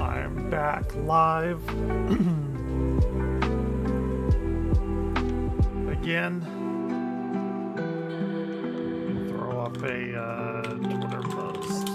I'm back live again. Throw up a Twitter post.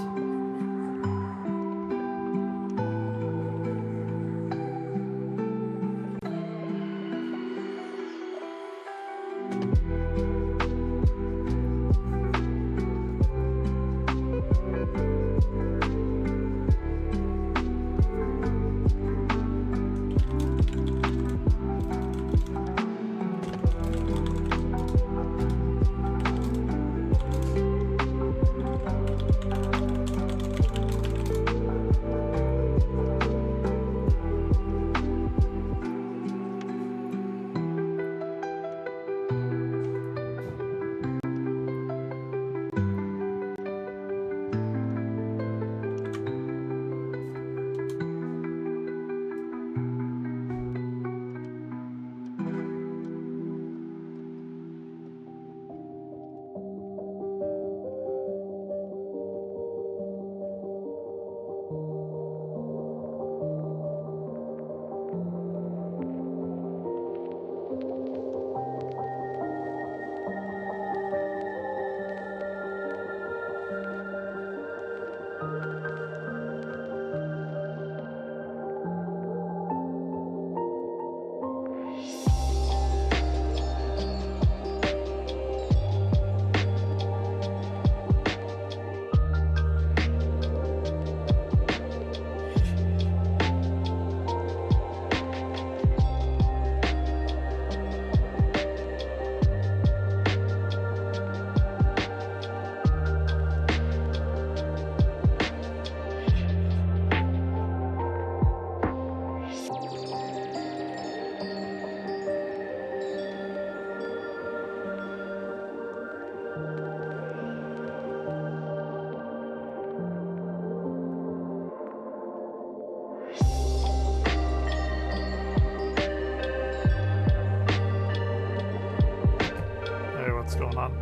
what's going on.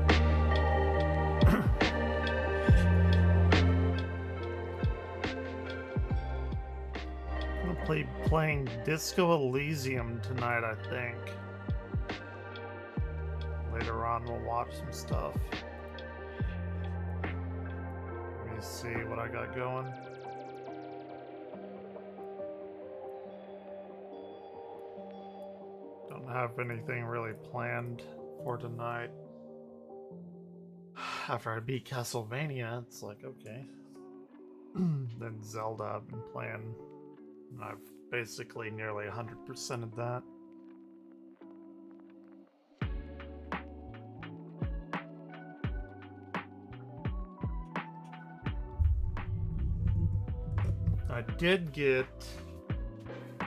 I'm gonna playing Disco Elysium tonight, I think. Later on, we'll watch some stuff. Let me see what I got going. Don't have anything really planned for tonight. After I beat Castlevania, it's like, okay. Then Zelda, I've been playing. I've basically nearly 100% of that. I did get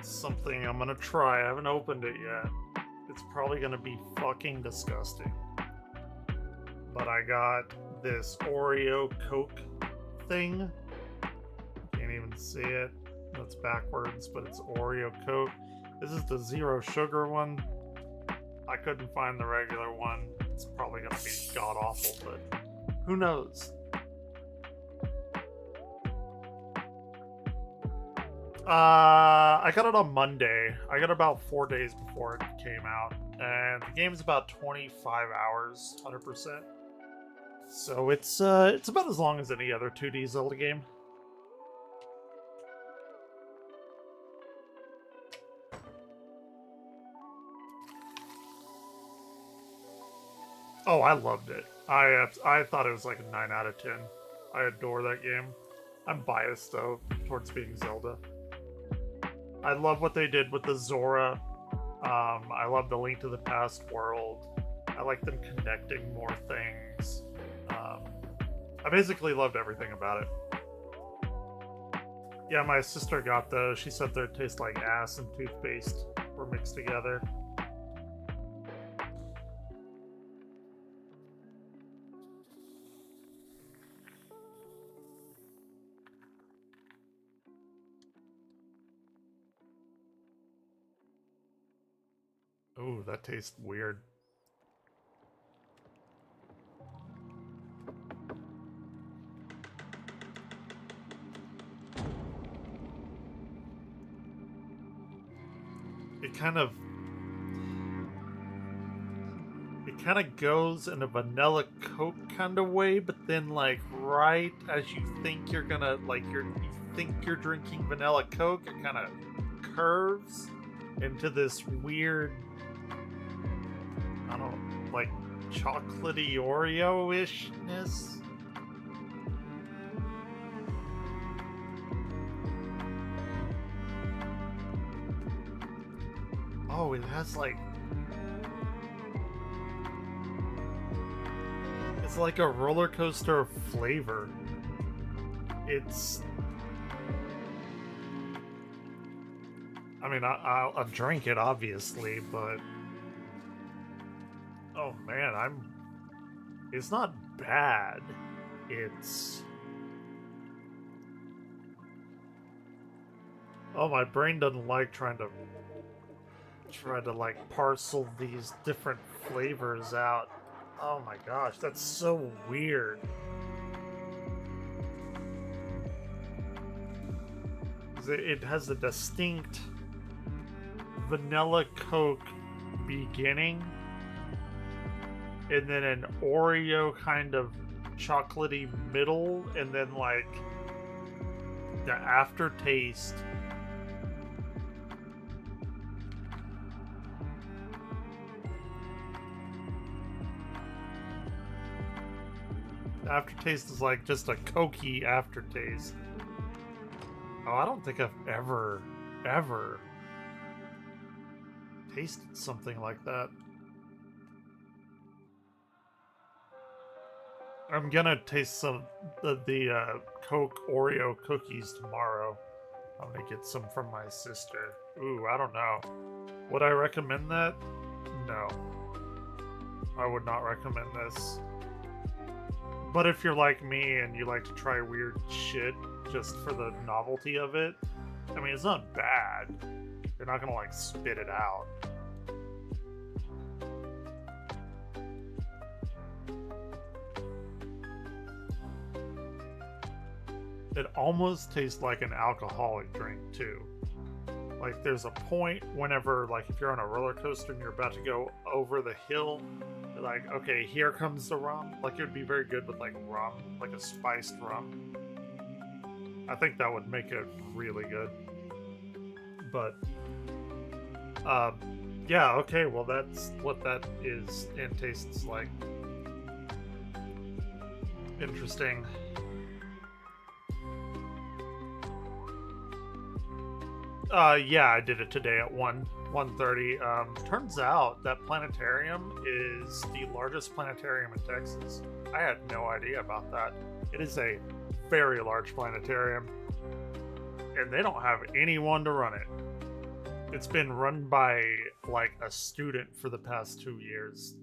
something I'm gonna try. I haven't opened it yet. It's probably gonna be fucking disgusting. But I got this Oreo Coke thing. Can't even see it. That's backwards, but it's Oreo Coke. This is the zero sugar one. I couldn't find the regular one. It's probably gonna be god awful, but who knows? I got it on Monday. I got it about 4 days before it came out, and the game's about 25 hours, 100%. So it's about as long as any other 2D Zelda game. Oh, I loved it. I thought it was like a 9 out of 10. I adore that game. I'm biased though towards being Zelda. I love what they did with the Zora. I love the Link to the Past world. I like them connecting more things. I basically loved everything about it. Yeah, my sister got those. She said they taste like ass and toothpaste were mixed together. Ooh, that tastes weird. It kind of goes in a vanilla Coke kind of way, but then like right as you think you're gonna you think you're drinking vanilla Coke, it kind of curves into this weird, I don't know, like chocolatey Oreo-ishness. Oh, it has like... It's like a roller coaster of flavor. It's... I mean, I'll drink it, obviously, but... Oh, man, It's not bad. It's... Oh, my brain doesn't like trying to like parcel these different flavors out. Oh my gosh, that's so weird. It has a distinct vanilla Coke beginning, and then an Oreo kind of chocolatey middle, and then like the aftertaste. The aftertaste is like just a cokey aftertaste. Oh, I don't think I've ever tasted something like that. I'm gonna taste some of the Coke Oreo cookies tomorrow. I'm gonna get some from my sister. Ooh, I don't know. Would I recommend that? No. I would not recommend this. But if you're like me and you like to try weird shit just for the novelty of it, I mean, it's not bad. You're not gonna like spit it out. it almost tastes like an alcoholic drink too. Like there's a point whenever, like, if you're on a roller coaster and you're about to go over the hill, you're like, okay, here comes the rum. Like it would be very good with like rum, like a spiced rum. I think that would make it really good. But yeah, okay, well that's what that is and tastes like. Interesting. Yeah, I did it today at 1:30. Turns out that planetarium is the largest planetarium in Texas. I had no idea about that. It is a very large planetarium, and they don't have anyone to run it. It's been run by like a student for the past 2 years.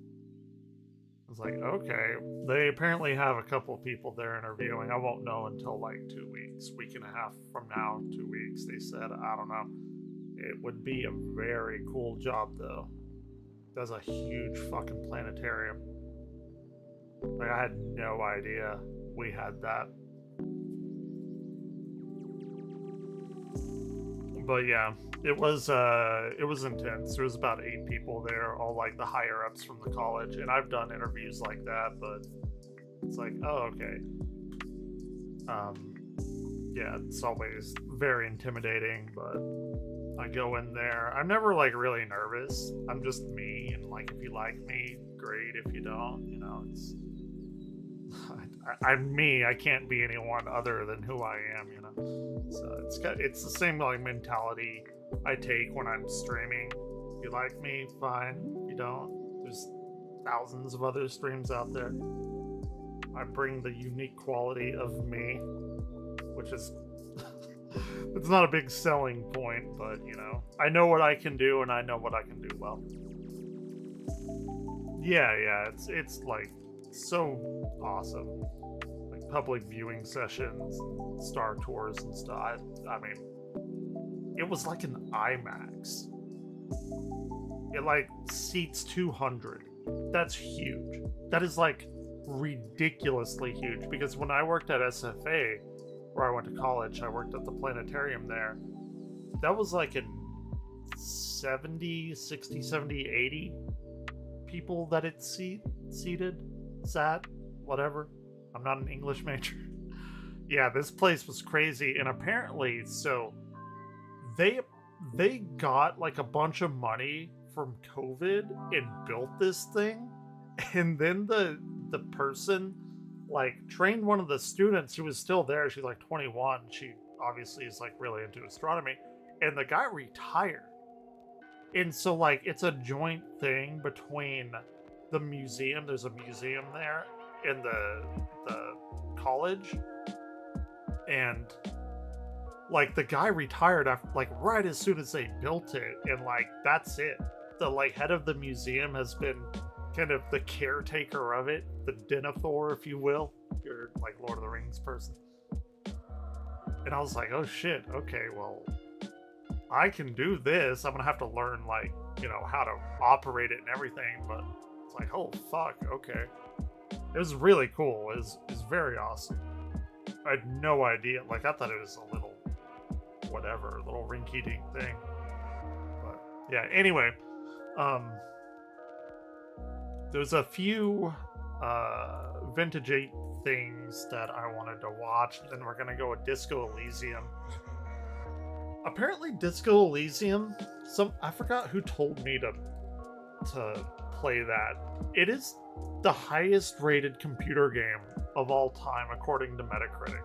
I was like, okay. They apparently have a couple of people there interviewing. I won't know until like 2 weeks, week and a half from now, 2 weeks. They said, I don't know. It would be a very cool job though. That's a huge fucking planetarium. Like I had no idea we had that. But yeah, it was intense. There was about 8 people there, all like the higher ups from the college, and I've done interviews like that, but it's like, oh, okay. Yeah, it's always very intimidating, but I go in there. I'm never like really nervous. I'm just me, and like if you like me, great. If you don't, you know, it's I'm me. I can't be anyone other than who I am, you know. So it's the same like mentality I take when I'm streaming. If you like me, fine. If you don't, there's thousands of other streams out there. I bring the unique quality of me, which is it's not a big selling point, but you know, I know what I can do and I know what I can do well. Yeah, it's like so awesome. Like public viewing sessions, Star Tours and stuff. I mean, it was like an IMAX. It like seats 200. That's huge. That is like ridiculously huge because when I worked at SFA, where I went to college, I worked at the planetarium there. That was like in 70, 60, 70, 80 people that it sat, whatever. I'm not an English major. Yeah, this place was crazy, and apparently, so they got like a bunch of money from COVID and built this thing, and then the person like trained one of the students who was still there. She's like 21. She obviously is like really into astronomy, and the guy retired. And so like it's a joint thing between the museum. There's a museum there in the college, and like the guy retired after like right as soon as they built it, and like that's it. The like head of the museum has been kind of the caretaker of it, the Denethor, if you will. If you're like Lord of the Rings person. And I was like, oh shit, okay, well, I can do this. I'm gonna have to learn like, you know, how to operate it and everything, but it's like, oh fuck, okay. It was really cool. It was very awesome. I had no idea. Like I thought it was a little whatever, a little rinky-dink thing. But yeah, anyway, there's a few Vintage 8 things that I wanted to watch, and then we're gonna go with Disco Elysium. Apparently Disco Elysium, I forgot who told me to play that. It is the highest rated computer game of all time according to Metacritic.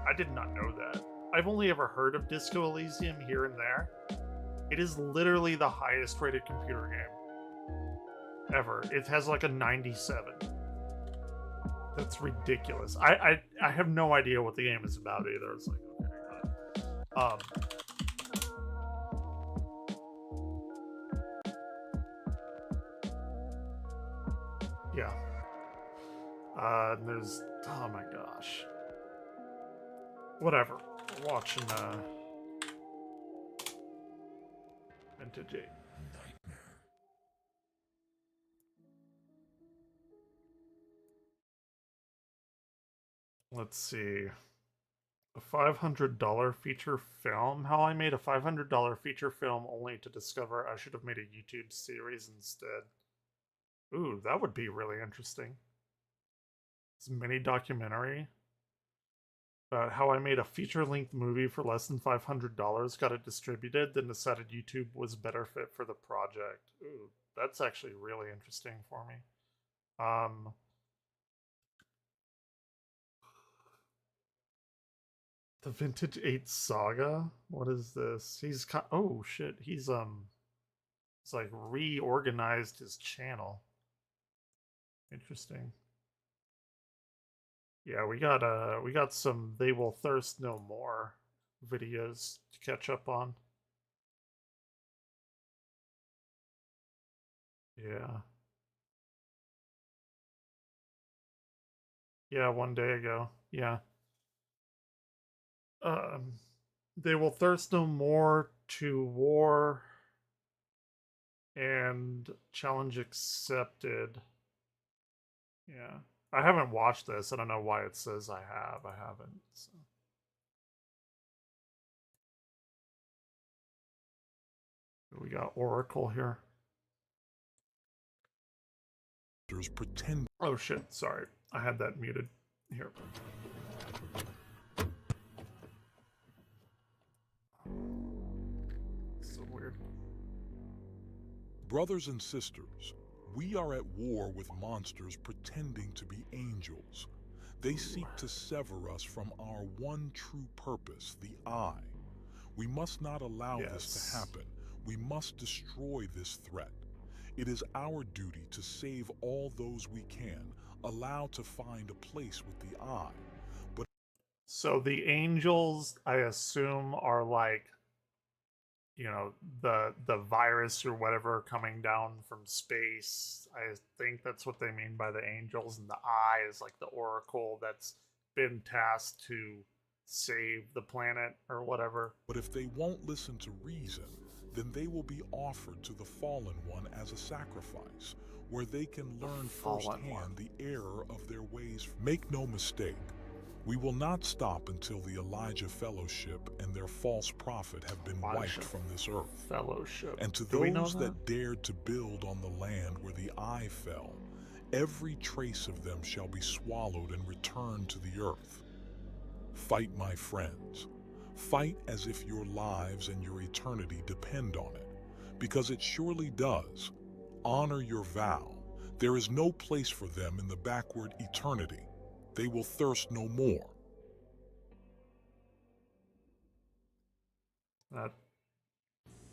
I did not know that. I've only ever heard of Disco Elysium here and there. It is literally the highest rated computer game ever. It has like a 97. That's ridiculous. I have no idea what the game is about either. It's like, okay, yeah. And there's, oh my gosh. Whatever. We're watching Vintage 8. Let's see. A $500 feature film? How I made a $500 feature film only to discover I should have made a YouTube series instead. Ooh, that would be really interesting. This mini documentary about how I made a feature-length movie for less than $500, got it distributed, then decided YouTube was better fit for the project. Ooh, that's actually really interesting for me. The Vintage 8 Saga? What is this? He's oh shit, he's like reorganized his channel. Interesting. Yeah, we got some They Will Thirst No More videos to catch up on. Yeah. Yeah, one day ago. Yeah. They Will Thirst No More to War and Challenge Accepted. Yeah. I haven't watched this. I don't know why it says I have. I haven't. So. We got Oracle here. Pretend. Oh shit, sorry. I had that muted. Here. So weird. Brothers and sisters, we are at war with monsters pretending to be angels. They seek to sever us from our one true purpose, the I. We must not allow this to happen. We must destroy this threat. It is our duty to save all those we can, allow to find a place with the I. But so the angels, I assume, are like, you know, the virus or whatever coming down from space. I think that's what they mean by the angels, and the I is like the oracle that's been tasked to save the planet or whatever. But if they won't listen to reason, then they will be offered to the fallen one as a sacrifice, where they can learn firsthand the error of their ways. Make no mistake, we will not stop until the Elijah Fellowship and their false prophet have been wiped from this earth. Fellowship. And to those that dared to build on the land where the eye fell, every trace of them shall be swallowed and returned to the earth. Fight, my friends. Fight as if your lives and your eternity depend on it, because it surely does. Honor your vow. There is no place for them in the backward eternity. They will thirst no more. Okay.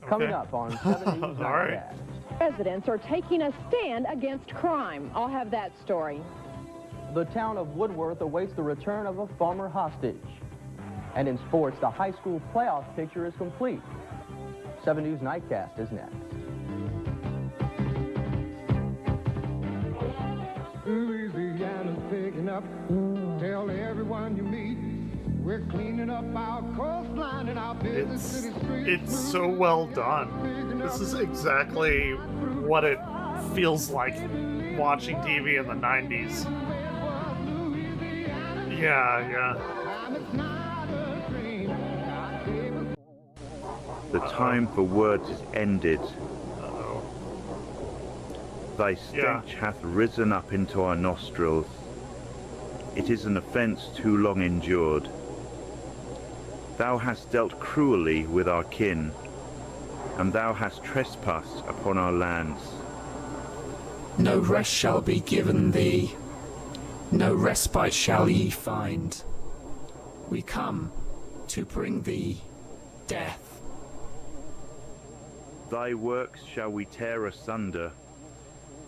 Coming up on 7 News Nightcast. Residents are taking a stand against crime. I'll have that story. The town of Woodworth awaits the return of a former hostage. And in sports, the high school playoff picture is complete. 7 News Nightcast is next. Louisiana's picking up. Tell everyone you meet. We're cleaning up our coastline and our business city streets. It's so well done. This is exactly what it feels like watching TV in the 90s. Yeah. The time for words is ended. Thy stench hath risen up into our nostrils. It is an offence too long endured. Thou hast dealt cruelly with our kin, and thou hast trespassed upon our lands. No rest shall be given thee, no respite shall ye find. We come to bring thee death. Thy works shall we tear asunder,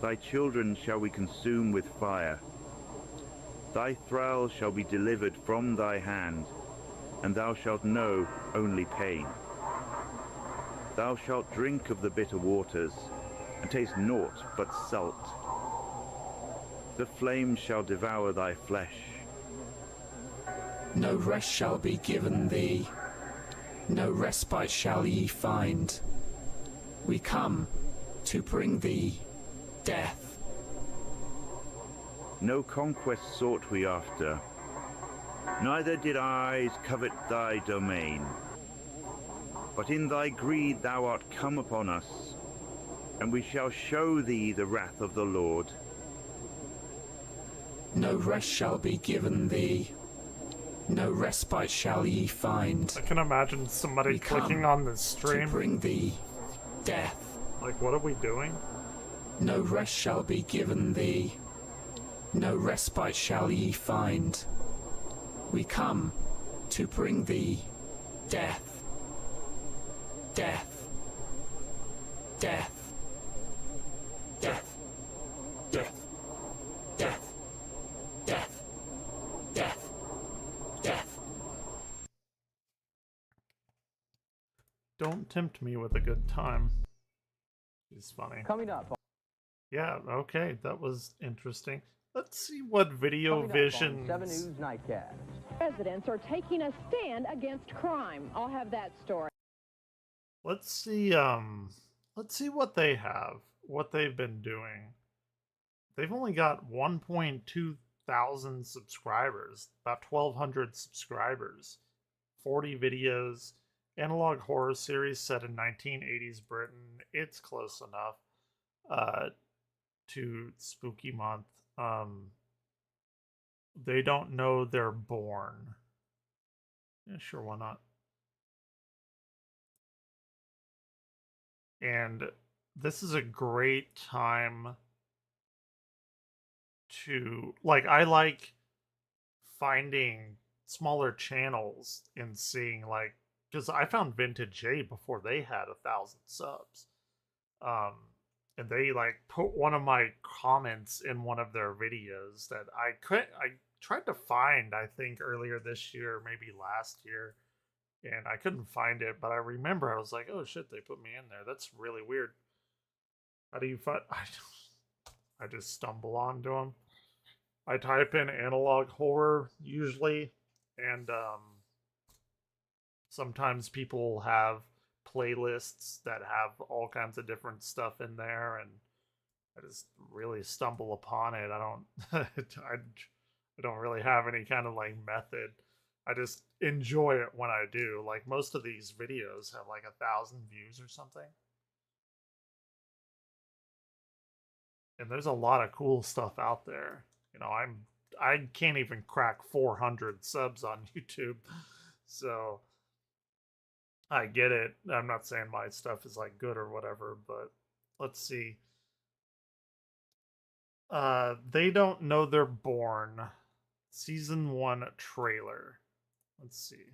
thy children shall we consume with fire. Thy thralls shall be delivered from thy hand, and thou shalt know only pain. Thou shalt drink of the bitter waters, and taste naught but salt. The flames shall devour thy flesh. No rest shall be given thee, no respite shall ye find. We come to bring thee death. No conquest sought we after, neither did eyes covet thy domain. But in thy greed thou art come upon us, and we shall show thee the wrath of the Lord. No rest shall be given thee, no respite shall ye find. I can imagine somebody We clicking come on this to stream. bring thee death. Like, what are we doing? No rest shall be given thee, no respite shall ye find. We come to bring thee death. Death. Death. Death. Death. Death. Death. Death. Death. Don't tempt me with a good time. It's funny. Coming up. Yeah, okay, that was interesting. Let's see what Video Coming up on Vision's 7 News Nightcast. Residents are taking a stand against crime. I'll have that story. Let's see what they have, what they've been doing. They've only got 1.2 thousand subscribers, about 1,200 subscribers, 40 videos, analog horror series set in 1980s Britain. It's close enough to Spooky Month. They don't know they're born. Yeah, sure, why not? And this is a great time to, like, I like finding smaller channels and seeing, like, because I found Vintage A before they had 1,000 subs. And they, like, put one of my comments in one of their videos that I tried to find, I think, earlier this year, maybe last year, and I couldn't find it, but I remember I was like, oh shit, they put me in there. That's really weird. How do you find... I just stumble onto them. I type in analog horror, usually, and sometimes people have playlists that have all kinds of different stuff in there, and I just really stumble upon it. I don't I don't really have any kind of like method. I just enjoy it when I do. Like, most of these videos have like 1,000 views or something. And there's a lot of cool stuff out there. You know, I can't even crack 400 subs on YouTube. So I get it. I'm not saying my stuff is like good or whatever, but let's see. They don't know they're born. Season 1 trailer. Let's see.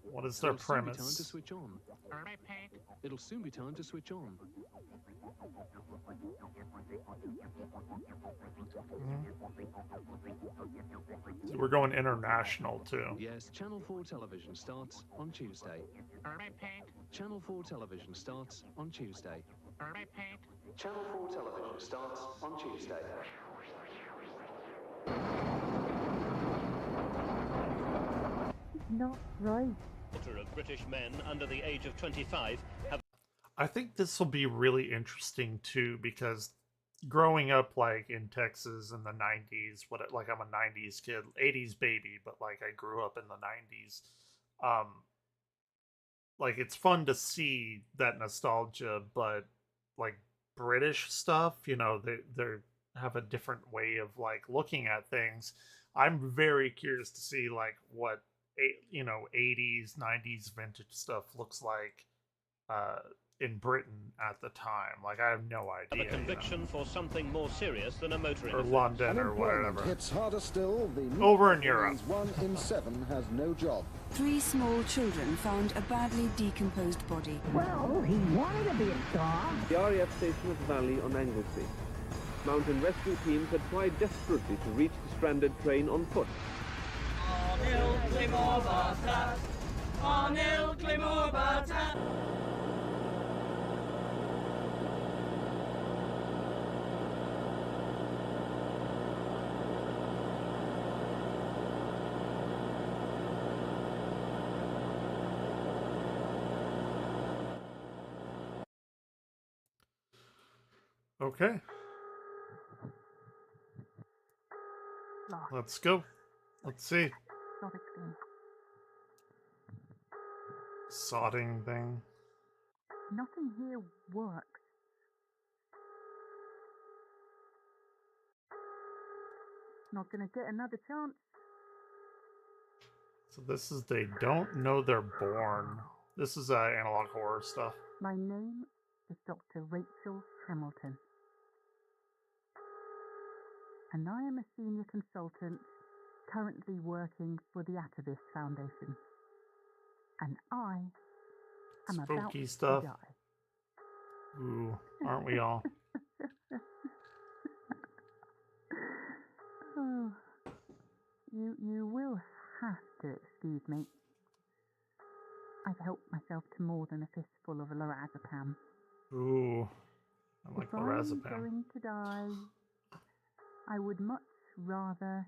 What is their premise? It'll soon be time to switch on. It'll soon be time to switch on. So we're going international too. Yes, Channel 4 television starts on Tuesday. Channel 4 television starts on Tuesday. Channel 4 television starts on Tuesday. Not right. Of British men under the age of 25 have. I think this will be really interesting too, because growing up like in Texas in the 90s, like I'm a 90s kid, 80s baby, but like I grew up in the 90s. Like, it's fun to see that nostalgia, but like British stuff, you know, they have a different way of like looking at things. I'm very curious to see like what 80s, 90s vintage stuff looks like in Britain at the time. Like, I have no idea. A conviction for something more serious than a motoring or offense. London or whatever. Hits harder still. Over in Europe. 1 in 7 has no job. 3 small children found a badly decomposed body. Well, he wanted to be a star. The RAF station of the Valley on Anglesey. Mountain rescue teams had tried desperately to reach the stranded train on foot. Okay. Let's go. Let's see. exotic thing. Sodding thing. Nothing here works. Not gonna get another chance. So this is They Don't Know They're Born. This is analog horror stuff. My name is Dr. Rachel Hamilton. And I am a senior consultant currently working for the Atavist Foundation. And I am about Spooky stuff. to die. Ooh, aren't we all? Oh, you will have to excuse me. I've helped myself to more than a fistful of lorazepam. Ooh, I like If I'm lorazepam. going to die, I would much rather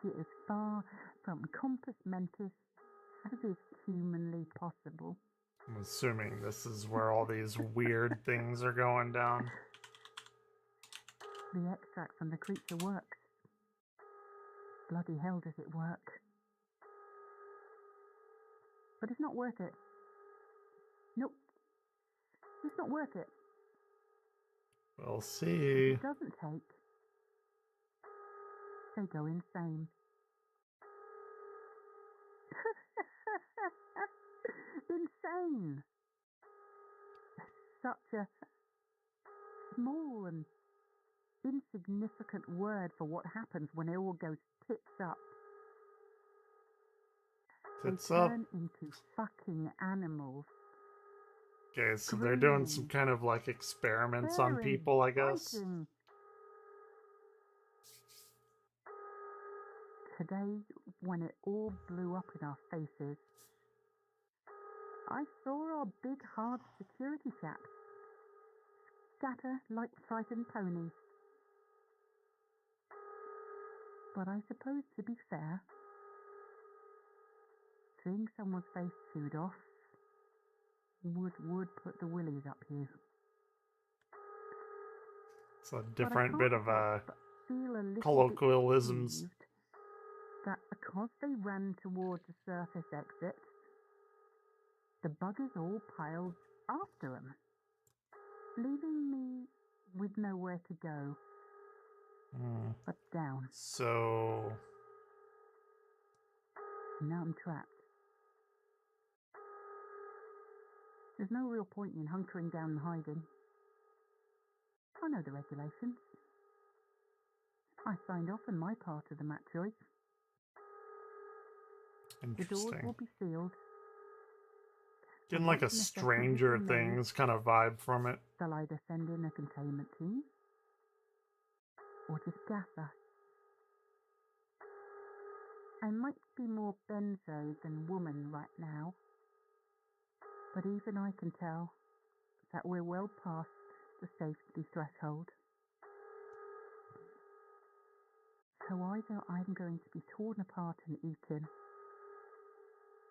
get as far from compos mentis as is humanly possible. I'm assuming this is where all these weird things are going down. The extract from the creature works. Bloody hell does it work. But it's not worth it. Nope. It's not worth it. We'll see. It doesn't take. They go insane. Insane. Such a small and insignificant word for what happens when it all goes tits up. Tits they up. turn into fucking animals. Okay, so they're doing some kind of like experiments on people, I guess. Fighting. Today, when it all blew up in our faces, I saw our big, hard security chaps scatter like frightened ponies. But I suppose, to be fair, seeing someone's face chewed off would put the willies up you. It's a different bit of colloquialisms. That because they ran towards the surface exit, the buggers all piled after them, leaving me with nowhere to go but down. So now I'm trapped. There's no real point in hunkering down and hiding. I know the regulations. I signed off on my part of the map choice. The doors will be sealed. Getting like a Stranger Things kind of vibe from it. They'll either send in a containment team or just gas us. I might be more benzo than woman right now, but even I can tell that we're well past the safety threshold. So either I'm going to be torn apart and eaten,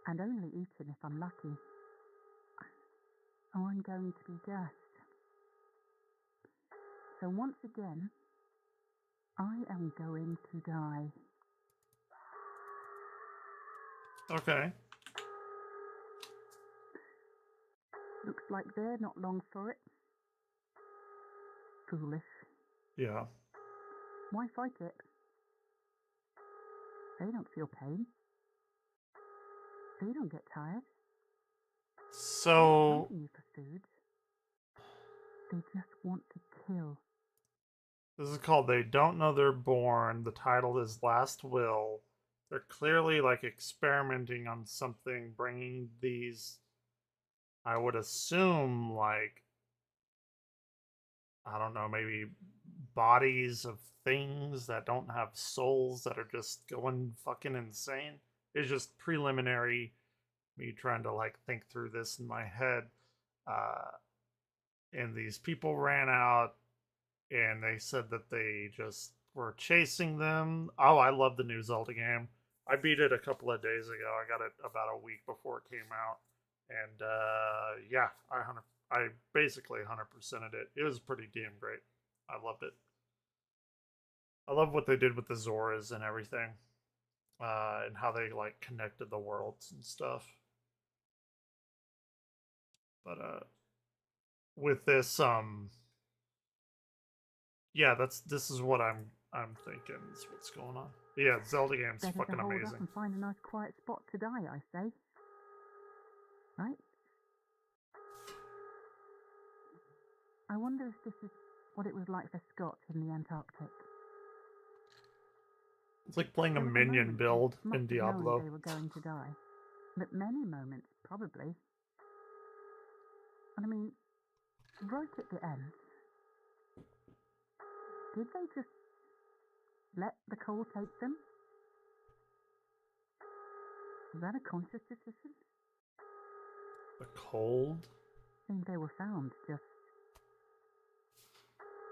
and only eaten if I'm lucky, or I'm going to be gassed. So once again, I am going to die. Okay. Looks like they're not long for it. Foolish. Yeah. Why fight it? They don't feel pain. They don't get tired. So They're not for food. They just want to kill. this is called They Don't Know They're Born. The title is Last Will. They're clearly like experimenting on something, bringing these, I would assume, like, I don't know, maybe bodies of things that don't have souls that are just going fucking insane. It's just preliminary, me trying to like think through this in my head. And these people ran out and they said that they just were chasing them. Oh, I love the new Zelda game. I beat it a couple of days ago. I got it about a week before it came out. And yeah, I basically 100%ed it. It was pretty damn great. I loved it. I love what they did with the Zoras and everything. and how they like connected the worlds and stuff. But with this, yeah, this is what I'm thinking is what's going on. But yeah, Zelda game's Better fucking to hold amazing. up and find a nice quiet spot to die, I say. Right? I wonder if this is what it was like for Scott in the Antarctic. It's like playing a There were minion moments build must in have Diablo. known they were going to die. But many moments, probably. And I mean, right at the end, did they just let the cold take them? Was that a conscious decision? The cold? I think they were found just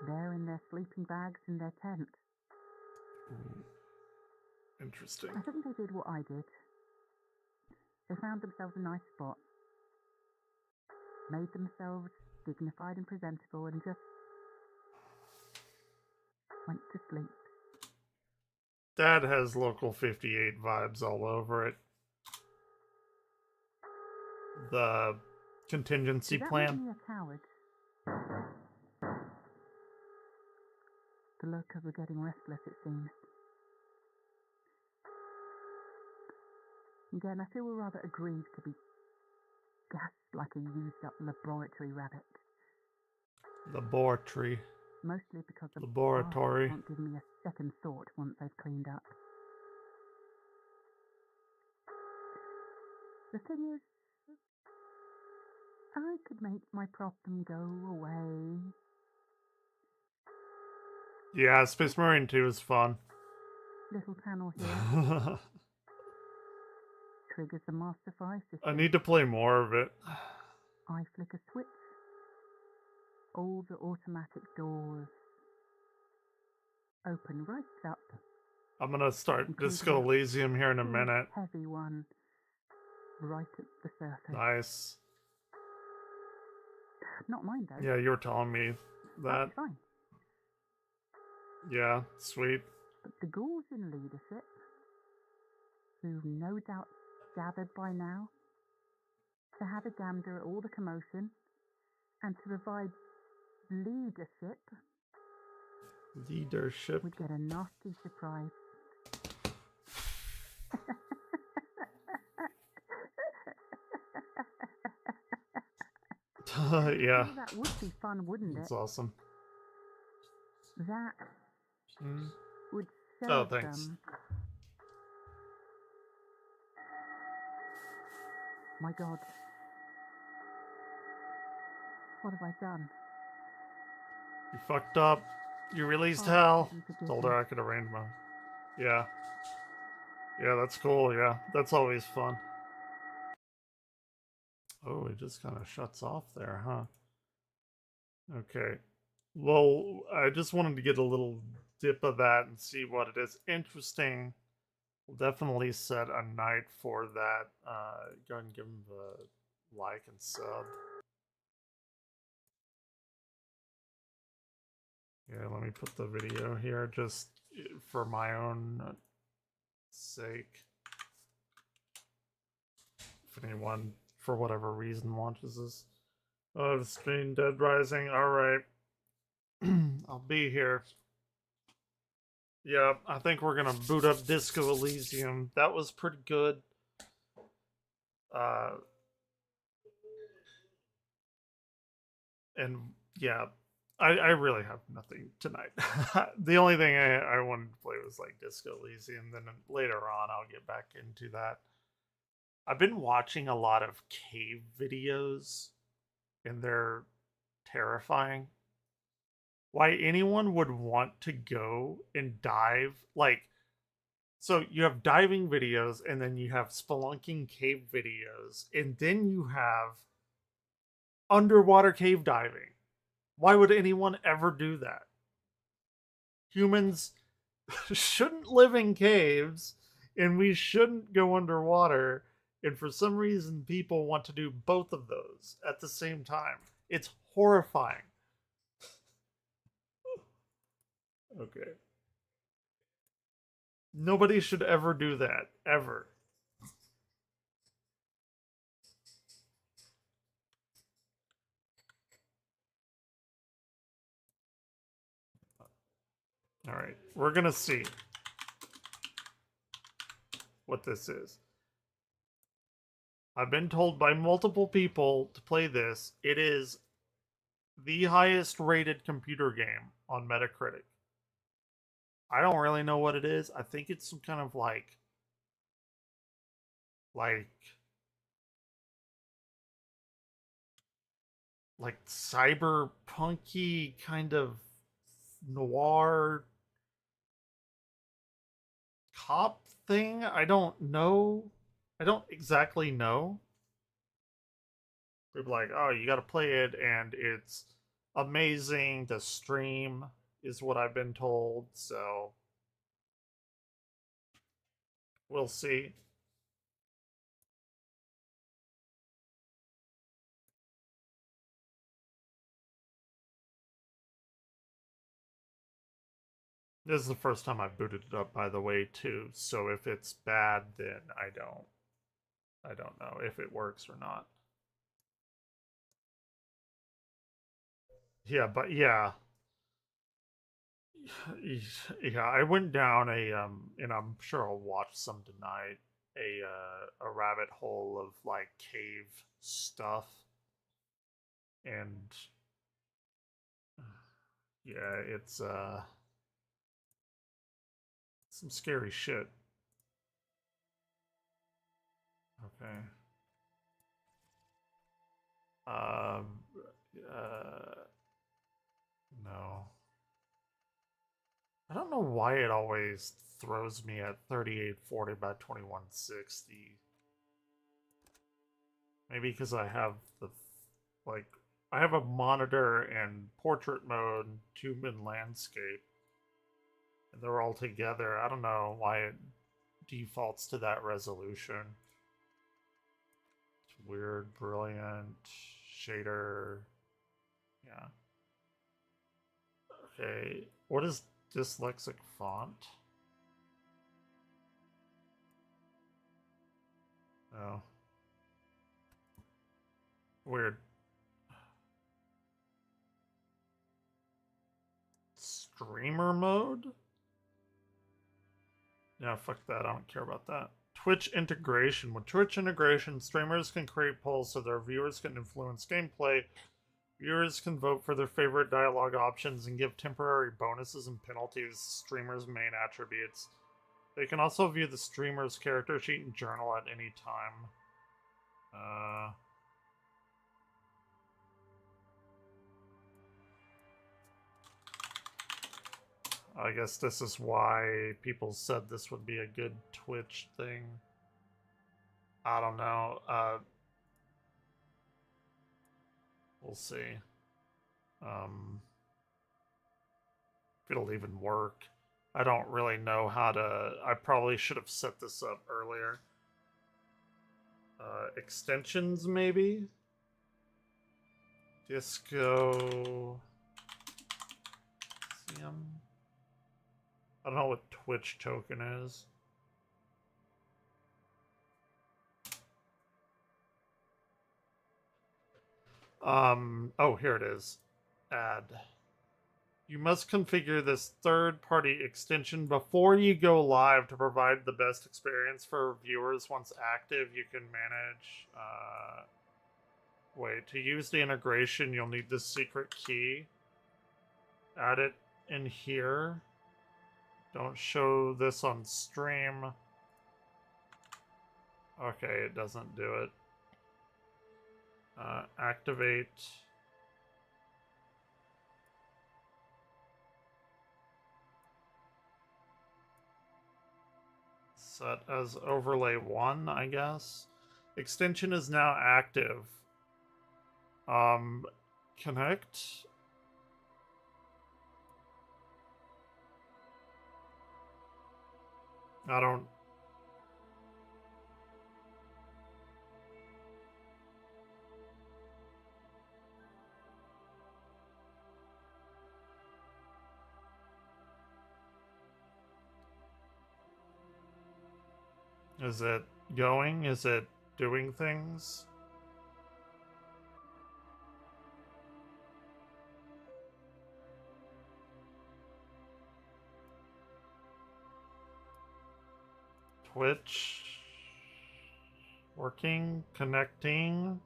there in their sleeping bags in their tent. Interesting. I think they did what I did. They found themselves a nice spot, made themselves dignified and presentable, and just went to sleep. Dad has Local 58 vibes all over it. The contingency Does that plan. make me a coward? The locals are getting restless, it seems. Again, I feel we're rather aggrieved to be gassed like a used-up laboratory rabbit. Laboratory. Mostly because the Laboratory. bastards won't give me a second thought once they've cleaned up. The thing is, I could make my problem go away. Yeah, Space Marine 2 is fun. Little panel here. Triggers the Master 5 system. I need to play more of it. I flick a switch. All the automatic doors open right up. I'm gonna start Disco Elysium here in a minute. Heavy one right at the surface. Nice. Not mine though. Yeah, you were telling me that. That's fine. Yeah, sweet. But the ghouls in leadership, who've no doubt gathered by now, to have a gander at all the commotion and to provide leadership, would get a nasty surprise. Yeah. Well, that would be fun, wouldn't it? That's awesome. That would serve Oh, thanks. them. My God. What have I done? You fucked up. You released Oh, hell. forgive Told me. her I could arrange my... Yeah. Yeah, that's cool, yeah. That's always fun. Oh, it just kind of shuts off there, huh? Okay. Well, I just wanted to get a little dip of that and see what it is. Interesting. We'll definitely set a night for that. Go ahead and give them the like and sub. Yeah, let me put the video here just for my own sake. If anyone, for whatever reason, watches this. Oh, the stream Dead Rising. Alright. I'll be here. Yeah, I think we're gonna boot up Disco Elysium. That was pretty good. And yeah, I really have nothing tonight. The only thing I wanted to play was like Disco Elysium. Then later on, I'll get back into that. I've been watching a lot of cave videos, and they're terrifying. Why anyone would want to go and dive, like, so you have diving videos, and then you have spelunking cave videos, and then you have underwater cave diving. Why would anyone ever do that? Humans shouldn't live in caves, and we shouldn't go underwater, and for some reason people want to do both of those at the same time. It's horrifying. Okay. Nobody should ever do that. Ever. Alright, we're gonna see what this is. I've been told by multiple people to play this. It is the highest rated computer game on Metacritic. I don't really know what it is. I think it's some kind of like cyberpunky kind of noir cop thing. I don't know. I don't exactly know. People are like, oh, you got to play it, and it's amazing to stream, is what I've been told. So we'll see. This is the first time I've booted it up, by the way, too. So if it's bad, then I don't know if it works or not. Yeah, but yeah. Yeah, I went down and I'm sure I'll watch some tonight, a rabbit hole of like cave stuff. And yeah, it's some scary shit. Okay. Um no. I don't know why it always throws me at 3840 by 2160. Maybe because I have like I have a monitor and portrait mode, tube and landscape, and they're all together. I don't know why it defaults to that resolution. It's weird, brilliant shader. Yeah. Okay, what is dyslexic font? Oh. Weird. Streamer mode? Yeah, fuck that. I don't care about that. Twitch integration. With Twitch integration, streamers can create polls so their viewers can influence gameplay. Viewers can vote for their favorite dialogue options and give temporary bonuses and penalties to streamers' main attributes. They can also view the streamer's character sheet and journal at any time. I guess this is why people said this would be a good Twitch thing. I don't know. We'll see. If it'll even work. I don't really know how to... I probably should have set this up earlier. Extensions, maybe? Disco... I don't know what Twitch token is. Oh, here it is. Add. You must configure this third-party extension before you go live to provide the best experience for viewers. Once active, you can manage... Wait, to use the integration, you'll need this secret key. Add it in here. Don't show this on stream. Okay, it doesn't do it. Activate. Set as overlay 1, I guess. Extension is now active. Connect. I don't... Is it going? Is it doing things? Twitch working, connecting.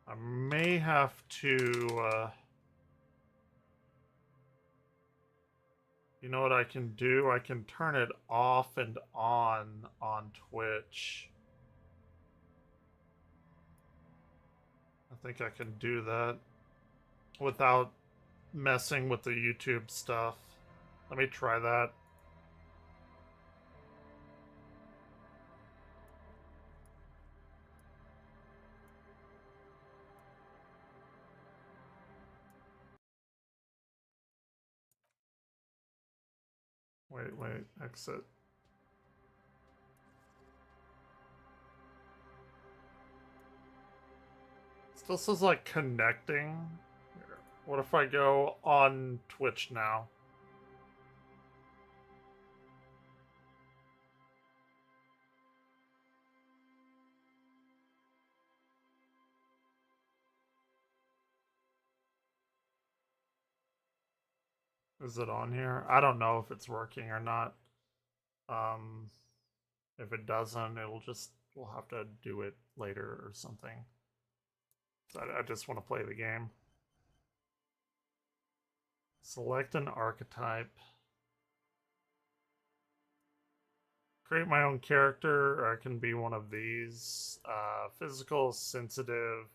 I may have to you know what I can do? I can turn it off and on Twitch. I think I can do that without messing with the YouTube stuff. Let me try that. Wait, exit. Still says like connecting. What if I go on Twitch now? Is it on here? I don't know if it's working or not. If it doesn't, we'll have to do it later or something. So I just want to play the game. Select an archetype. Create my own character. I can be one of these. Physical, sensitive,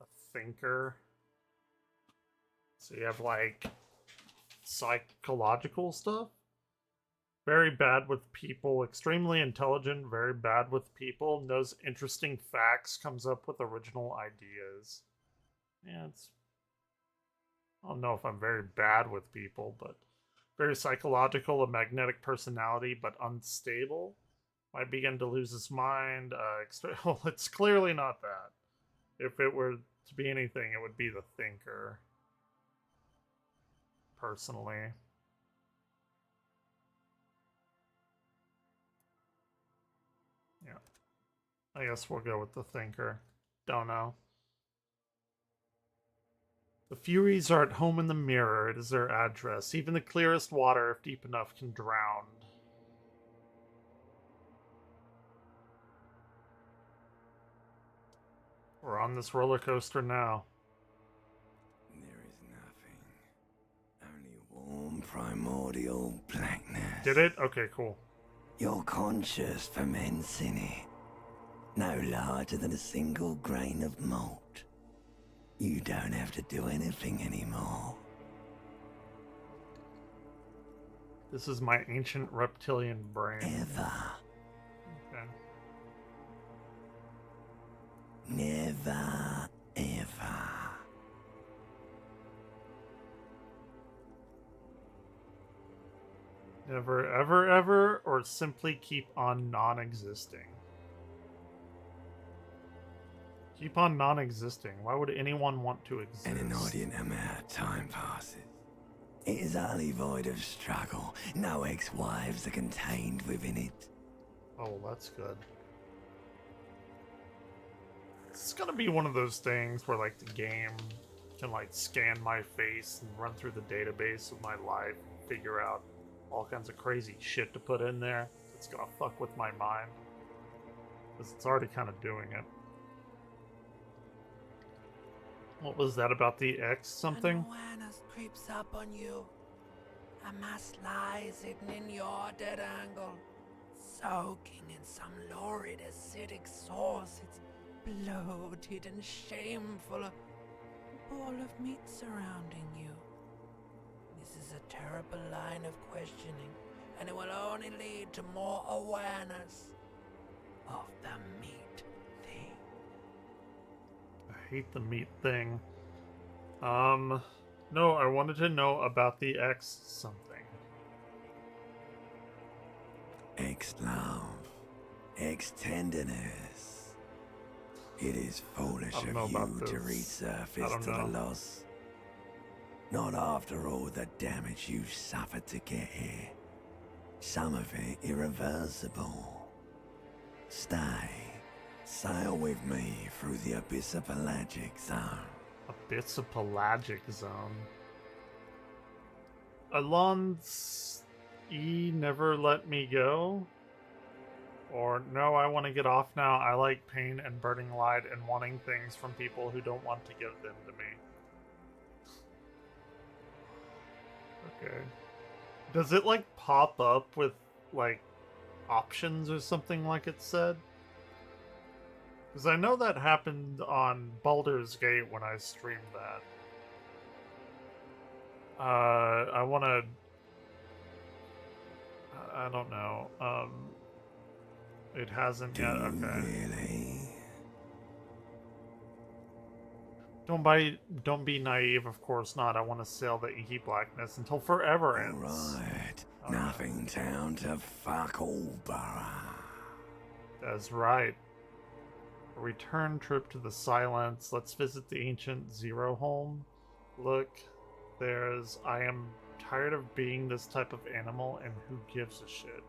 a thinker. So you have like psychological stuff. Very bad with people. Extremely intelligent. Very bad with people. Knows interesting facts. Comes up with original ideas. Yeah, I don't know if I'm very bad with people, but very psychological, a magnetic personality, but unstable. Might begin to lose his mind. Well, it's clearly not that. If it were to be anything, it would be the thinker. Personally. Yeah. I guess we'll go with the thinker. Don't know. The Furies are at home in the mirror. It is their address. Even the clearest water, if deep enough, can drown. We're on this roller coaster now. There is nothing. Only warm primordial blackness. Did it? Okay, cool. Your conscious ferments in it. No larger than a single grain of malt. You don't have to do anything anymore. This is my ancient reptilian brain. Ever. Okay. Never, ever. Never, ever, ever, or simply keep on non-existing? Keep on non-existing. Why would anyone want to exist? An inordinate amount of time passes. It is utterly void of struggle. No ex-wives are contained within it. Oh, that's good. It's gonna be one of those things where, like, the game can, like, scan my face and run through the database of my life, figure out all kinds of crazy shit to put in there. It's gonna fuck with my mind. Because it's already kind of doing it. What was that about the X something? An awareness creeps up on you. A mass lies hidden in your dead angle, soaking in some lurid acidic sauce. It's bloated and shameful. A ball of meat surrounding you. This is a terrible line of questioning, and it will only lead to more awareness of the meat thing. I hate the meat thing. No, I wanted to know about the X something. Ex-love. Ex-tenderness. It is foolish of you to resurface to the loss. Not after all the damage you've suffered to get here. some of it irreversible. Stay. Sail with me through the abyssopelagic zone. Abyssopelagic zone. Alon's never let me go? Or, no, I want to get off now. I like pain and burning light and wanting things from people who don't want to give them to me. Okay. Does it, like, pop up with, like, options or something like it said? Because I know that happened on Baldur's Gate when I streamed that. I want to... I don't know. It hasn't yet. Okay. Really? Don't be naive, of course not. I want to sail the inky blackness until forever ends. Right. Nothing down to fuck all, Borough. That's right. A return trip to the silence. Let's visit the ancient Zero home. Look, there's... I am tired of being this type of animal, and who gives a shit?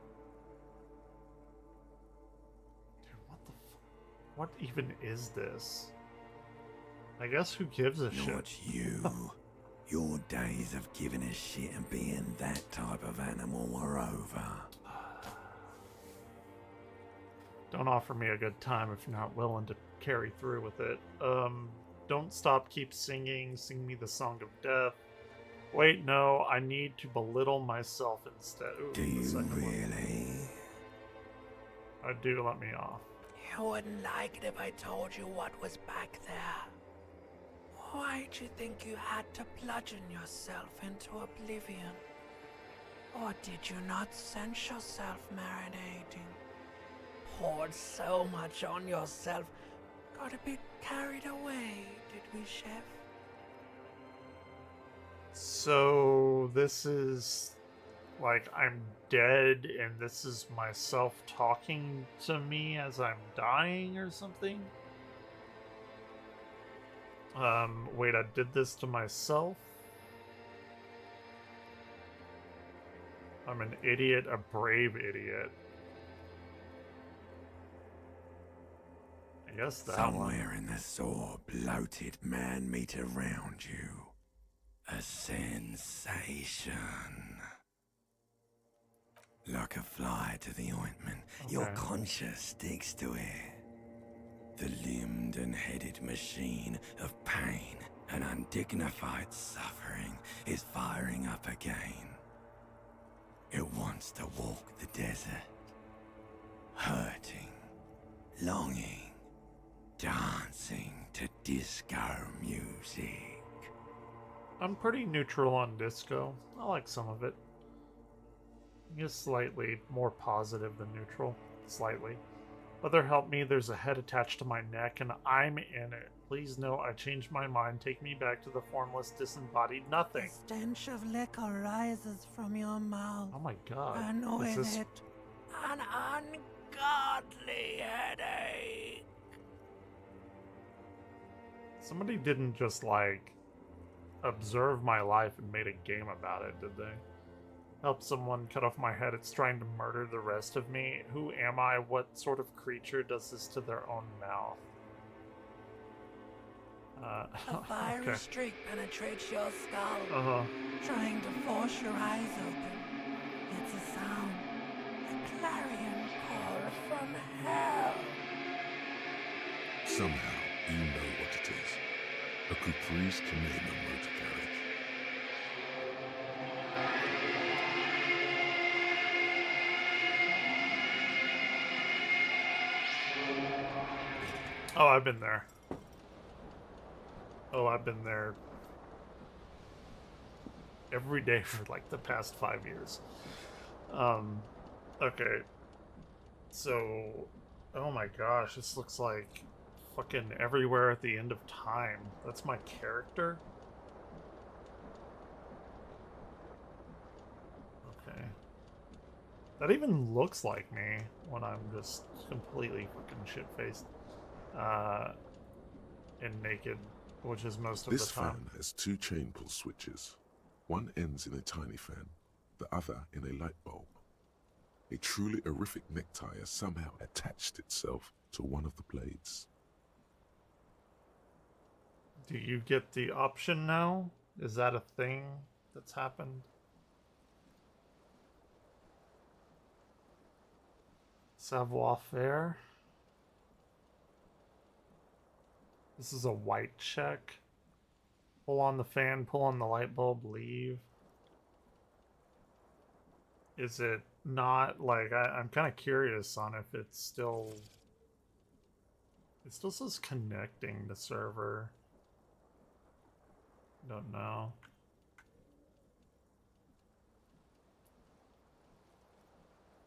What even is this? I guess who gives a shit? Not you. Your days of giving a shit and being that type of animal are over. Don't offer me a good time if you're not willing to carry through with it. Don't stop, keep singing. Sing me the song of death. Wait, no, I need to belittle myself instead. Ooh, do you really? I do, let me off. You wouldn't like it if I told you what was back there. Why'd you think you had to bludgeon yourself into oblivion? Or did you not sense yourself marinating? Poured so much on yourself, got a bit carried away, did we, Chef? So this is like I'm dead and this is myself talking to me as I'm dying or something? Wait, I did this to myself? I'm an idiot, a brave idiot. I guess that Somewhere in the sore, bloated man meat around you. A sensation. Like a fly to the ointment, your conscience sticks to it. The limbed and headed machine of pain and undignified suffering is firing up again. It wants to walk the desert, hurting, longing, dancing to disco music. I'm pretty neutral on disco. I like some of it. I guess slightly more positive than neutral. Slightly. Mother help me, there's a head attached to my neck and I'm in it. Please know I changed my mind. Take me back to the formless, disembodied nothing. The stench of liquor rises from your mouth. Oh my god. And with this... it, an ungodly headache. Somebody didn't just, like, observe my life and made a game about it, did they? Help someone cut off my head. It's trying to murder the rest of me. Who am I? What sort of creature does this to their own mouth? A fiery streak penetrates your skull, trying to force your eyes open. It's a sound, a clarion call from hell. Somehow, you know what it is. A caprice can name a motor carriage. Oh, I've been there. Oh, I've been there every day for like the past 5 years. Okay. So, oh my gosh, this looks like fucking everywhere at the end of time. That's my character? Okay. That even looks like me when I'm just completely fucking shit-faced. And naked, which is most of This the time. fan has two chain pull switches. One ends in a tiny fan, the other in a light bulb. A truly horrific necktie has somehow attached itself to one of the blades. Do you get the option now? Is that a thing that's happened? Savoir-faire. This is a white check. Pull on the fan, pull on the light bulb, leave. Is it not, like, I'm kind of curious on if it's still... It still says connecting the server. Don't know.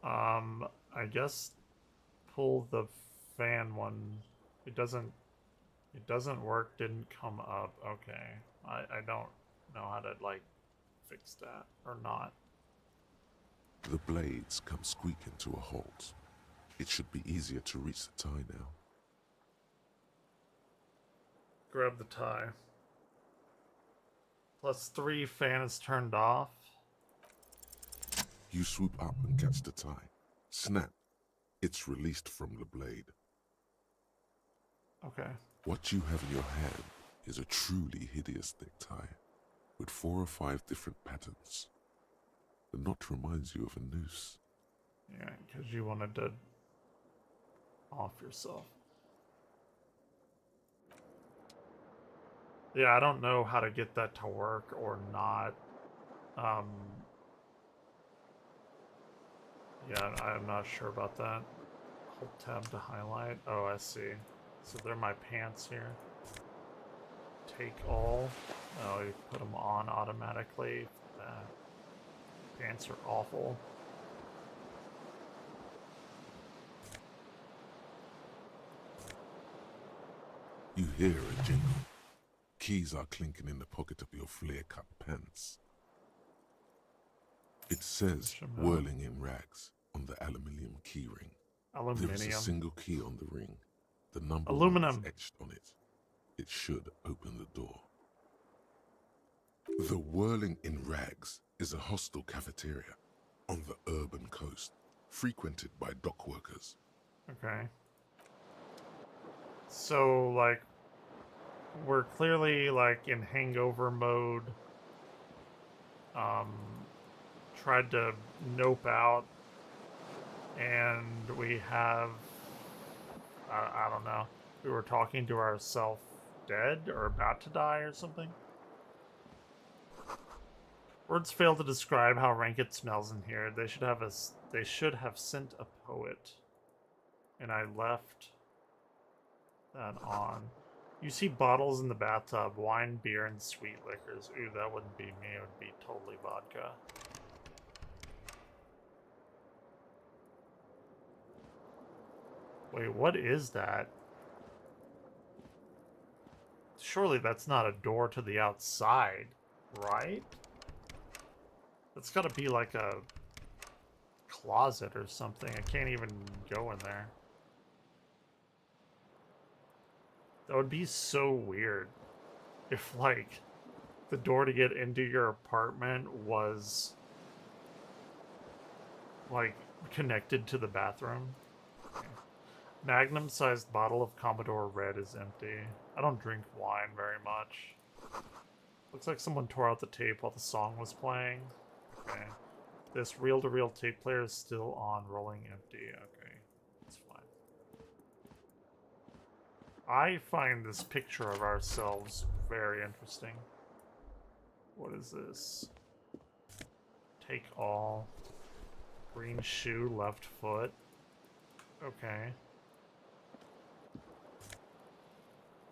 I guess pull the fan one. It doesn't work, didn't come up. Okay. I don't know how to, like, fix that or not. The blades come squeaking to a halt. It should be easier to reach the tie now. Grab the tie. +3, fan is turned off. You swoop up and catch the tie. Snap. It's released from the blade. Okay. What you have in your hand is a truly hideous necktie with 4 or 5 different patterns. The knot reminds you of a noose. Yeah, because you wanted to off yourself. Yeah, I don't know how to get that to work or not. Yeah, I'm not sure about that. Hold tab to highlight. Oh, I see. So they're my pants here. Take all. Oh, you put them on automatically. Pants are awful. You hear a jingle. Keys are clinking in the pocket of your flare-cut pants. It says whirling in rags on the aluminium key ring. There is a single key on the ring. The number 1 is etched on it. It should open the door. The Whirling in Rags is a hostel cafeteria on the urban coast, frequented by dock workers. Okay. So, like, we're clearly, like, in hangover mode. Tried to nope out, and we have, I don't know, we were talking to ourselves dead or about to die or something. Words fail to describe how rank it smells in here. They should have sent a poet. And I left that on. You see bottles in the bathtub, wine, beer, and sweet liquors. Ooh, that wouldn't be me, it would be totally vodka. Wait, what is that? Surely that's not a door to the outside, right? That's gotta be like a closet or something. I can't even go in there. That would be so weird if, like, the door to get into your apartment was, like, connected to the bathroom. Magnum-sized bottle of Commodore Red is empty. I don't drink wine very much. Looks like someone tore out the tape while the song was playing. Okay. This reel-to-reel tape player is still on, rolling empty. Okay, that's fine. I find this picture of ourselves very interesting. What is this? Take all. Green shoe, left foot. Okay.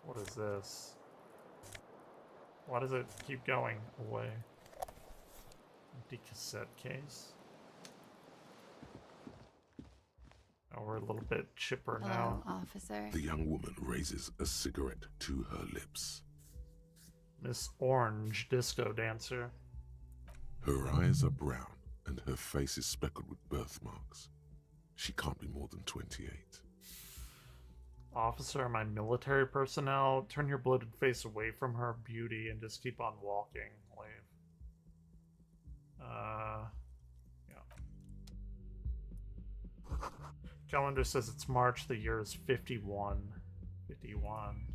What is this? Why does it keep going away? Empty cassette case. Oh, we're a little bit chipper now. Officer. The young woman raises a cigarette to her lips. Miss Orange, disco dancer. Her eyes are brown and her face is speckled with birthmarks. She can't be more than 28. Officer, my military personnel, turn your bloated face away from her beauty and just keep on walking. Leave. Yeah. Calendar says it's March, the year is 51. 51.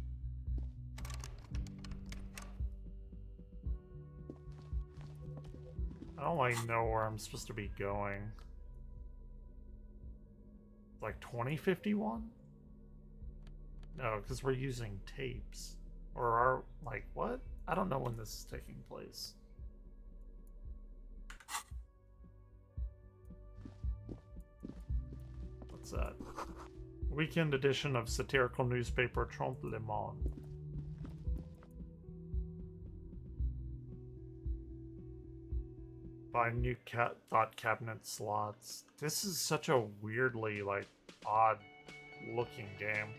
I don't like know where I'm supposed to be going. Like 2051? No, because we're using tapes. Or are, like, what? I don't know when this is taking place. What's that? Weekend edition of satirical newspaper Trompe le Monde. Buy new thought cabinet slots. This is such a weirdly, like, odd looking game.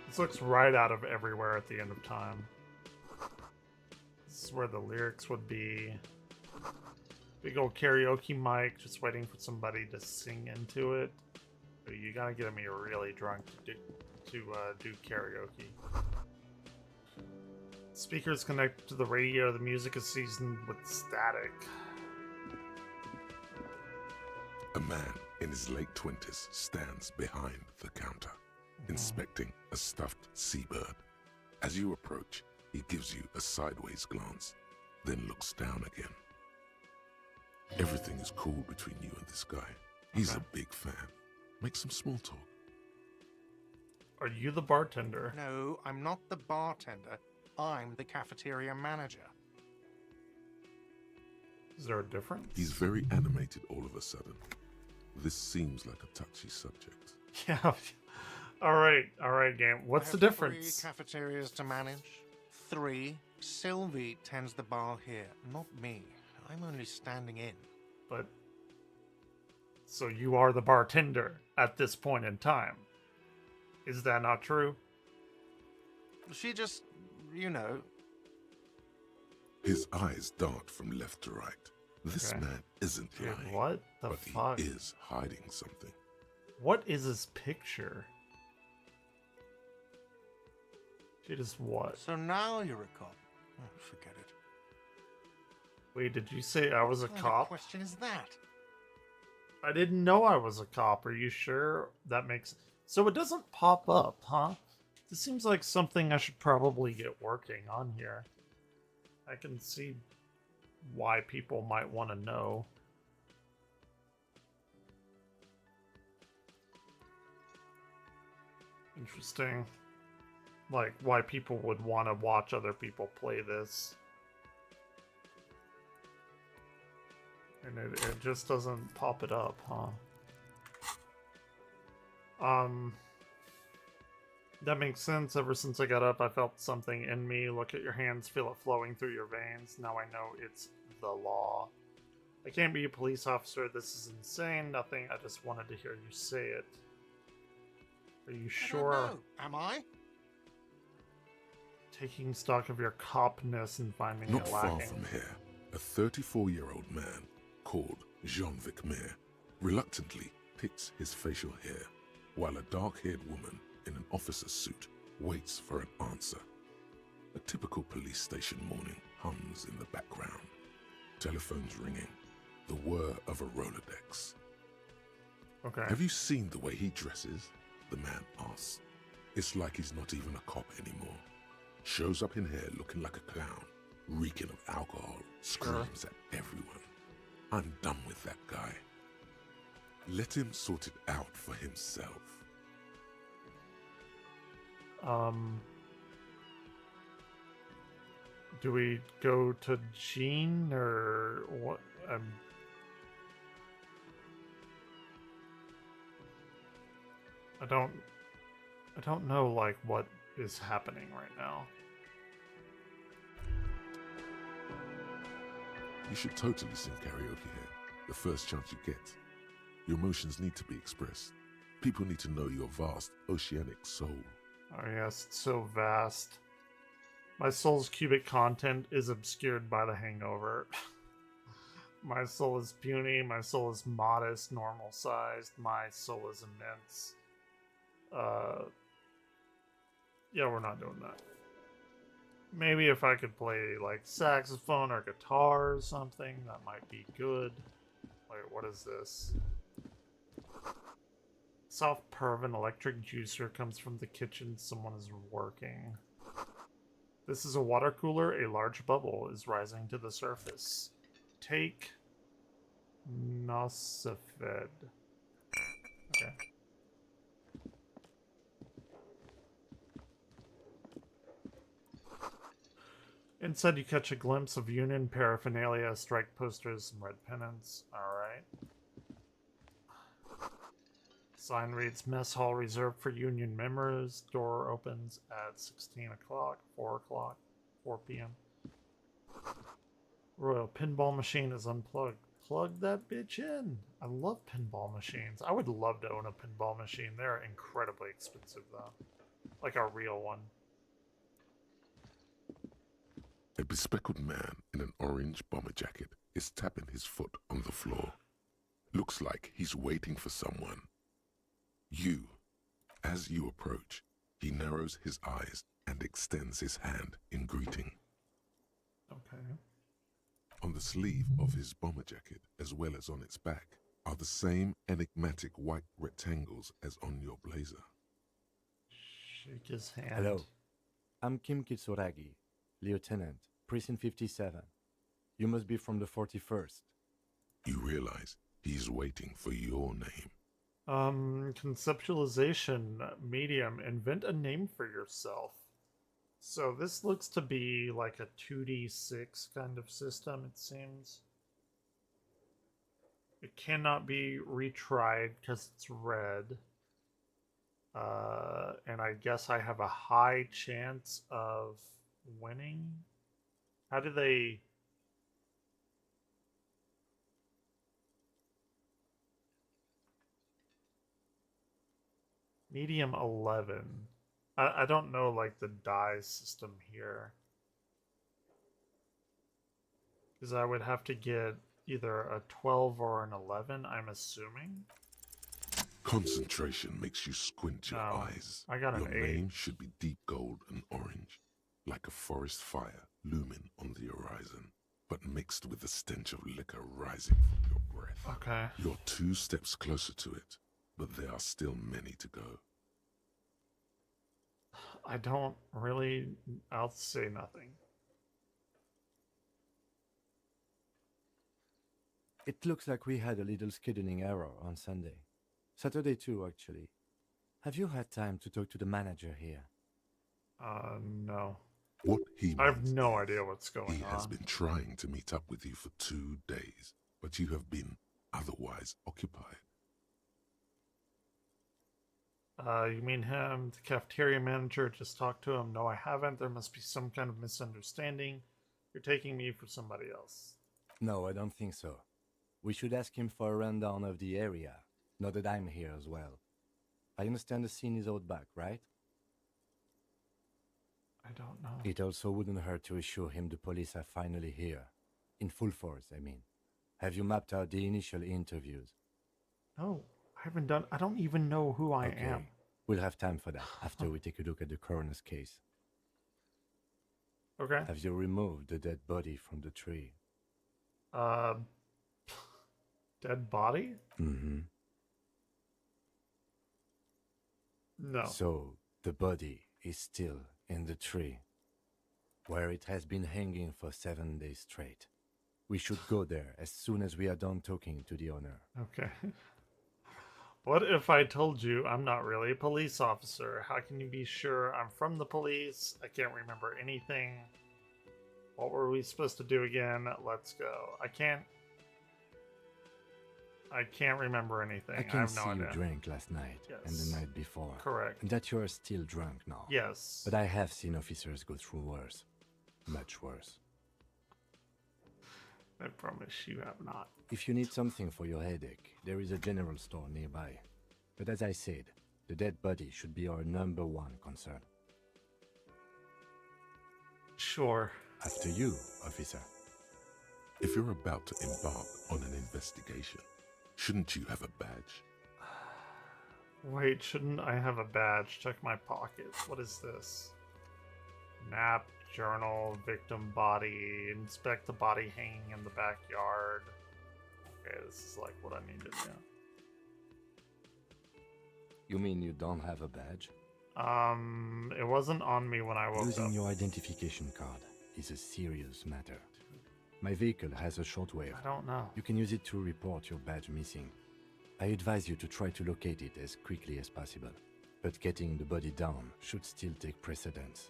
This looks right out of Everywhere at the End of Time. This is where the lyrics would be. Big old karaoke mic, just waiting for somebody to sing into it. But you gotta get me really drunk to do karaoke. Speakers connected to the radio. The music is seasoned with static. A man in his late 20s stands behind the counter, inspecting a stuffed seabird. As you approach, he gives you a sideways glance, then looks down again. Everything is cool between you and this guy. He's a big fan. Make some small talk. Are you the bartender? No, I'm not the bartender. I'm the cafeteria manager. Is there a difference? He's very animated all of a sudden. This seems like a touchy subject. Yeah. Alright, game. What's the difference? 3 cafeterias to manage. 3. Sylvie tends the bar here, not me. I'm only standing in. But... So you are the bartender at this point in time. Is that not true? She just, you know... His eyes dart from left to right. This man isn't lying. What the fuck? He is hiding something. What is this picture? She just what? So now you're a cop. Oh, forget it. Wait, did you say I was a cop? What question is that? I didn't know I was a cop. Are you sure? That makes... So it doesn't pop up, huh? This seems like something I should probably get working on here. I can see why people might want to know. Interesting. Like, why people would want to watch other people play this. And it just doesn't pop it up, huh? That makes sense. Ever since I got up, I felt something in me. Look at your hands, feel it flowing through your veins. Now I know it's the law. I can't be a police officer. This is insane. Nothing. I just wanted to hear you say it. Are you sure? I don't know. Am I? Taking stock of your copness and finding Not it lacking. far from here, a 34-year-old man called Jean-Vic Mir reluctantly picks his facial hair while a dark-haired woman in an officer's suit waits for an answer. A typical police station morning hums in the background. Telephones ringing, the whir of a Rolodex. Okay. Have you seen the way he dresses? The man asks. It's like he's not even a cop anymore. Shows up in here looking like a clown, reeking of alcohol, screams at everyone. I'm done with that guy. Let him sort it out for himself. Do we go to Jean or what? I don't know, like, what is happening right now. You should totally sing karaoke here, the first chance you get. Your emotions need to be expressed. People need to know your vast, oceanic soul. Oh yes, it's so vast. My soul's cubic content is obscured by the hangover. My soul is puny, my soul is modest, normal-sized, my soul is immense. Yeah, we're not doing that. Maybe if I could play like saxophone or guitar or something, that might be good. Wait, what is this? Soft Pervin electric juicer comes from the kitchen. Someone is working. This is a water cooler. A large bubble is rising to the surface. Take Nosifed. Okay. Inside, you catch a glimpse of Union paraphernalia, strike posters, and red pennants. Alright. Sign reads, Mess Hall reserved for Union members. Door opens at 16 o'clock, 4 o'clock, 4 p.m. Royal pinball machine is unplugged. Plug that bitch in. I love pinball machines. I would love to own a pinball machine. They're incredibly expensive, though. Like a real one. A bespectacled man in an orange bomber jacket is tapping his foot on the floor. Looks like he's waiting for someone. As you approach, he narrows his eyes and extends his hand in greeting. Okay. On the sleeve of his bomber jacket, as well as on its back, are the same enigmatic white rectangles as on your blazer. Shake his hand. Hello. I'm Kim Kitsuragi, Lieutenant, Precinct 57. You must be from the 41st. You realize he's waiting for your name. Conceptualization, medium, invent a name for yourself. So this looks to be like a 2D6 kind of system, it seems. It cannot be retried because it's red. And I guess I have a high chance of winning. How do they... Medium 11. I don't know, like, the die system here. Because I would have to get either a 12 or an 11, I'm assuming. Concentration makes you squint your eyes. I got an 8. Your name should be deep gold and orange, like a forest fire looming on the horizon, but mixed with the stench of liquor rising from your breath. Okay. You're 2 steps closer to it, but there are still many to go. I don't really... I'll say nothing. It looks like we had a little scheduling error on Sunday. Saturday too, actually. Have you had time to talk to the manager here? No. What he I have no idea what's going on. He has been trying to meet up with you for 2 days, but you have been otherwise occupied. You mean him, the cafeteria manager, just talked to him? No, I haven't. There must be some kind of misunderstanding. You're taking me for somebody else. No, I don't think so. We should ask him for a rundown of the area, now that I'm here as well. I understand the scene is out back, right? I don't know. It also wouldn't hurt to assure him the police are finally here. In full force, I mean. Have you mapped out the initial interviews? No, I haven't done... I don't even know who I am. We'll have time for that after we take a look at the coroner's case. Okay. Have you removed the dead body from the tree? Dead body? Mm-hmm. No. So, the body is still in the tree, where it has been hanging for 7 days straight. We should go there as soon as we are done talking to the owner. Okay. What if I told you I'm not really a police officer? How can you be sure I'm from the police? I can't remember anything. What were we supposed to do again? Let's go. I can't remember anything. I can have no see idea. you drank last night and the night before. Correct. And that you are still drunk now. Yes. But I have seen officers go through worse. Much worse. I promise you have not. If you need something for your headache, there is a general store nearby. But as I said, the dead body should be our #1 concern. Sure. After you, officer. If you're about to embark on an investigation, shouldn't you have a badge? Wait, shouldn't I have a badge? Check my pocket. What is this? Map, journal, victim body, inspect the body hanging in the backyard. Okay, this is like what I need to do. You mean you don't have a badge? It wasn't on me when I woke Losing up. your identification card is a serious matter. My vehicle has a shortwave. I don't know. You can use it to report your badge missing. I advise you to try to locate it as quickly as possible, but getting the body down should still take precedence.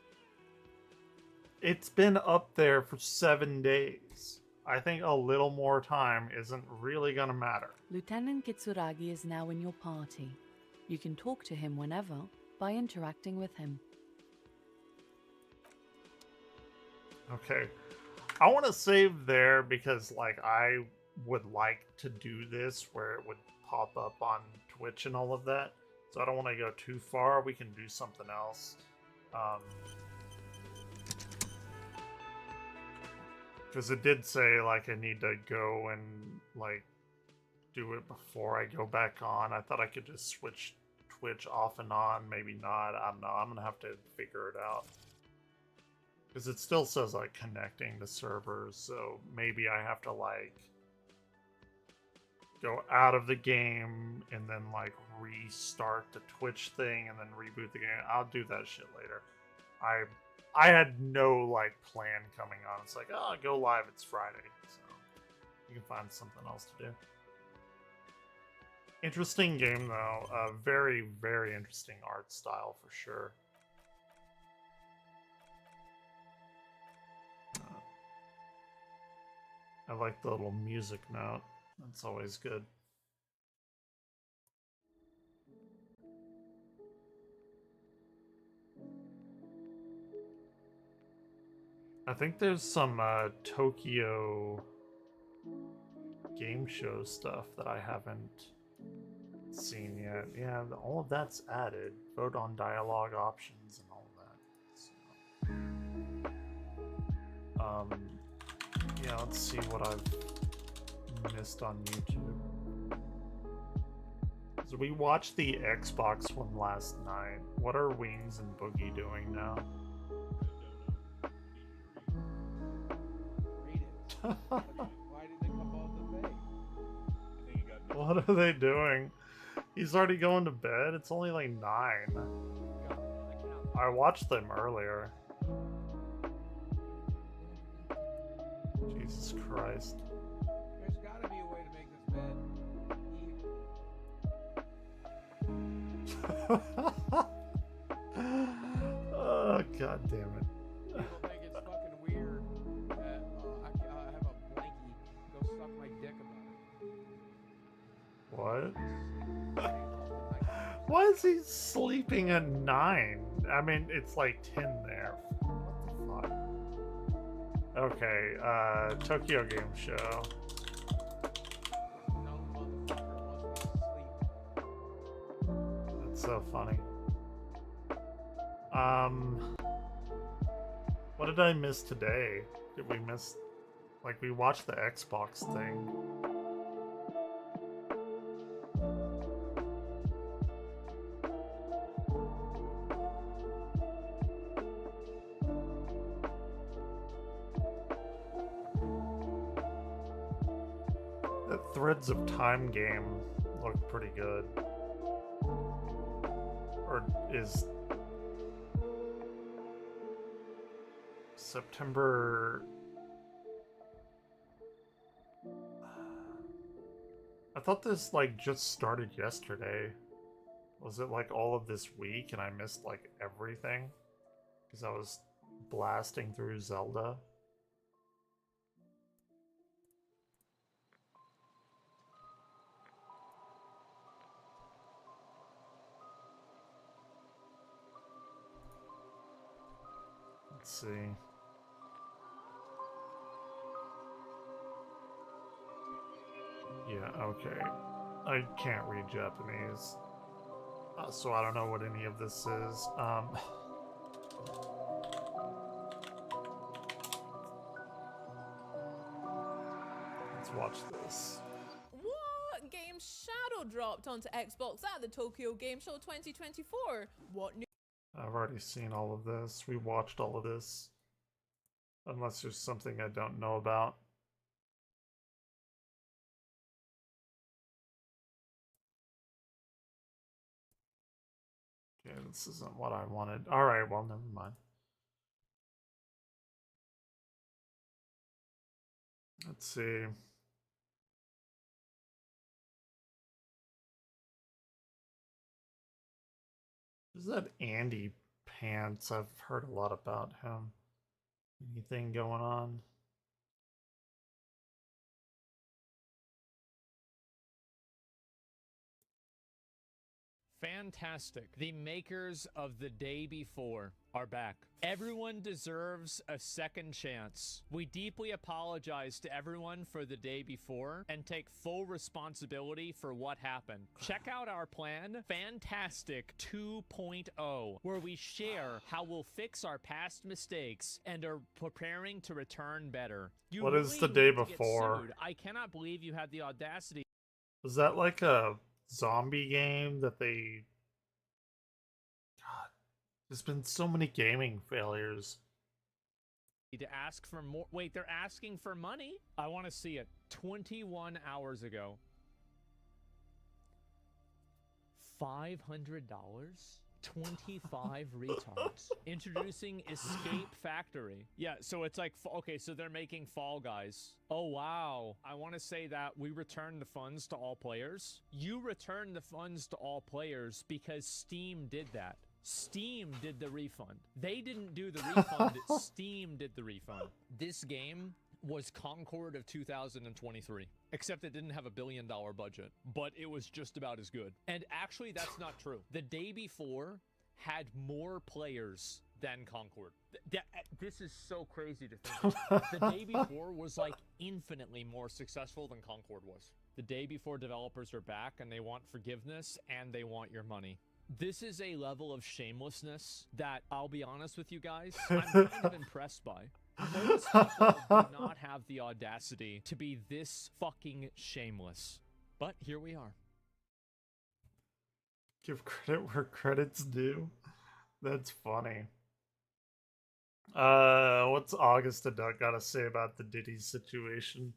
It's been up there for 7 days. I think a little more time isn't really gonna matter. Lieutenant Kitsuragi is now in your party. You can talk to him whenever by interacting with him. Okay. I want to save there because, like, I would like to do this where it would pop up on Twitch and all of that. So I don't want to go too far. We can do something else. Because it did say, like, I need to go and, like, do it before I go back on. I thought I could just switch Twitch off and on. Maybe not. I don't know. I'm going to have to figure it out. Because it still says, like, connecting to servers. So maybe I have to, like, go out of the game and then, like, restart the Twitch thing and then reboot the game. I'll do that shit later. I had no, like, plan coming on. It's like, oh, go live, it's Friday. So you can find something else to do. Interesting game, though. Very, very interesting art style, for sure. I like the little music note. That's always good. I think there's some Tokyo game show stuff that I haven't seen yet. Yeah, all of that's added. Vote on dialogue options and all that. So, yeah, let's see what I've missed on YouTube. So we watched the Xbox one last night. What are Wings and Boogie doing now? Why did they come off the thing? What are they doing? He's already going to bed? It's only like 9. I watched them earlier. Jesus Christ. There's gotta be a way to make this bed Oh, god damn it. People think it's fucking weird that I have a blankie go suck my dick about it. What? Why is he sleeping at 9? I mean, it's like 10 there. What the fuck? Okay, Tokyo Game Show. That's so funny. What did I miss today? Did we miss... Like, we watched the Xbox thing. That Threads of Time game looked pretty good. Or is... September... I thought this, like, just started yesterday. Was it, like, all of this week and I missed, like, everything? Because I was blasting through Zelda. Let's see. Yeah, okay. I can't read Japanese. So I don't know what any of this is. Let's watch this. What? Game Shadow Zero dropped onto Xbox at the Tokyo Game Show 2024. What new? I've already seen all of this. We watched all of this. Unless there's something I don't know about. Okay, this isn't what I wanted. Alright, well, never mind. Let's see. Is that Andy Pants? I've heard a lot about him. Anything going on? Fantastic. The makers of The Day Before are back. Everyone deserves a second chance. We deeply apologize to everyone for The Day Before and take full responsibility for what happened. Check out our plan, Fantastic 2.0, where we share how we'll fix our past mistakes and are preparing to return better. You What is really The Day need to get Before? sued. I cannot believe you had the audacity. Was that like a zombie game that they... God, there's been so many gaming failures. To ask for more. Wait, they're asking for money? I want to see it. 21 hours ago. $500? 25 retards. Introducing Escape Factory. Yeah, so it's like, okay, so they're making Fall Guys. Oh, wow. I want to say that we return the funds to all players. You return the funds to all players because Steam did that. Steam did the refund. They didn't do the refund. Steam did the refund. This game was Concord of 2023, except it didn't have $1 billion budget, but it was just about as good. And actually, that's not true. The Day Before had more players than Concord. This is so crazy to think of. The Day Before was like infinitely more successful than Concord was. The Day Before developers are back and they want forgiveness and they want your money. This is a level of shamelessness that, I'll be honest with you guys, I'm kind of impressed by. Most people do not have the audacity to be this fucking shameless. But here we are. Give credit where credit's due. That's funny. What's Augusta Duck gotta say about the Diddy situation?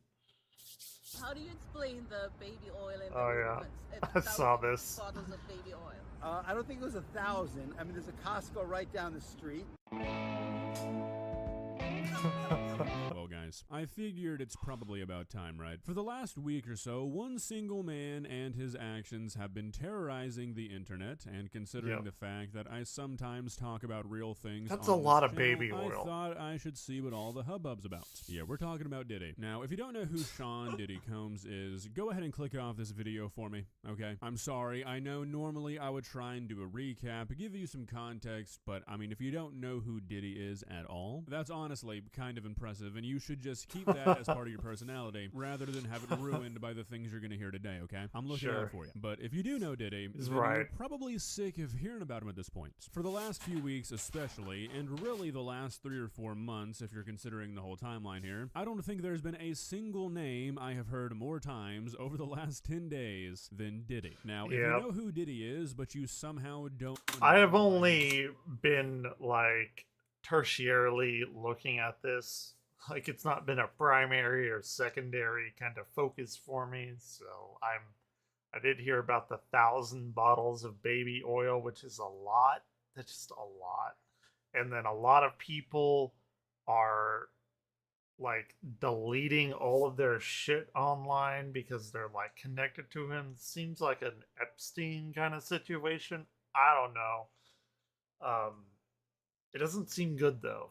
How do you explain the baby oil and Oh yeah, I saw this. bottles of baby oil? I don't think it was 1,000. I mean, there's a Costco right down the street. Well, guys, I figured it's probably about time, right? For the last week or so, one single man and his actions have been terrorizing the internet, and considering the fact that I sometimes talk about real things That's on a this lot of channel, baby oil. I thought I should see what all the hubbub's about. Yeah, we're talking about Diddy. Now, if you don't know who Sean Diddy Combs is, go ahead and click off this video for me, okay? I'm sorry, I know normally I would try and do a recap, give you some context, but I mean, if you don't know who Diddy is at all, that's honestly kind of impressive, and you should just keep that as part of your personality rather than have it ruined by the things you're going to hear today, okay? I'm looking out for you. But if you do know Diddy, then you're probably sick of hearing about him at this point. For the last few weeks especially, and really the last 3 or 4 months if you're considering the whole timeline here, I don't think there's been a single name I have heard more times over the last 10 days than Diddy. Now, if you know who Diddy is, but you somehow don't... I have only been, like, tertiarily looking at this. Like, it's not been a primary or secondary kind of focus for me, so I did hear about the 1,000 bottles of baby oil, which is a lot. That's just a lot. And then a lot of people are, like, deleting all of their shit online because they're, like, connected to him. Seems like an Epstein kind of situation. I don't know. It doesn't seem good, though.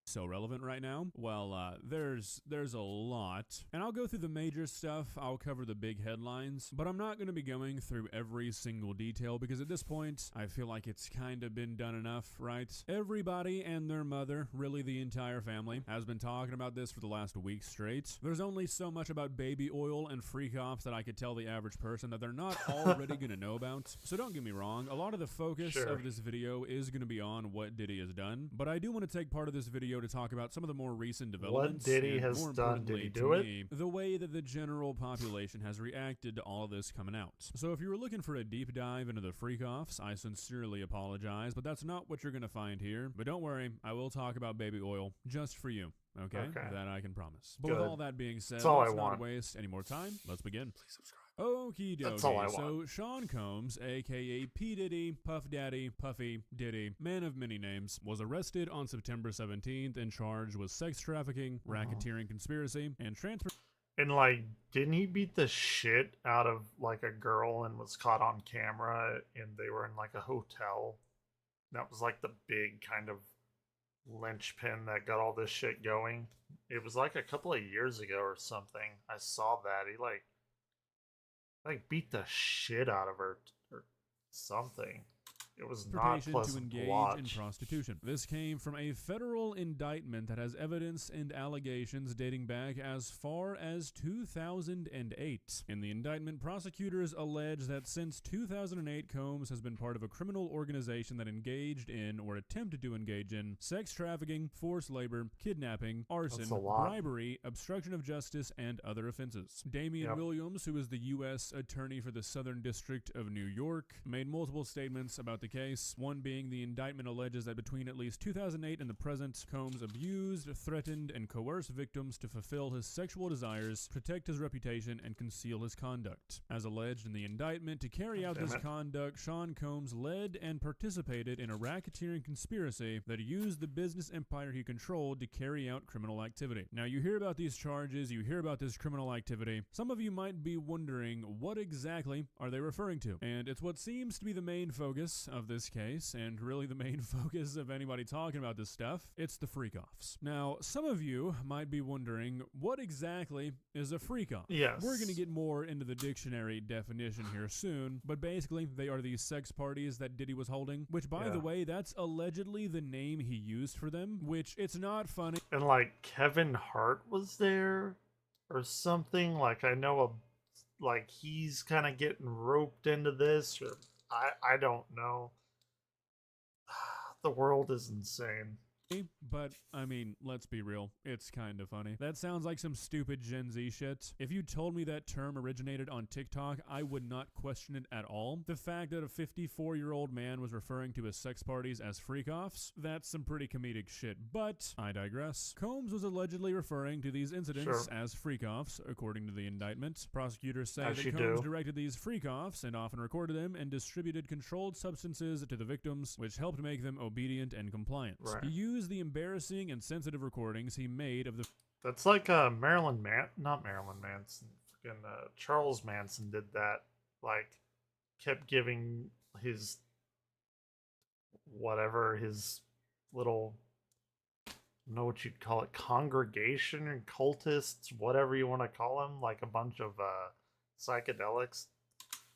So relevant right now? Well, there's a lot, and I'll go through the major stuff. I'll cover the big headlines, but I'm not going to be going through every single detail because at this point, I feel like it's kind of been done enough, right? Everybody and their mother, really the entire family, has been talking about this for the last week straight. There's only so much about baby oil and freak-offs that I could tell the average person that they're not already going to know about. So don't get me wrong, a lot of the focus of this video is going to be on what Diddy has done, but I do want to take part of this video video to talk about some of the more recent developments. What Diddy and has more done, did he importantly, do to it? me, the way that the general population has reacted to all of this coming out. So if you were looking for a deep dive into the freak-offs, I sincerely apologize, but that's not what you're going to find here. But don't worry, I will talk about baby oil just for you. Okay? That I can promise. But with Good. all that being said, That's all let's I not want. waste any more time. Let's begin. Please subscribe. Okie dokie. That's all I want. So Sean Combs, aka P. Diddy, Puff Daddy, Puffy, Diddy, man of many names, was arrested on September 17th and charged with sex trafficking, racketeering conspiracy, and transfer. And like, didn't he beat the shit out of like a girl and was caught on camera and they were in like a hotel? That was like the big kind of linchpin that got all this shit going. It was like a couple of years ago or something. I saw that. He like beat the shit out of her or something. It was not To pleasant engage to watch. in prostitution. This came from a federal indictment that has evidence and allegations dating back as far as 2008. In the indictment, prosecutors allege that since 2008, Combs has been part of a criminal organization that engaged in or attempted to engage in sex trafficking, forced labor, kidnapping, arson, bribery, obstruction of justice, and other offenses. Damian Williams, who is the U.S. Attorney for the Southern District of New York, made multiple statements about the case, one being the indictment alleges that between at least 2008 and the present, Combs abused, threatened, and coerced victims to fulfill his sexual desires, protect his reputation, and conceal his conduct. As alleged in the indictment, to carry out this conduct, Sean Combs led and participated in a racketeering conspiracy that used the business empire he controlled to carry out criminal activity. Now, you hear about these charges, you hear about this criminal activity. Some of you might be wondering, what exactly are they referring to? And it's what seems to be the main focus of this case, and really the main focus of anybody talking about this stuff. It's the freak-offs. Now, some of you might be wondering, what exactly is a freak-off? Yes. We're going to get more into the dictionary definition here soon, but basically, they are these sex parties that Diddy was holding, which, by the way, that's allegedly the name he used for them, which it's not funny. And like, Kevin Hart was there or something. Like, I know like he's kind of getting roped into this, or I don't know. The world is insane. But, I mean, let's be real. It's kind of funny. That sounds like some stupid Gen Z shit. If you told me that term originated on TikTok, I would not question it at all. The fact that a 54-year-old man was referring to his sex parties as freak-offs, that's some pretty comedic shit. But, I digress. Combs was allegedly referring to these incidents as freak-offs, according to the indictment. Prosecutors say that Combs directed these freak-offs and often recorded them and distributed controlled substances to the victims, which helped make them obedient and compliant. He used the embarrassing and sensitive recordings he made of the... That's like not Marilyn Manson. Freaking Charles Manson did that. Like, kept giving his his little, I don't know what you'd call it, congregation and cultists, whatever you want to call them, like a bunch of psychedelics.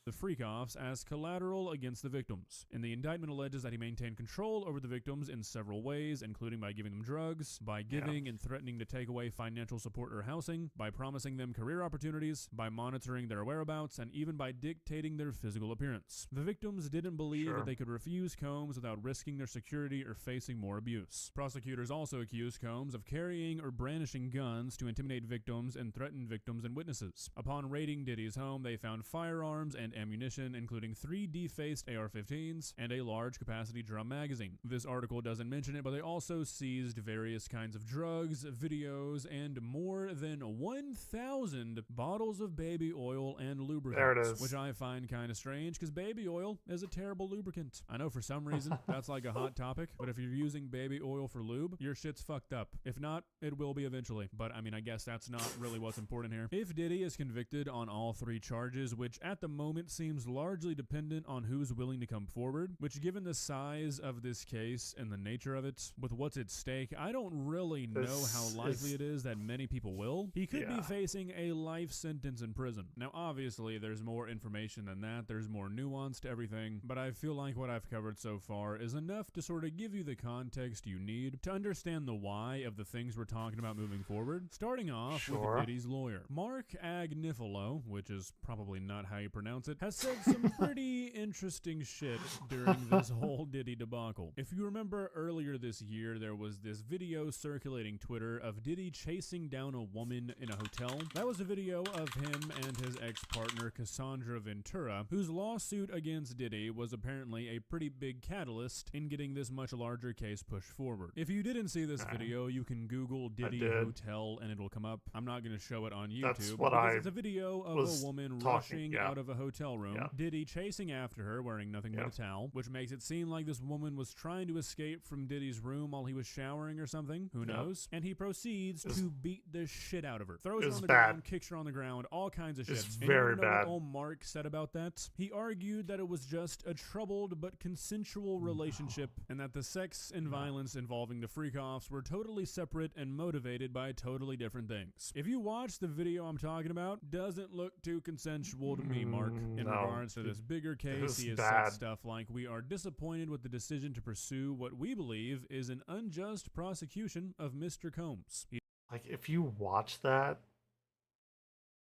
The freak-offs as collateral against the victims. And the indictment alleges that he maintained control over the victims in several ways, including by giving them drugs, by giving and threatening to take away financial support or housing, by promising them career opportunities, by monitoring their whereabouts, and even by dictating their physical appearance. The victims didn't believe that they could refuse Combs without risking their security or facing more abuse. Prosecutors also accused Combs of carrying or brandishing guns to intimidate victims and threaten victims and witnesses. Upon raiding Diddy's home, they found firearms and ammunition, including 3 defaced AR-15s and a large capacity drum magazine. This article doesn't mention it, but they also seized various kinds of drugs, videos, and more than 1,000 bottles of baby oil and lubricants. There it is. Which I find kind of strange, because baby oil is a terrible lubricant. I know for some reason that's like a hot topic, but if you're using baby oil for lube, your shit's fucked up. If not, it will be eventually. But I mean, I guess that's not really what's important here. If Diddy is convicted on all 3 charges, which at the moment seems largely dependent on who's willing to come forward, which given the size of this case and the nature of it, with what's at stake, I don't really know how likely it is that many people will. He could be facing a life sentence in prison. Now, obviously, there's more information than that. There's more nuance to everything, but I feel like what I've covered so far is enough to sort of give you the context you need to understand the why of the things we're talking about moving forward. Starting off with Diddy's lawyer. Mark Agnifilo, which is probably not how you pronounce it, it, has said some pretty interesting shit during this whole Diddy debacle. If you remember earlier this year, there was this video circulating Twitter of Diddy chasing down a woman in a hotel. That was a video of him and his ex-partner Cassandra Ventura, whose lawsuit against Diddy was apparently a pretty big catalyst in getting this much larger case pushed forward. If you didn't see this video, you can Google Diddy Hotel and it'll come up. I'm not going to show it on YouTube. That's what because it's a video of a woman rushing yeah. out of a hotel room, Yeah. Diddy chasing after her wearing nothing but a towel, which makes it seem like this woman was trying to escape from Diddy's room while he was showering or something. Who knows? And he proceeds to beat the shit out of her. Throws her on the ground, kicks her on the ground, all kinds of shit. It's And very you know bad. what old Mark said about that? He argued that it was just a troubled but consensual relationship and that the sex and violence involving the freak-offs were totally separate and motivated by totally different things. If you watch the video I'm talking about, doesn't look too consensual to me, Mark. In regards to this bigger case, he has said stuff like, "We are disappointed with the decision to pursue what we believe is an unjust prosecution of Mr. Combs." Like, if you watch that,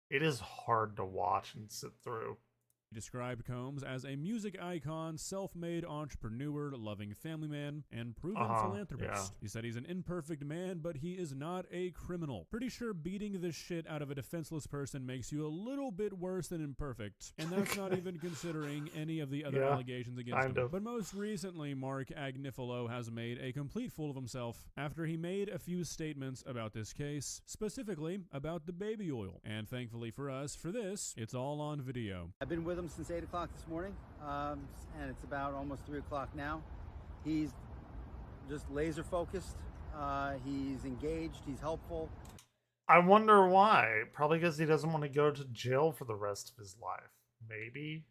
it is hard to watch and sit through. He described Combs as a music icon, self-made entrepreneur, loving family man, and proven philanthropist. He said he's an imperfect man, but he is not a criminal. Pretty sure beating the shit out of a defenseless person makes you a little bit worse than imperfect, and that's not even considering any of the other allegations against him. But most recently, Mark Agnifilo has made a complete fool of himself after he made a few statements about this case, specifically about the baby oil. And thankfully for us, for this, it's all on video. I've been with him since 8 o'clock this morning, and it's about almost 3 o'clock now. He's just laser focused. He's engaged. He's helpful. I wonder why. Probably because he doesn't want to go to jail for the rest of his life. Maybe.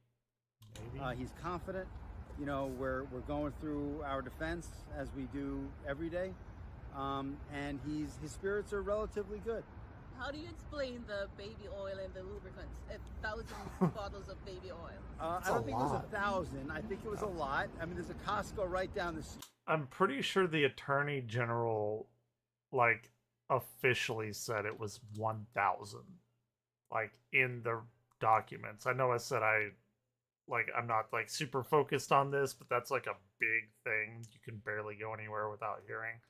He's confident. You know, we're going through our defense as we do every day, and his spirits are relatively good. How do you explain the baby oil and the lubricants? 1,000 bottles of baby oil. I don't think it was 1,000. I think it was a lot. I mean, there's a Costco right down the street. I'm pretty sure the Attorney General, like, officially said it was 1,000. Like, in the documents. I know I said I'm not, like, super focused on this, but that's, like, a big thing. You can barely go anywhere without hearing.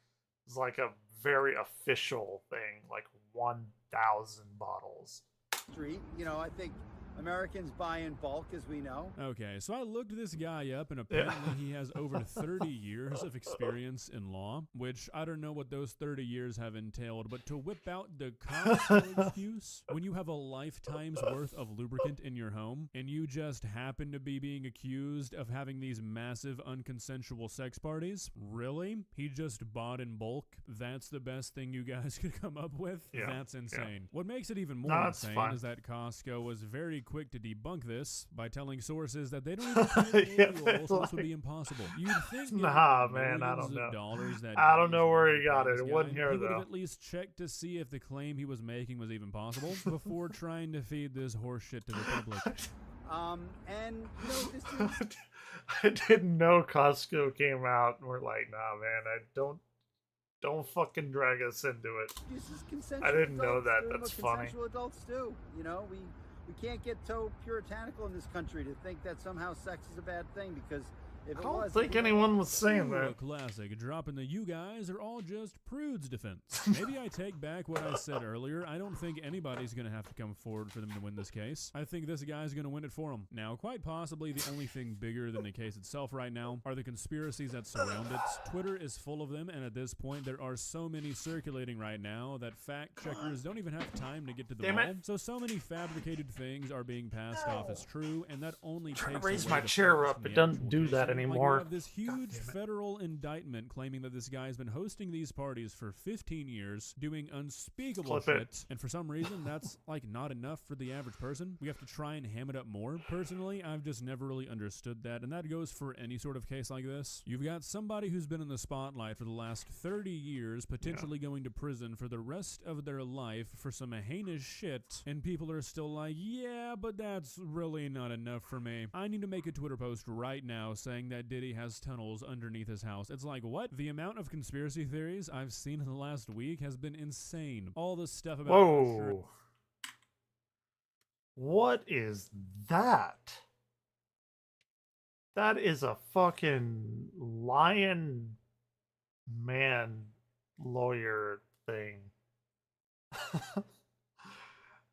It's like a very official thing, like 1,000 bottles. You know, I think Americans buy in bulk, as we know. Okay, so I looked this guy up, and apparently he has over 30 years of experience in law, which I don't know what those 30 years have entailed, but to whip out the Costco excuse when you have a lifetime's worth of lubricant in your home, and you just happen to be being accused of having these massive unconsensual sex parties? Really? He just bought in bulk? That's the best thing you guys could come up with? That's insane. What makes it even more insane is that Costco was very quick to debunk this by telling sources that they don't even carry oil, so this would be impossible. You'd think nah, man, I don't know. I don't know where he got it. It wasn't here, he would though. have at least checked to see if the claim he was making was even possible before trying to feed this horse shit to the public. And you know, this is... I didn't know Costco came out and we're like, nah, man, don't fucking drag us into it. This is consensual. I didn't know adults. that. They're That's what funny. Consensual adults do. You know, we can't get so puritanical in this country to think that somehow sex is a bad thing, because if I don't think anyone was saying that. Classic, dropping the "you guys are all just prudes" defense. Maybe I take back what I said earlier. I don't think anybody's going to have to come forward for them to win this case. I think this guy's going to win it for him. Now, quite possibly the only thing bigger than the case itself right now are the conspiracies that surround it. Twitter is full of them, and at this point there are so many circulating right now that fact checkers don't even have time to get to them all. So many fabricated things are being passed off as true, and that only takes away Raise my the chair focus up. from It the doesn't actual do case. that Like, you anymore. have this huge federal indictment claiming that this guy has been hosting these parties for 15 years, doing unspeakable Clip it. shit, and for some reason that's like not enough for the average person. We have to try and ham it up more. Personally, I've just never really understood that, and that goes for any sort of case like this. You've got somebody who's been in the spotlight for the last 30 years, potentially going to prison for the rest of their life for some heinous shit, and people are still like, yeah, but that's really not enough for me. I need to make a Twitter post right now saying that Diddy has tunnels underneath his house. It's like, what? The amount of conspiracy theories I've seen in the last week has been insane. All this stuff about... Whoa. What is that? That is a fucking lion man lawyer thing.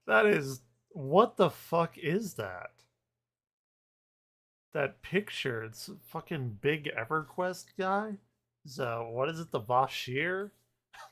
That is, what the fuck is that? That picture, it's a fucking big EverQuest guy? So, what is it, the Bashir?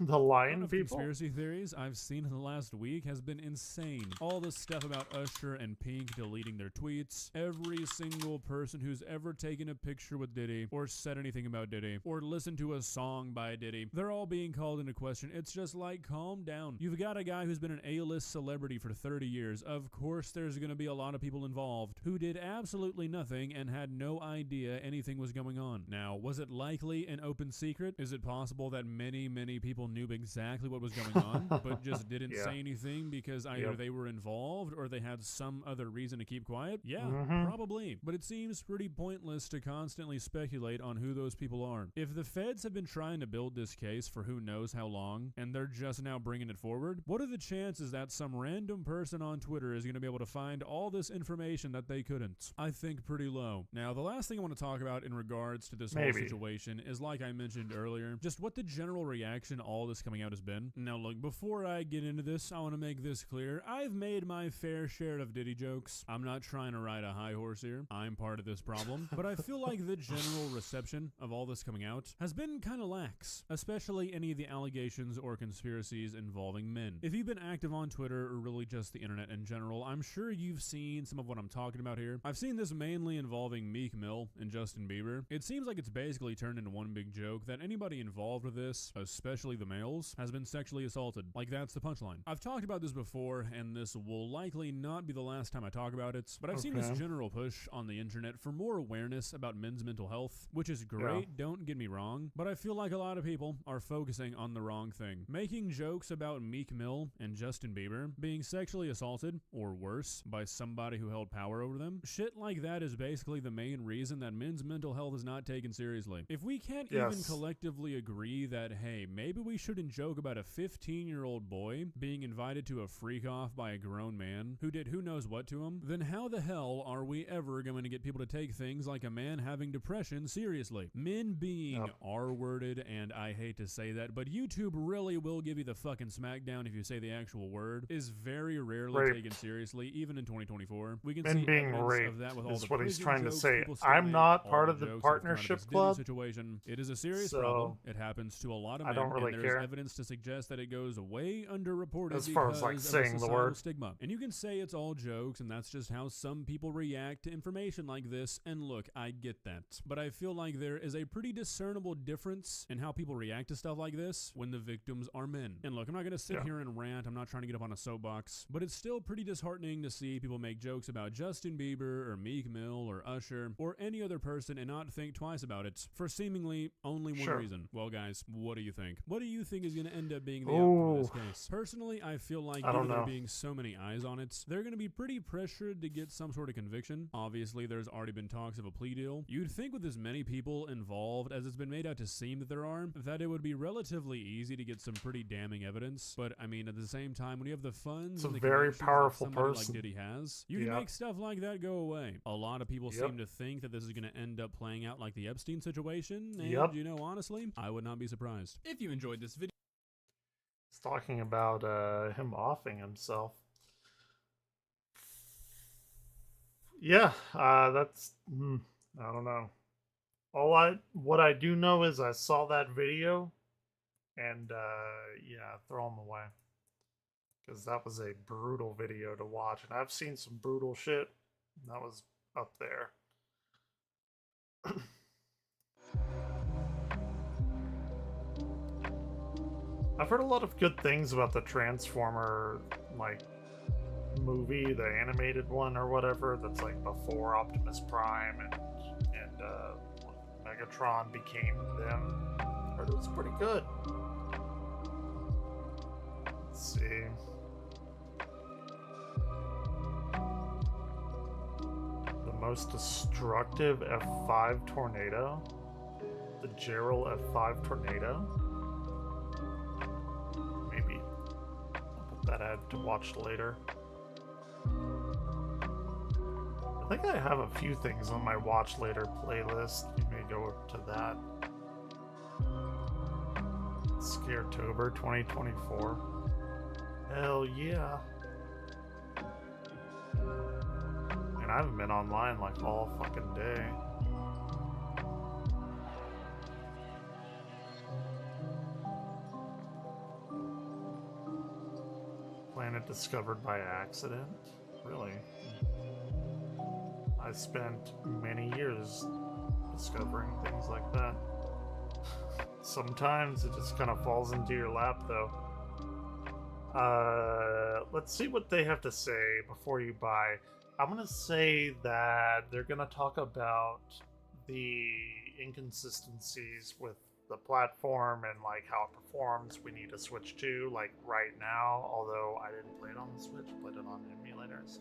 The lion people? Conspiracy theories I've seen in the last week has been insane. All this stuff about Usher and Pink deleting their tweets. Every single person who's ever taken a picture with Diddy, or said anything about Diddy, or listened to a song by Diddy, they're all being called into question. It's just like, calm down. You've got a guy who's been an A-list celebrity for 30 years. Of course there's gonna be a lot of people involved who did absolutely nothing and had no idea anything was going on. Now, was it likely an open secret? Is it possible that many people knew exactly what was going on, but just didn't say anything because either they were involved or they had some other reason to keep quiet? Yeah, probably. But it seems pretty pointless to constantly speculate on who those people are. If the feds have been trying to build this case for who knows how long, and they're just now bringing it forward, what are the chances that some random person on Twitter is going to be able to find all this information that they couldn't? I think pretty low. Now, the last thing I want to talk about in regards to this whole situation is, like I mentioned earlier, just what the general reaction all this coming out has been. Now look, before I get into this, I want to make this clear. I've made my fair share of Diddy jokes. I'm not trying to ride a high horse here. I'm part of this problem. But I feel like the general reception of all this coming out has been kind of lax, especially any of the allegations or conspiracies involving men. If you've been active on Twitter or really just the internet in general, I'm sure you've seen some of what I'm talking about here. I've seen this mainly involving Meek Mill and Justin Bieber. It seems like it's basically turned into one big joke that anybody involved with this, especially the males, has been sexually assaulted. Like, that's the punchline. I've talked about this before, and this will likely not be the last time I talk about it, but I've seen this general push on the internet for more awareness about men's mental health, which is great, don't get me wrong, but I feel like a lot of people are focusing on the wrong thing. Making jokes about Meek Mill and Justin Bieber being sexually assaulted, or worse, by somebody who held power over them, shit like that is basically the main reason that men's mental health is not taken seriously. If we can't even collectively agree that, hey, maybe we shouldn't joke about a 15-year-old boy being invited to a freak-off by a grown man who did who knows what to him, then how the hell are we ever going to get people to take things like a man having depression seriously? Men being R-worded, and I hate to say that, but YouTube really will give you the fucking smackdown if you say the actual word, is very rarely taken seriously, even in 2024. We can see being evidence raped of that with all is the what he's prison trying to jokes say. people still I'm make, not all part the of the jokes that come out partnership this Diddy club, situation. It is a serious so problem. It happens to a lot of men, I don't really and there's care. evidence to suggest that it goes way underreported As far as, like, because of saying the societal word. stigma. And you can say it's all jokes, and that's just how some people react to information like this, and look, I get that. But I feel like there is a pretty discernible difference in how people react to stuff like this when the victims are men. And look, I'm not going to sit here and rant, I'm not trying to get up on a soapbox, but it's still pretty disheartening to see people make jokes about Justin Bieber, or Meek Mill, or Usher, or any other person and not think twice about it for seemingly only one reason. Well, guys, what do you think? What do you think is going to end up being the outcome of this case? Personally, I feel like given there being so many eyes on it, they're going to be pretty pressured to get some sort of conviction. Obviously, there's already been talks of a plea deal. You'd think with as many people involved as it's been made out to seem that there are, that it would be relatively easy to get some pretty damning evidence. But I mean, at the same time, when you have the funds and the very powerful that somebody person. like Diddy has, you can make stuff like that go away. A lot of people seem to think that this is going to end up playing out like the Epstein situation, and you know, honestly, I would not be surprised. If you enjoyed this video, He's talking about him offing himself. Yeah, that's I don't know. What I do know is I saw that video, and yeah, throw him away, because that was a brutal video to watch, and I've seen some brutal shit. That was up there. I've heard a lot of good things about the Transformer, like, movie, the animated one or whatever, that's like before Optimus Prime and Megatron became them. I heard it was pretty good. Let's see. The most destructive F5 tornado? The Gerald F5 tornado? Maybe. I'll put that ad to watch later. I think I have a few things on my watch later playlist. You may go to that. Scaretober 2024. Hell yeah. And I haven't been online like all fucking day. Planet discovered by accident? Really? I spent many years discovering things like that. Sometimes it just kind of falls into your lap, though. Let's see what they have to say before you buy. I'm gonna say that they're gonna talk about the inconsistencies with the platform and like how it performs. We need to switch to like right now, although I didn't play it on the Switch, played it on emulators,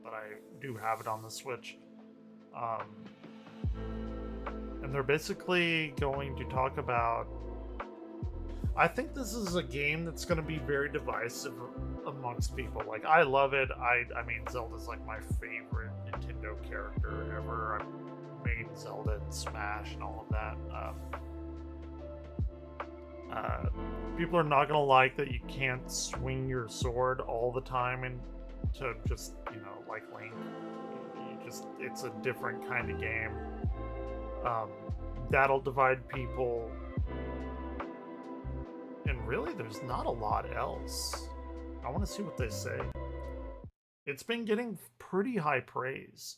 but I do have it on the Switch. And they're basically going to talk about, I think this is a game that's going to be very divisive amongst people. Like, I love it. I mean, Zelda's like my favorite Nintendo character ever. I made Zelda and Smash and all of that. People are not going to like that you can't swing your sword all the time and to just, you know, like Link. It's a different kind of game. That'll divide people. And really, there's not a lot else. I want to see what they say. It's been getting pretty high praise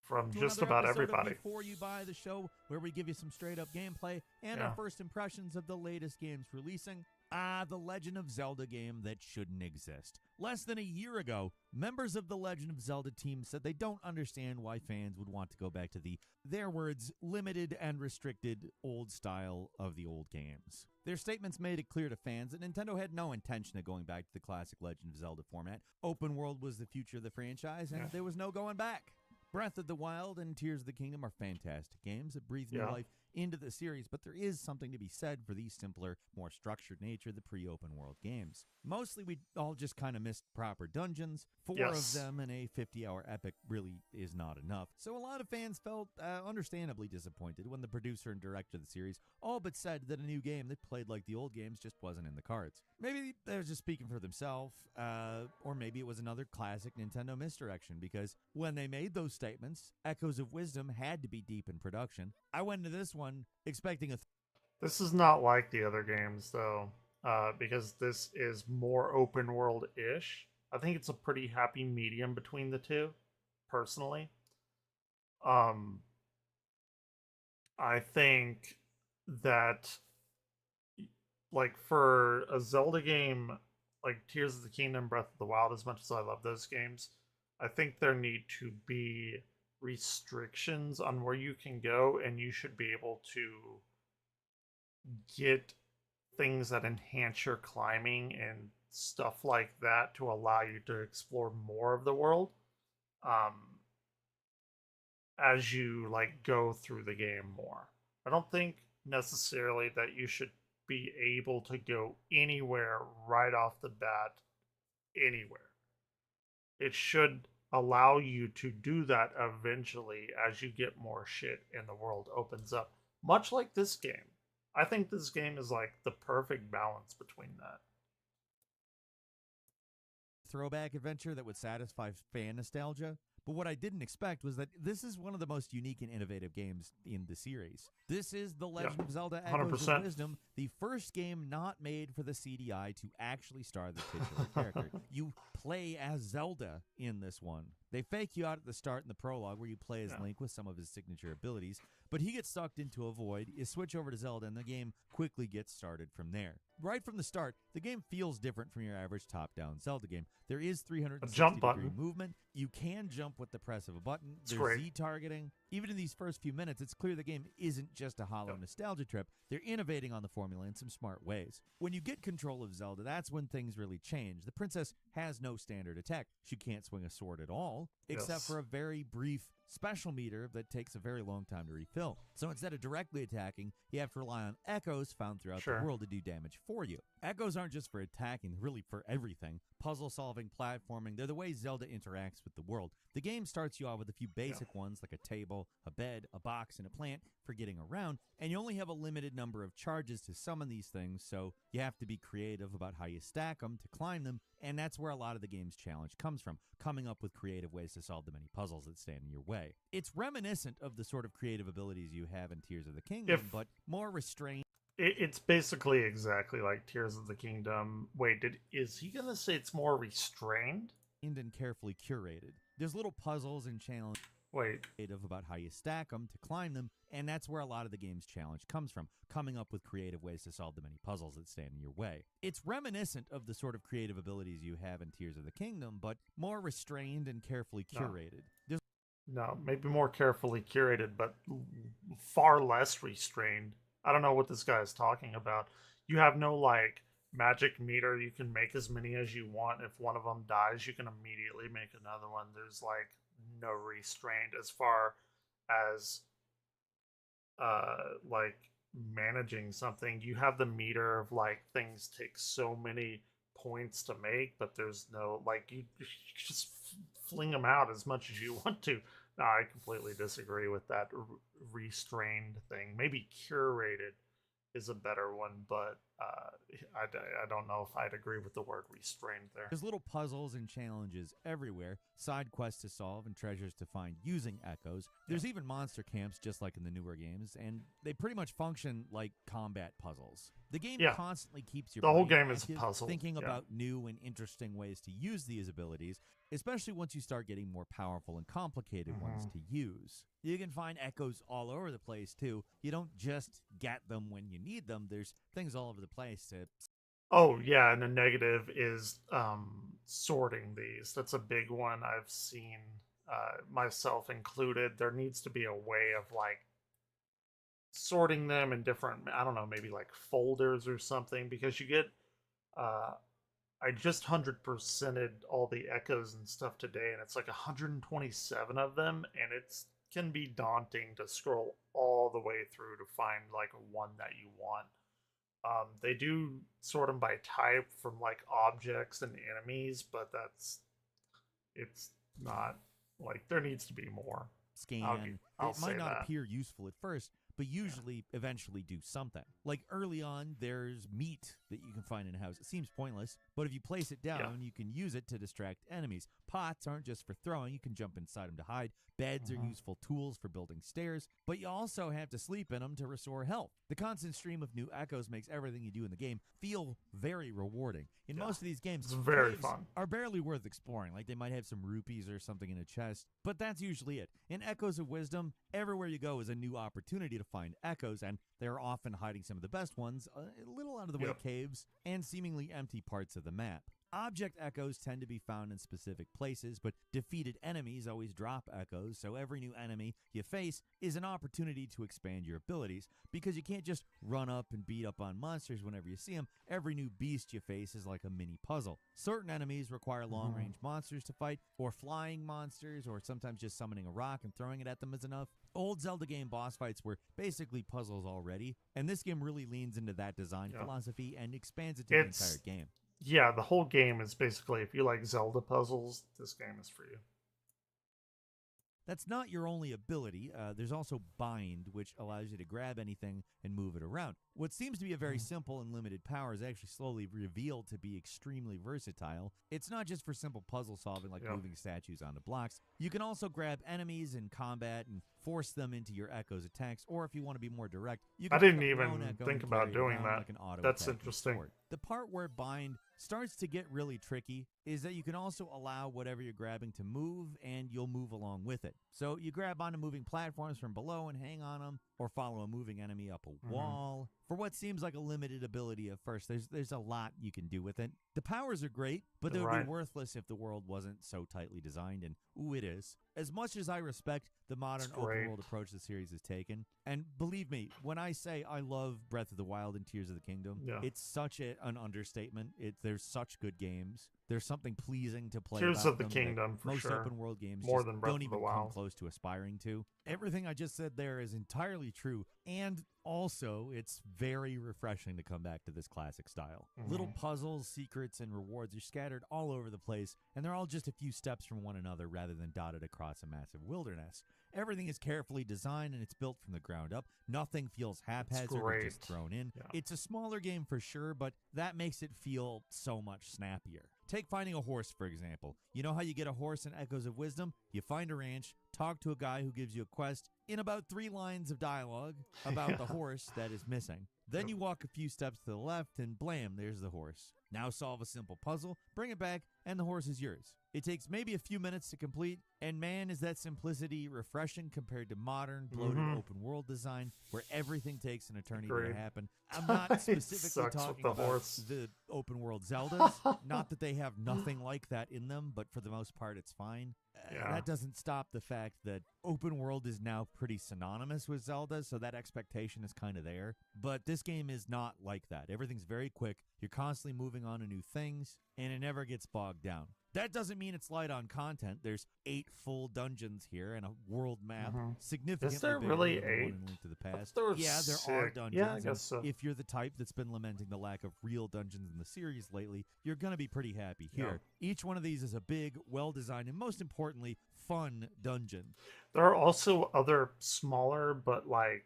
from just about everybody. Before you buy the show, where we give you some straight up gameplay and our first impressions of the latest games releasing. The Legend of Zelda game that shouldn't exist. Less than a year ago, members of the Legend of Zelda team said they don't understand why fans would want to go back to the, their words, limited and restricted old style of the old games. Their statements made it clear to fans that Nintendo had no intention of going back to the classic Legend of Zelda format. Open world was the future of the franchise, and there was no going back. Breath of the Wild and Tears of the Kingdom are fantastic games that breathe new life into the series, but there is something to be said for the simpler, more structured nature of the pre-open world games. Mostly we all just kind of missed proper dungeons. 4 of them in a 50-hour epic really is not enough. So a lot of fans felt understandably disappointed when the producer and director of the series all but said that a new game that played like the old games just wasn't in the cards. Maybe they were just speaking for themselves, or maybe it was another classic Nintendo misdirection, because when they made those statements, Echoes of Wisdom had to be deep in production. I went into this one expecting a... This is not like the other games, though, because this is more open world-ish. I think it's a pretty happy medium between the two, personally. I think that, like, for a Zelda game like Tears of the Kingdom, Breath of the Wild, as much as I love those games, I think there need to be restrictions on where you can go, and you should be able to get things that enhance your climbing and stuff like that to allow you to explore more of the world as you like go through the game more. I don't think necessarily that you should be able to go anywhere right off the bat anywhere. It should allow you to do that eventually as you get more shit and the world opens up. Much like this game. I think this game is like the perfect balance between that. Throwback adventure that would satisfy fan nostalgia. But what I didn't expect was that this is one of the most unique and innovative games in the series. This is The Legend of Zelda Echoes of Wisdom, the first game not made for the CDI to actually star the titular character. You play as Zelda in this one. They fake you out at the start in the prologue where you play as Link with some of his signature abilities, but he gets sucked into a void, you switch over to Zelda, and the game quickly gets started from there. Right from the start, the game feels different from your average top-down Zelda game. There is 360-degree movement. You can jump with the press of a button. There's Z-targeting. Even in these first few minutes, it's clear the game isn't just a hollow nostalgia trip. They're innovating on the formula in some smart ways. When you get control of Zelda, that's when things really change. The princess has no standard attack. She can't swing a sword at all, except for a very brief special meter that takes a very long time to refill. So instead of directly attacking, you have to rely on echoes found throughout the world to do damage for you. Echoes aren't just for attacking, they're really for everything. Puzzle solving, platforming, they're the way Zelda interacts with the world. The game starts you off with a few basic ones like a table, a bed, a box, and a plant for getting around, and you only have a limited number of charges to summon these things, so you have to be creative about how you stack them to climb them, and that's where a lot of the game's challenge comes from, coming up with creative ways to solve the many puzzles that stand in your way. It's reminiscent of the sort of creative abilities you have in Tears of the Kingdom, but more restrained. It's basically exactly like Tears of the Kingdom. Wait, is he gonna say it's more restrained? And carefully curated. There's little puzzles and challenges about how you stack them to climb them, and that's where a lot of the game's challenge comes from, coming up with creative ways to solve the many puzzles that stand in your way. It's reminiscent of the sort of creative abilities you have in Tears of the Kingdom, but more restrained and carefully curated. No, maybe more carefully curated, but far less restrained. I don't know what this guy is talking about. You have no, like, magic meter. You can make as many as you want. If one of them dies, you can immediately make another one. There's, like, no restraint as far as, like, managing something. You have the meter of, like, things take so many points to make, but there's no, like, you just fling them out as much as you want to. No, I completely disagree with that restrained thing. Maybe curated is a better one, but I don't know if I'd agree with the word restrained there. There's little puzzles and challenges everywhere, side quests to solve and treasures to find using echoes. There's even monster camps just like in the newer games, and they pretty much function like combat puzzles. The game constantly keeps your the whole brain game is a active, puzzle. thinking about new and interesting ways to use these abilities, especially once you start getting more powerful and complicated ones to use. You can find echoes all over the place, too. You don't just get them when you need them. There's things all over the place to... Oh, yeah, and the negative is sorting these. That's a big one I've seen, myself included. There needs to be a way of, like, sorting them in different, I don't know, maybe like folders or something, because you get... I just 100%ed all the echoes and stuff today, and it's like 127 of them, and it can be daunting to scroll all the way through to find like one that you want. They do sort them by type from like objects and enemies, but it's not, like, there needs to be more. Scan. I'll it might say not that. appear useful at first, but usually eventually do something. Like early on, there's meat that you can find in a house. It seems pointless, but if you place it down, you can use it to distract enemies. Pots aren't just for throwing. You can jump inside them to hide. Beds are useful tools for building stairs, but you also have to sleep in them to restore health. The constant stream of new echoes makes everything you do in the game feel very rewarding. In most of these games, it's very caves fun. Are barely worth exploring. Like they might have some rupees or something in a chest, but that's usually it. In Echoes of Wisdom, everywhere you go is a new opportunity to find echoes, and they're often hiding some of the best ones, a little out of the way caves, and seemingly empty parts of the map. Object echoes tend to be found in specific places, but defeated enemies always drop echoes, so every new enemy you face is an opportunity to expand your abilities, because you can't just run up and beat up on monsters whenever you see them. Every new beast you face is like a mini puzzle. Certain enemies require long-range monsters to fight, or flying monsters, or sometimes just summoning a rock and throwing it at them is enough. Old Zelda game boss fights were basically puzzles already, and this game really leans into that design philosophy and expands it to the entire game. Yeah, the whole game is basically, if you like Zelda puzzles, this game is for you. That's not your only ability. There's also Bind, which allows you to grab anything and move it around. What seems to be a very simple and limited power is actually slowly revealed to be extremely versatile. It's not just for simple puzzle solving like moving statues onto blocks. You can also grab enemies in combat and force them into your Echo's attacks, or if you want to be more direct, you can I didn't pick up your even own Echo think and about carry it doing around that. like an auto That's attacking interesting. sword. The part where Bind starts to get really tricky is that you can also allow whatever you're grabbing to move, and you'll move along with it. So you grab onto moving platforms from below and hang on them, or follow a moving enemy up a wall. For what seems like a limited ability at first, there's a lot you can do with it. The powers are great, but they would be worthless if the world wasn't so tightly designed, and ooh, it is. As much as I respect the modern open world approach the series has taken, and believe me, when I say I love Breath of the Wild and Tears of the Kingdom, it's such an understatement. There's such good games. There's something pleasing to play Tears about of the them Kingdom, that for most sure. open world games More just than Breath don't of the even come Wild. close to aspiring to. Everything I just said there is entirely true, and also it's very refreshing to come back to this classic style. Little puzzles, secrets, and rewards are scattered all over the place, and they're all just a few steps from one another rather than dotted across a massive wilderness. Everything is carefully designed and it's built from the ground up. Nothing feels haphazard or just thrown in. Yeah. It's a smaller game for sure, but that makes it feel so much snappier. Take finding a horse, for example. You know how you get a horse in Echoes of Wisdom? You find a ranch, talk to a guy who gives you a quest in about 3 lines of dialogue about the horse that is missing. Then you walk a few steps to the left and blam, there's the horse. Now solve a simple puzzle, bring it back, and the horse is yours. It takes maybe a few minutes to complete, and man, is that simplicity refreshing compared to modern, bloated open world design where everything takes an eternity Agreed. to happen. I'm not specifically Sucks with talking the about horse. the open world Zeldas. Not that they have nothing like that in them, but for the most part, it's fine. Yeah. That doesn't stop the fact that open world is now pretty synonymous with Zelda, so that expectation is kind of there. But this game is not like that. Everything's very quick. You're constantly moving on to new things, and it never gets bogged down. That doesn't mean it's light on content. There's 8 full dungeons here and a world map significantly Is there bigger really than the one 8? in Link to the Past. There was Yeah, there are 6. dungeons. Yeah, I and guess so. If you're the type that's been lamenting the lack of real dungeons in the series lately, you're going to be pretty happy here. Each one of these is a big, well-designed, and most importantly, fun dungeon. There are also other smaller but like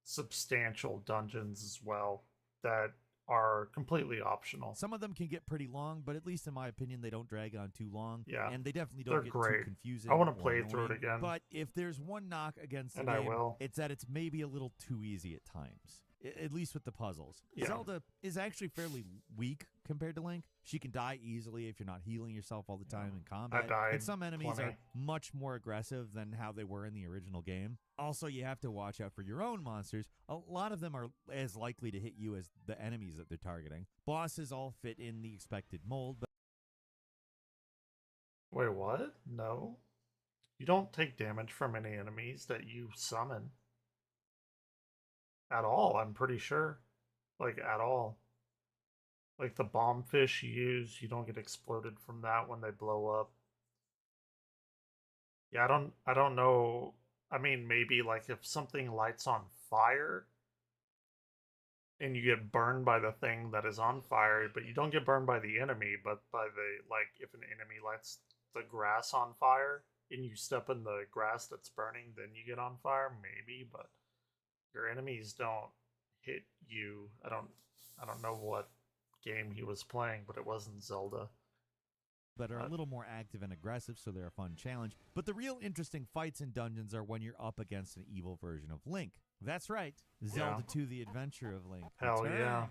substantial dungeons as well that are completely optional. Some of them can get pretty long, but at least in my opinion, they don't drag on too long. Yeah, and they definitely don't they're get great. too confusing. I want or to play through it annoying. again. But if there's one knock against the And I game, will. it's that it's maybe a little too easy at times. At least with the puzzles. Yeah. Zelda is actually fairly weak compared to Link. She can die easily if you're not healing yourself all the time in combat. died and some enemies plenty. are much more aggressive than how they were in the original game. Also, you have to watch out for your own monsters. A lot of them are as likely to hit you as the enemies that they're targeting. Bosses all fit in the expected mold, but Wait, what? No. You don't take damage from any enemies that you summon. At all, I'm pretty sure. Like, at all. Like, the bomb fish you use, you don't get exploded from that when they blow up. Yeah, I don't know. I mean, maybe, like, if something lights on fire, and you get burned by the thing that is on fire, but you don't get burned by the enemy, but by the, like, if an enemy lights the grass on fire, and you step in the grass that's burning, then you get on fire, maybe, but your enemies don't hit you. I don't know what game he was playing, but it wasn't Zelda. are a little more active and aggressive, so they're a fun challenge. But the real interesting fights in dungeons are when you're up against an evil version of Link. That's right, Zelda 2: The Adventure of Link. Hell yeah. returns.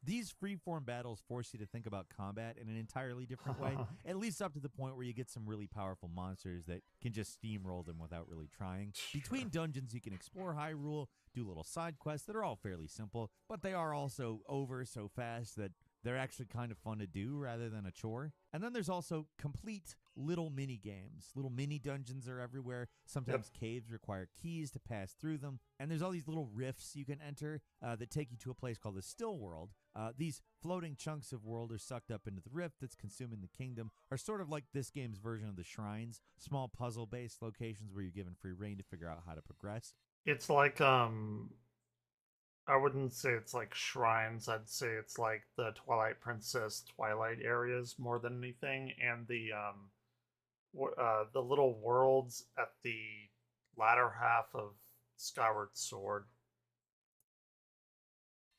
These freeform battles force you to think about combat in an entirely different way, at least up to the point where you get some really powerful monsters that can just steamroll them without really trying. Between dungeons, you can explore Hyrule, do little side quests that are all fairly simple, but they are also over so fast that they're actually kind of fun to do rather than a chore. And then there's also complete little mini games. Little mini dungeons are everywhere. Sometimes caves require keys to pass through them. And there's all these little rifts you can enter that take you to a place called the Still World. These floating chunks of world are sucked up into the rift that's consuming the kingdom, are sort of like this game's version of the shrines, small puzzle-based locations where you're given free reign to figure out how to progress. It's like, I wouldn't say it's like shrines. I'd say it's like the Twilight Princess Twilight areas more than anything, and the little worlds at the latter half of Skyward Sword.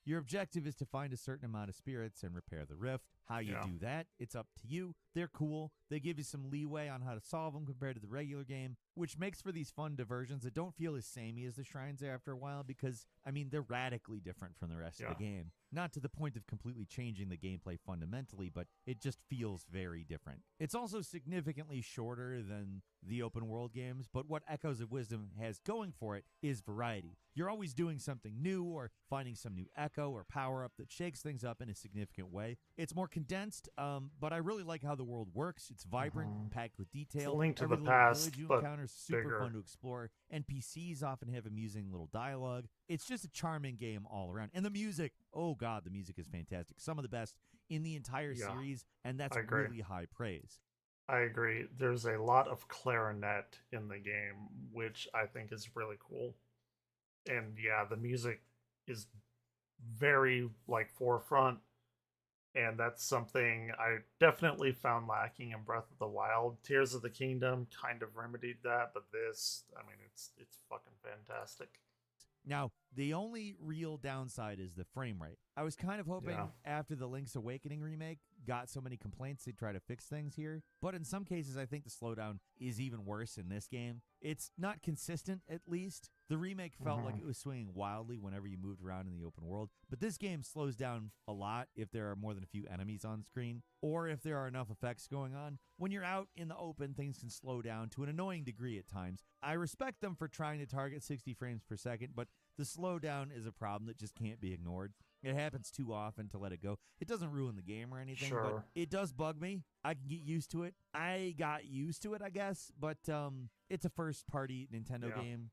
Your objective is to find a certain amount of spirits and repair the rift. How you do that, it's up to you. They're cool. They give you some leeway on how to solve them compared to the regular game, which makes for these fun diversions that don't feel as samey as the shrines are after a while because, I mean, they're radically different from the rest of the game. Not to the point of completely changing the gameplay fundamentally, but it just feels very different. It's also significantly shorter than the open world games, but what Echoes of Wisdom has going for it is variety. You're always doing something new or finding some new echo or power-up that shakes things up in a significant way. It's more condensed, but I really like how the world works. It's vibrant, packed with detail. It's a Link to Every the little Past, village you but encounter is super bigger. fun to explore. NPCs often have amusing little dialogue. It's just a charming game all around. And the music, oh god, the music is fantastic. Some of the best in the entire series, and that's I agree. really high praise. I agree. There's a lot of clarinet in the game, which I think is really cool. And yeah, the music is very like forefront, and that's something I definitely found lacking in Breath of the Wild. Tears of the Kingdom kind of remedied that, but this, I mean, it's fucking fantastic. Now, the only real downside is the frame rate. I was kind of hoping after the Link's Awakening remake got so many complaints they'd try to fix things here, but in some cases I think the slowdown is even worse in this game. It's not consistent, at least. The remake felt like it was swinging wildly whenever you moved around in the open world, but this game slows down a lot if there are more than a few enemies on screen, or if there are enough effects going on. When you're out in the open, things can slow down to an annoying degree at times. I respect them for trying to target 60 frames per second, but the slowdown is a problem that just can't be ignored. It happens too often to let it go. It doesn't ruin the game or anything, but it does bug me. I can get used to it. I got used to it, I guess, but it's a first-party Nintendo game.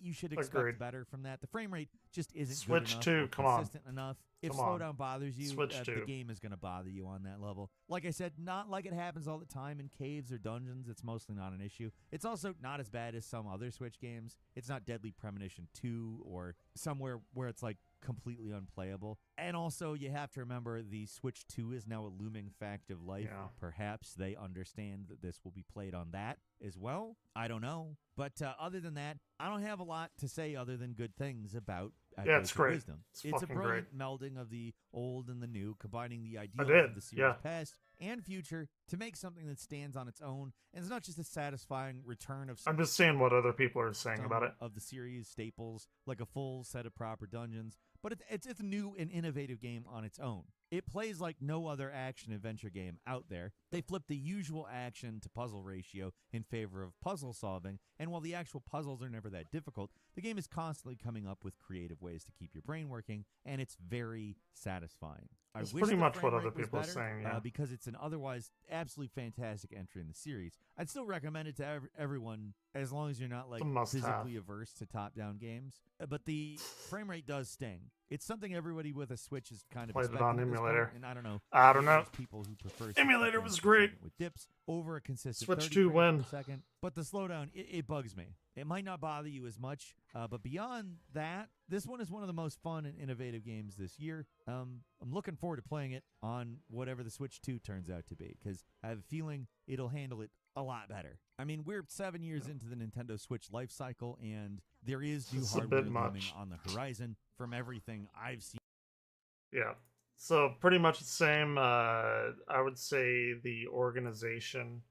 You should expect better from that. The frame rate just isn't Switch good enough 2, or come on. consistent enough. If Come on. slowdown bothers you, Switch the 2. game is going to bother you on that level. Like I said, not like it happens all the time in caves or dungeons. It's mostly not an issue. It's also not as bad as some other Switch games. It's not Deadly Premonition 2 or somewhere where it's like completely unplayable. And also, you have to remember the Switch 2 is now a looming fact of life. Perhaps they understand that this will be played on that as well. I don't know. But other than that, I don't have a lot to say other than good things about it's great. Wisdom. It's a fucking brilliant melding of the old and the new, combining the ideals did, of the series past and future to make something that stands on its own. And it's not just a satisfying return of I'm just saying what other people are saying some about it. of the series staples, like a full set of proper dungeons, but it's a new and innovative game on its own. It plays like no other action-adventure game out there. They flip the usual action to puzzle ratio in favor of puzzle solving, and while the actual puzzles are never that difficult, the game is constantly coming up with creative ways to keep your brain working, and it's very satisfying. That's I wish pretty the much frame what other rate was people are better, saying, because it's an otherwise absolutely fantastic entry in the series. I'd still recommend it to everyone, as long as you're not like physically averse to top-down games. But the frame rate does sting. It's something everybody with a Switch is kind of Played it on expecting at this emulator. point, and I don't know. I don't know. There's people who prefer 60 Emulator frames was per great. second with dips over a consistent Switch 30 2 frames win. per second. But the slowdown, it bugs me. It might not bother you as much, but beyond that, this one is one of the most fun and innovative games this year. I'm looking forward to playing it on whatever the Switch 2 turns out to be, because I have a feeling it'll handle it a lot better. I mean, we're 7 years into the Nintendo Switch life cycle, and there is new It's a hardware bit looming much. on the horizon from everything I've seen. Yeah. So pretty much the same. I would say the organization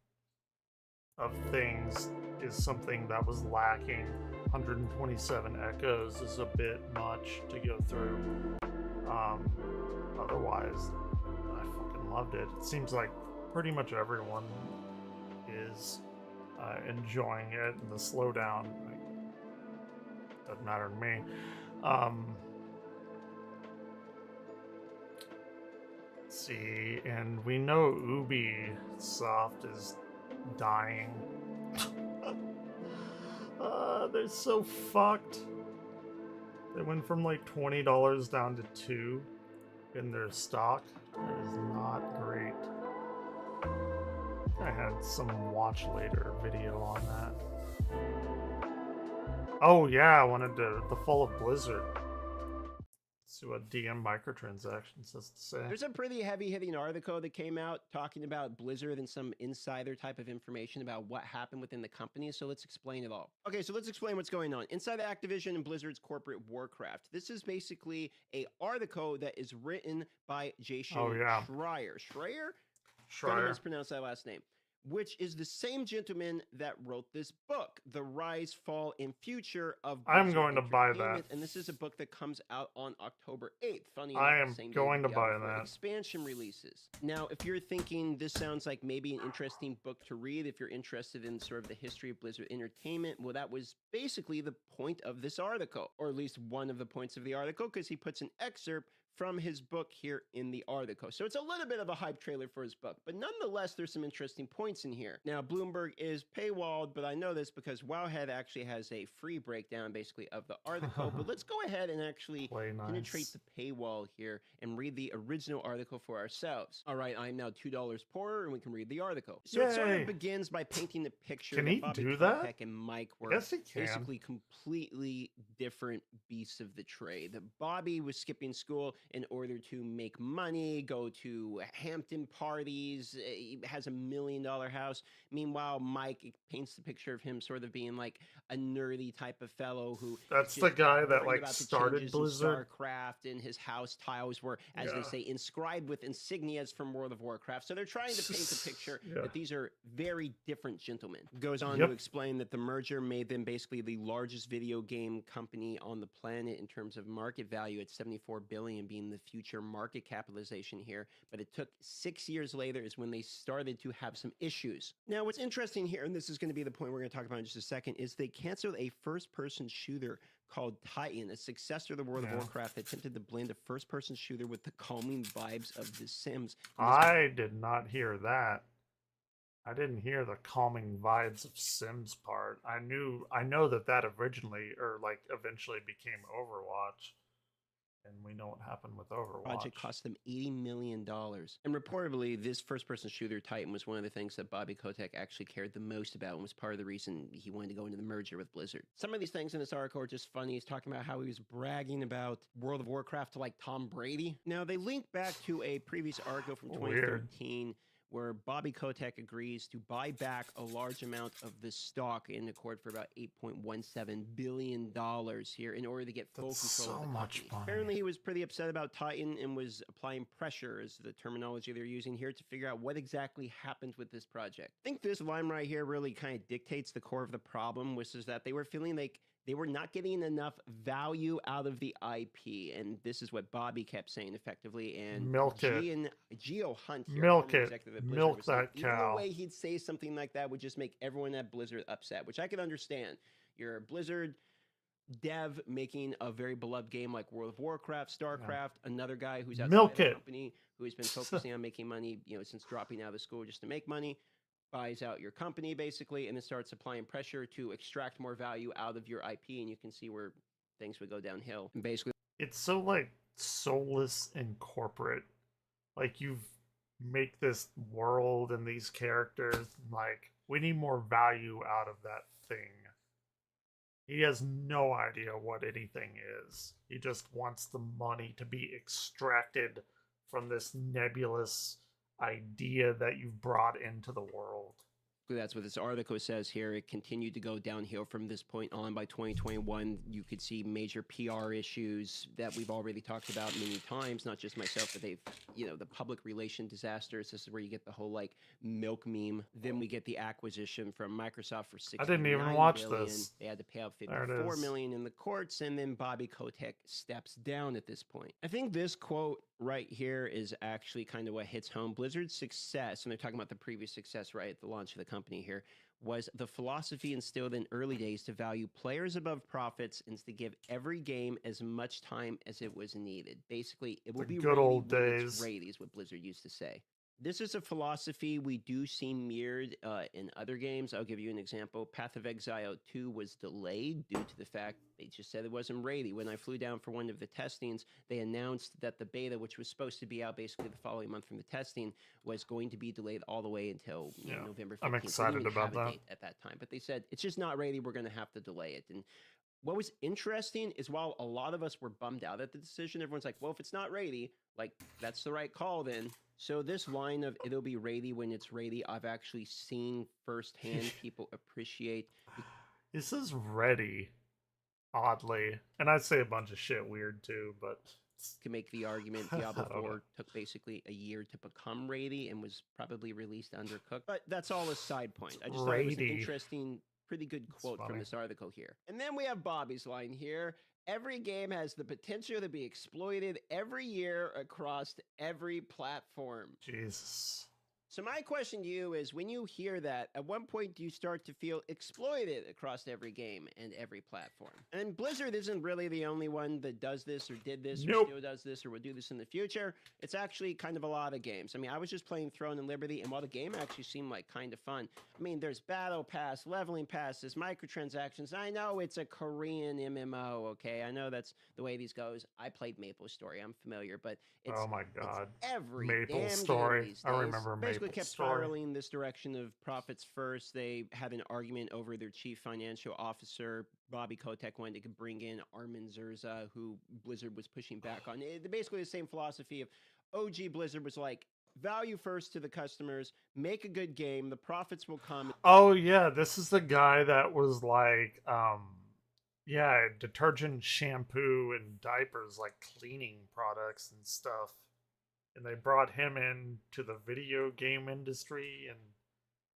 of things is something that was lacking. 127 echoes is a bit much to go through. Otherwise, I fucking loved it. It seems like pretty much everyone is enjoying it, and the slowdown doesn't matter to me. Let's see, and we know Ubisoft is dying. They're so fucked. They went from like $20 down to $2 in their stock. That is not great. I had some watch later video on that. Oh yeah, I wanted the fall of Blizzard. See what DM Microtransactions has to say. There's a pretty heavy-hitting article that came out talking about Blizzard and some insider type of information about what happened within the company, so let's explain it all. Okay, so let's explain what's going on. Inside Activision and Blizzard's corporate Warcraft. This is basically a article that is written by Jason Schreier. Schreier? Gonna mispronounce that last name. Which is the same gentleman that wrote this book, The Rise, Fall, and Future of Blizzard I'm going to buy that. And this is a book that comes out on October 8th. Funny I enough, am the same going day to the buy other that. expansion releases. Now, if you're thinking this sounds like maybe an interesting book to read, if you're interested in sort of the history of Blizzard Entertainment, well, that was basically the point of this article, or at least one of the points of the article, because he puts an excerpt from his book here in the article. So it's a little bit of a hype trailer for his book, but nonetheless, there's some interesting points in here. Now, Bloomberg is paywalled, but I know this because Wowhead actually has a free breakdown basically of the article. But let's go ahead and actually penetrate the paywall here and read the original article for ourselves. All right, I'm now $2 poorer and we can read the article. So it sort of begins by painting the picture Can that he Bobby do that? Kotick and Mike were Yes, he can. basically completely different beasts of the trade. Bobby was skipping school in order to make money, go to Hampton parties. He has $1 million house. Meanwhile, Mike paints the picture of him sort of being like a nerdy type of fellow who That's just the guy that worried like about the started changes in Blizzard. StarCraft, and his house tiles were, as they Yeah. say, inscribed with insignias from World of Warcraft. So they're trying to paint the picture that these are very different gentlemen. Goes on to explain that the merger made them basically the largest video game company on the planet in terms of market value at $74 billion being the future market capitalization here. But it took 6 years later is when they started to have some issues. Now, what's interesting here, and this is going to be the point we're going to talk about in just a second, is they canceled a first-person shooter called Titan, a successor to the World of Warcraft that attempted to blend a first-person shooter with the calming vibes of The Sims. I did not hear that. I didn't hear the calming vibes of Sims part. I know that originally, or like eventually became Overwatch. And we know what happened with Overwatch. Project cost them $80 million. And reportedly, this first-person shooter Titan was one of the things that Bobby Kotick actually cared the most about and was part of the reason he wanted to go into the merger with Blizzard. Some of these things in this article are just funny. He's talking about how he was bragging about World of Warcraft to like Tom Brady. Now, they link back to a previous article from 2013 where Bobby Kotick agrees to buy back a large amount of the stock in accord for about $8.17 billion here in order to get full control of the company. Apparently, he was pretty upset about Titan and was applying pressure, is the terminology they're using here, to figure out what exactly happened with this project. I think this line right here really kind of dictates the core of the problem, which is that they were feeling like they were not getting enough value out of the IP, and this is what Bobby kept saying effectively. And Geo Hunt here, Milk former it. executive at Blizzard, Milk was saying that even cow. the way he'd say something like that would just make everyone at Blizzard upset, which I could understand. You're a Blizzard dev making a very beloved game like World of Warcraft, StarCraft, another guy who's outside the company who has been focusing on making money, since dropping out of school just to make money, buys out your company basically, and then starts applying pressure to extract more value out of your IP, and you can see where things would go downhill. And basically, it's so like soulless and corporate. Like you make this world and these characters, like we need more value out of that thing. He has no idea what anything is. He just wants the money to be extracted from this nebulous idea that you've brought into the world. That's what this article says here. It continued to go downhill from this point on. By 2021, you could see major PR issues that we've already talked about many times, not just myself, but they've, the public relation disasters. This is where you get the whole like milk meme. Then we get the acquisition from Microsoft for $69 I didn't even watch billion. this. They had to pay out $54 million in the courts, and then Bobby Kotick steps down at this point. I think this quote right here is actually kind of what hits home. Blizzard's success, and they're talking about the previous success right at the launch of the company here, was the philosophy instilled in early days to value players above profits and to give every game as much time as it was needed. Basically, it will be good old days. It's days. ready, is what Blizzard used to say. This is a philosophy we do see mirrored in other games. I'll give you an example. Path of Exile 2 was delayed due to the fact they just said it wasn't ready. When I flew down for one of the testings, they announced that the beta, which was supposed to be out basically the following month from the testing, was going to be delayed all the way until November 15th. I'm excited about that. At that time, but they said it's just not ready. We're going to have to delay it. And what was interesting is while a lot of us were bummed out at the decision, everyone's like, well, if it's not ready, like that's the right call then. So this line of it'll be ready when it's ready, I've actually seen firsthand people appreciate. This is ready, oddly. And I'd say a bunch of shit weird too, but can make the argument Diablo 4 took basically a year to become ready and was probably released undercooked. But that's all a side point. I just thought it was an interesting, pretty good quote from this article here. And then we have Bobby's line here. Every game has the potential to be exploited every year across every platform. Jesus. So my question to you is, when you hear that, at what point do you start to feel exploited across every game and every platform? And Blizzard isn't really the only one that does this or did this or still does this or will do this in the future. It's actually kind of a lot of games. I mean, I was just playing Throne and Liberty, and while the game actually seemed like kind of fun, I mean, there's battle pass, leveling passes, microtransactions. I know it's a Korean MMO, okay? I know that's the way these goes. I played Maple Story. I'm familiar, but it's, oh my God, every Maple damn Story. game these days. I remember Basically Maple kept Story. spiraling this direction of profits first. They had an argument over their chief financial officer. Bobby Kotick wanted to bring in Armin Zerza, who Blizzard was pushing back on. Basically the same philosophy of OG Blizzard was like, value first to the customers, make a good game, the profits will come. Oh yeah, this is the guy that was like, yeah, detergent, shampoo, and diapers, like cleaning products and stuff. And they brought him in to the video game industry, and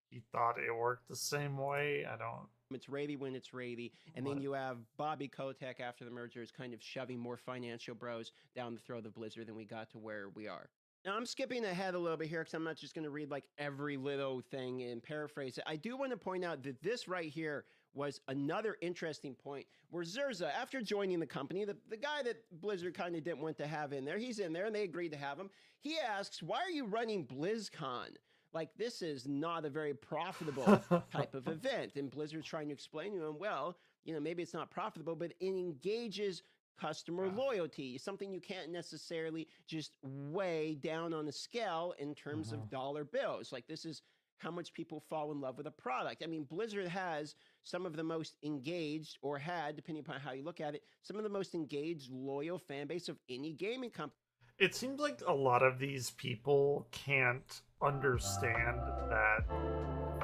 he thought it worked the same way. I don't. It's Rady when it's Rady, and then you have Bobby Kotick after the merger is kind of shoving more financial bros down the throat of Blizzard than we got to where we are. Now, I'm skipping ahead a little bit here because I'm not just going to read like every little thing and paraphrase it. I do want to point out that this right here was another interesting point where Zerza, after joining the company, the guy that Blizzard kind of didn't want to have in there, he's in there and they agreed to have him. He asks, why are you running BlizzCon? Like, this is not a very profitable type of event. And Blizzard's trying to explain to him, well, you know, maybe it's not profitable, but it engages customer loyalty, something you can't necessarily just weigh down on a scale in terms of dollar bills. Like, this is how much people fall in love with a product. I mean, Blizzard has some of the most engaged, or had, depending upon how you look at it, some of the most engaged, loyal fan base of any gaming company. It seems like a lot of these people can't understand that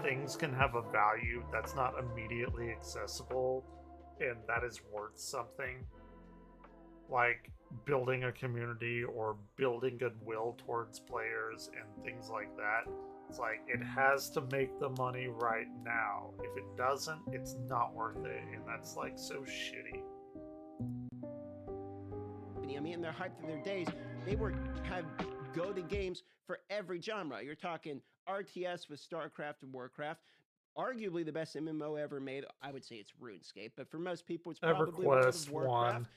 things can have a value that's not immediately accessible, and that is worth something. Like building a community or building goodwill towards players and things like that. It's like, it has to make the money right now. If it doesn't, it's not worth it, and that's like so shitty. I mean, in their height of their days, they had go-to games for every genre. You're talking RTS with StarCraft and Warcraft. Arguably the best MMO ever made. I would say it's RuneScape, but for most people, it's probably World of Warcraft.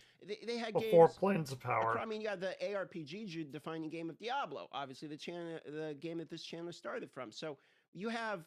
They had before games, Planes of Power. I mean, you got the ARPG defining game of Diablo, obviously the game that this channel started from. So you have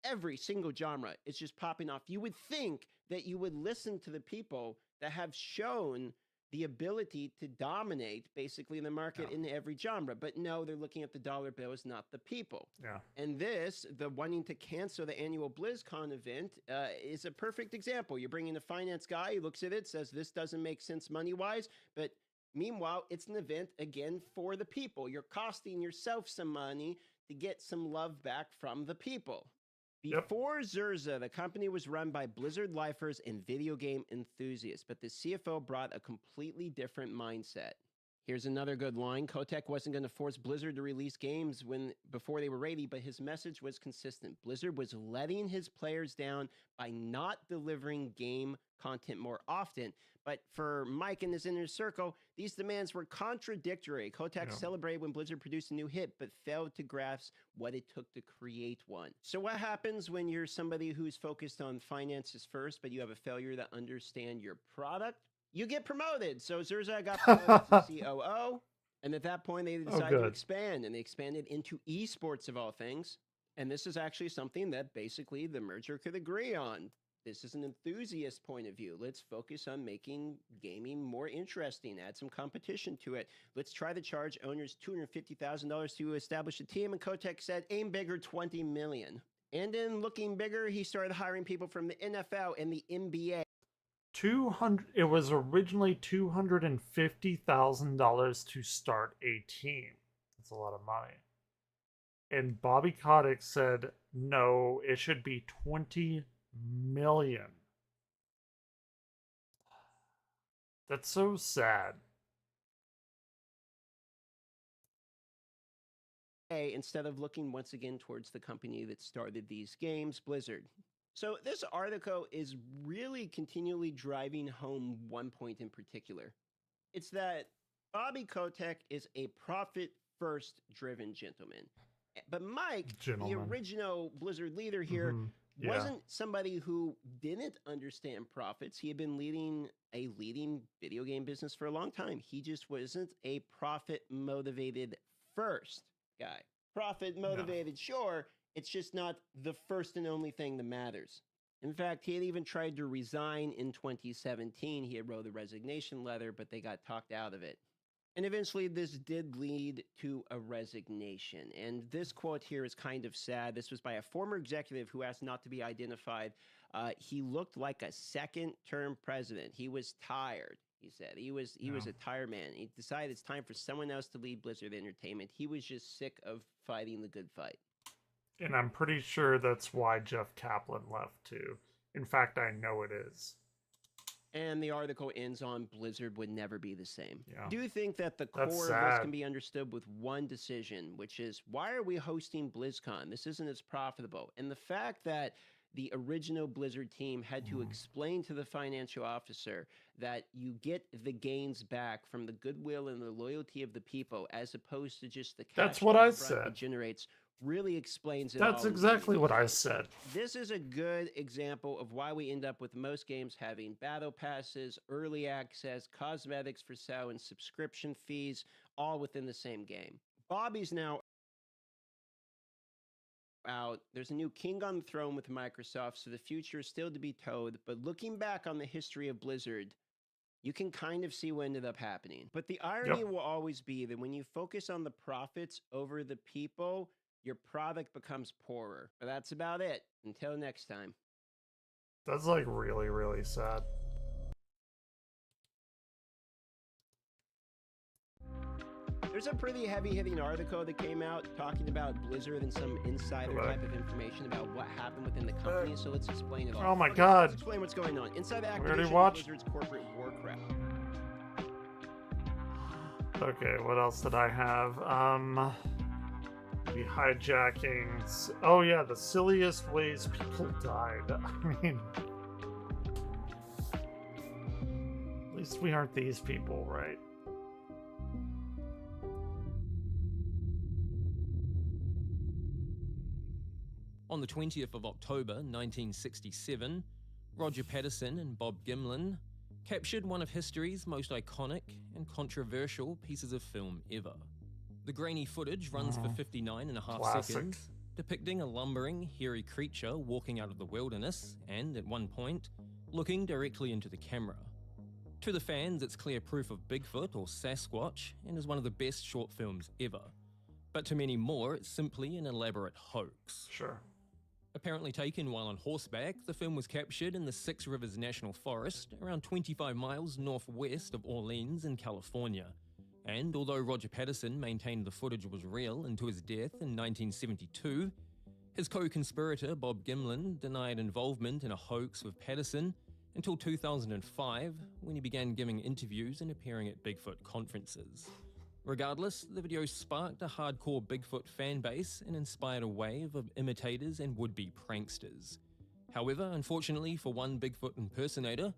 every single genre. It's just popping off. You would think that you would listen to the people that have shown the ability to dominate basically the market in every genre. But no, they're looking at the dollar bills, not the people. Yeah. And this, the wanting to cancel the annual BlizzCon event, is a perfect example. You're bringing a finance guy, he looks at it, says this doesn't make sense money-wise, but meanwhile, it's an event, again, for the people. You're costing yourself some money to get some love back from the people. Before Zerza, the company was run by Blizzard lifers and video game enthusiasts, but the CFO brought a completely different mindset. Here's another good line. Kotick wasn't going to force Blizzard to release games before they were ready, but his message was consistent. Blizzard was letting his players down by not delivering game content more often. But for Mike and his inner circle, these demands were contradictory. Kotick celebrated when Blizzard produced a new hit, but failed to grasp what it took to create one. So what happens when you're somebody who's focused on finances first, but you have a failure to understand your product? You get promoted. So Zerza got promoted to COO, and at that point they decided to expand, and they expanded into esports of all things. And this is actually something that basically the merger could agree on. This is an enthusiast point of view. Let's focus on making gaming more interesting, add some competition to it. Let's try to charge owners $250,000 to establish a team. And Kotick said, aim bigger, $20 million. And in looking bigger, he started hiring people from the NFL and the NBA. It was originally $250,000 to start a team. That's a lot of money. And Bobby Kotick said, no, it should be $20 million. That's so sad. Instead of looking once again towards the company that started these games, Blizzard. So this article is really continually driving home one point in particular. It's that Bobby Kotick is a profit-first driven gentleman. But Mike, Gentleman. the original Blizzard leader here, Yeah. wasn't somebody who didn't understand profits. He had been leading a video game business for a long time. He just wasn't a profit-motivated first guy. Profit-motivated, sure. It's just not the first and only thing that matters. In fact, he had even tried to resign in 2017. He had wrote a resignation letter, but they got talked out of it. And eventually this did lead to a resignation. And this quote here is kind of sad. This was by a former executive who asked not to be identified. He looked like a second-term president. He was tired, he said. He was a tired man. He decided it's time for someone else to lead Blizzard Entertainment. He was just sick of fighting the good fight. And I'm pretty sure that's why Jeff Kaplan left too. In fact, I know it is. And the article ends on Blizzard would never be the same. Yeah. I do think that the That's core of sad. this can be understood with one decision, which is, why are we hosting BlizzCon? This isn't as profitable. And the fact that the original Blizzard team had to explain to the financial officer that you get the gains back from the goodwill and the loyalty of the people as opposed to just the cash That's what I upfront said. it generates really explains it That's all. exactly what I said. This is a good example of why we end up with most games having battle passes, early access, cosmetics for sale, and subscription fees all within the same game. Bobby's now out. There's a new king on the throne with Microsoft, so the future is still to be told. But looking back on the history of Blizzard, you can kind of see what ended up happening. But the irony will always be that when you focus on the profits over the people, your product becomes poorer. But that's about it. Until next time. That's like really, really sad. There's a pretty heavy-hitting article that came out talking about Blizzard and some insider type of information about what happened within the company, so let's explain it all. Oh my god. Let's explain what's going on. Inside We already Activision, watched. Blizzard's corporate war crap. Okay, what else did I have? The hijackings. Oh yeah, the silliest ways people died. I mean, at least we aren't these people, right? On the 20th of October 1967, Roger Patterson and Bob Gimlin captured one of history's most iconic and controversial pieces of film ever. The grainy footage runs for 59.5 Classic. seconds, depicting a lumbering, hairy creature walking out of the wilderness and, at one point, looking directly into the camera. To the fans, it's clear proof of Bigfoot or Sasquatch and is one of the best short films ever. But to many more, it's simply an elaborate hoax. Sure. Apparently taken while on horseback, the film was captured in the Six Rivers National Forest, around 25 miles northwest of Orleans in California. And although Roger Patterson maintained the footage was real until his death in 1972, his co-conspirator Bob Gimlin denied involvement in a hoax with Patterson until 2005, when he began giving interviews and appearing at Bigfoot conferences. Regardless, the video sparked a hardcore Bigfoot fanbase and inspired a wave of imitators and would-be pranksters. However, unfortunately for one Bigfoot impersonator,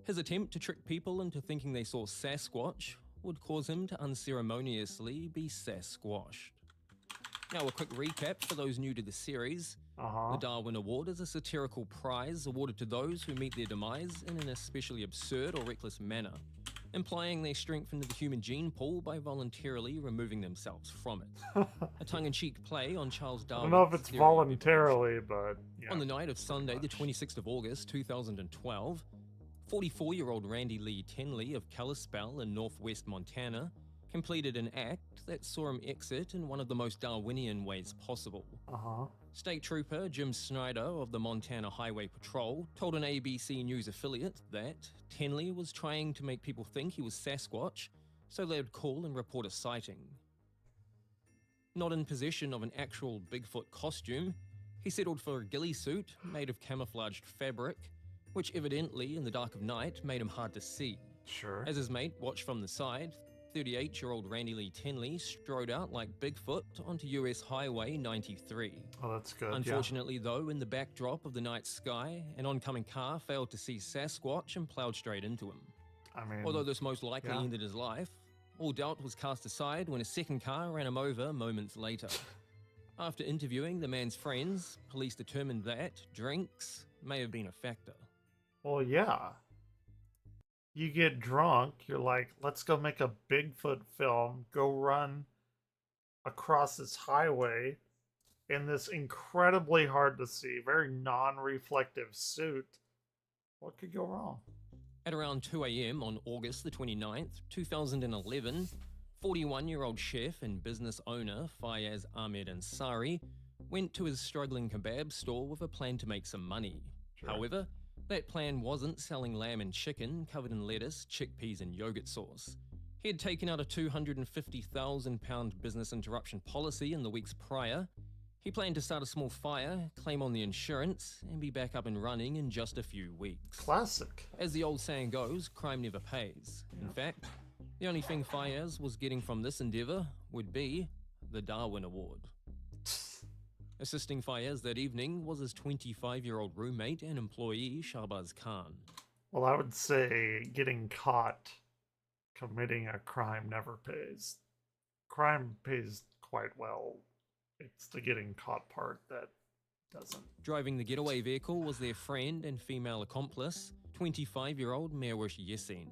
his attempt to trick people into thinking they saw Sasquatch would cause him to unceremoniously be Sasquatched. Now a quick recap for those new to the series. The Darwin Award is a satirical prize awarded to those who meet their demise in an especially absurd or reckless manner, implying they strengthen the human gene pool by voluntarily removing themselves from it. A tongue-in-cheek play on Charles I Darwin's don't know if it's theory. voluntarily, but yeah. On the night of Sunday, the 26th of August, 2012, 44-year-old Randy Lee Tenley of Kalispell in northwest Montana completed an act that saw him exit in one of the most Darwinian ways possible. State Trooper Jim Snyder of the Montana Highway Patrol told an ABC News affiliate that Tenley was trying to make people think he was Sasquatch, so they would call and report a sighting. Not in possession of an actual Bigfoot costume, he settled for a ghillie suit made of camouflaged fabric, which evidently in the dark of night made him hard to see. Sure. As his mate watched from the side, 38-year-old Randy Lee Tenley strode out like Bigfoot onto US Highway 93. Oh, that's good. Unfortunately, though, in the backdrop of the night sky, an oncoming car failed to see Sasquatch and plowed straight into him. I mean, Although this most likely ended his life, all doubt was cast aside when a second car ran him over moments later. After interviewing the man's friends, police determined that drinks may have been a factor. Well, yeah. You get drunk, you're like, let's go make a Bigfoot film, go run across this highway in this incredibly hard to see, very non-reflective suit. What could go wrong? At around 2 a.m. on August the 29th, 2011, 41-year-old chef and business owner Fayez Ahmed Ansari went to his struggling kebab store with a plan to make some money. Sure. However, that plan wasn't selling lamb and chicken covered in lettuce, chickpeas and yogurt sauce. He had taken out a £250,000 business interruption policy in the weeks prior. He planned to start a small fire, claim on the insurance, and be back up and running in just a few weeks. Classic. As the old saying goes, crime never pays. In fact, the only thing Fayez was getting from this endeavor would be the Darwin Award. Assisting Fayez that evening was his 25-year-old roommate and employee, Shahbaz Khan. Well, I would say getting caught committing a crime never pays. Crime pays quite well. It's the getting caught part that doesn't. Driving the getaway vehicle was their friend and female accomplice, 25-year-old Merwish Yassin.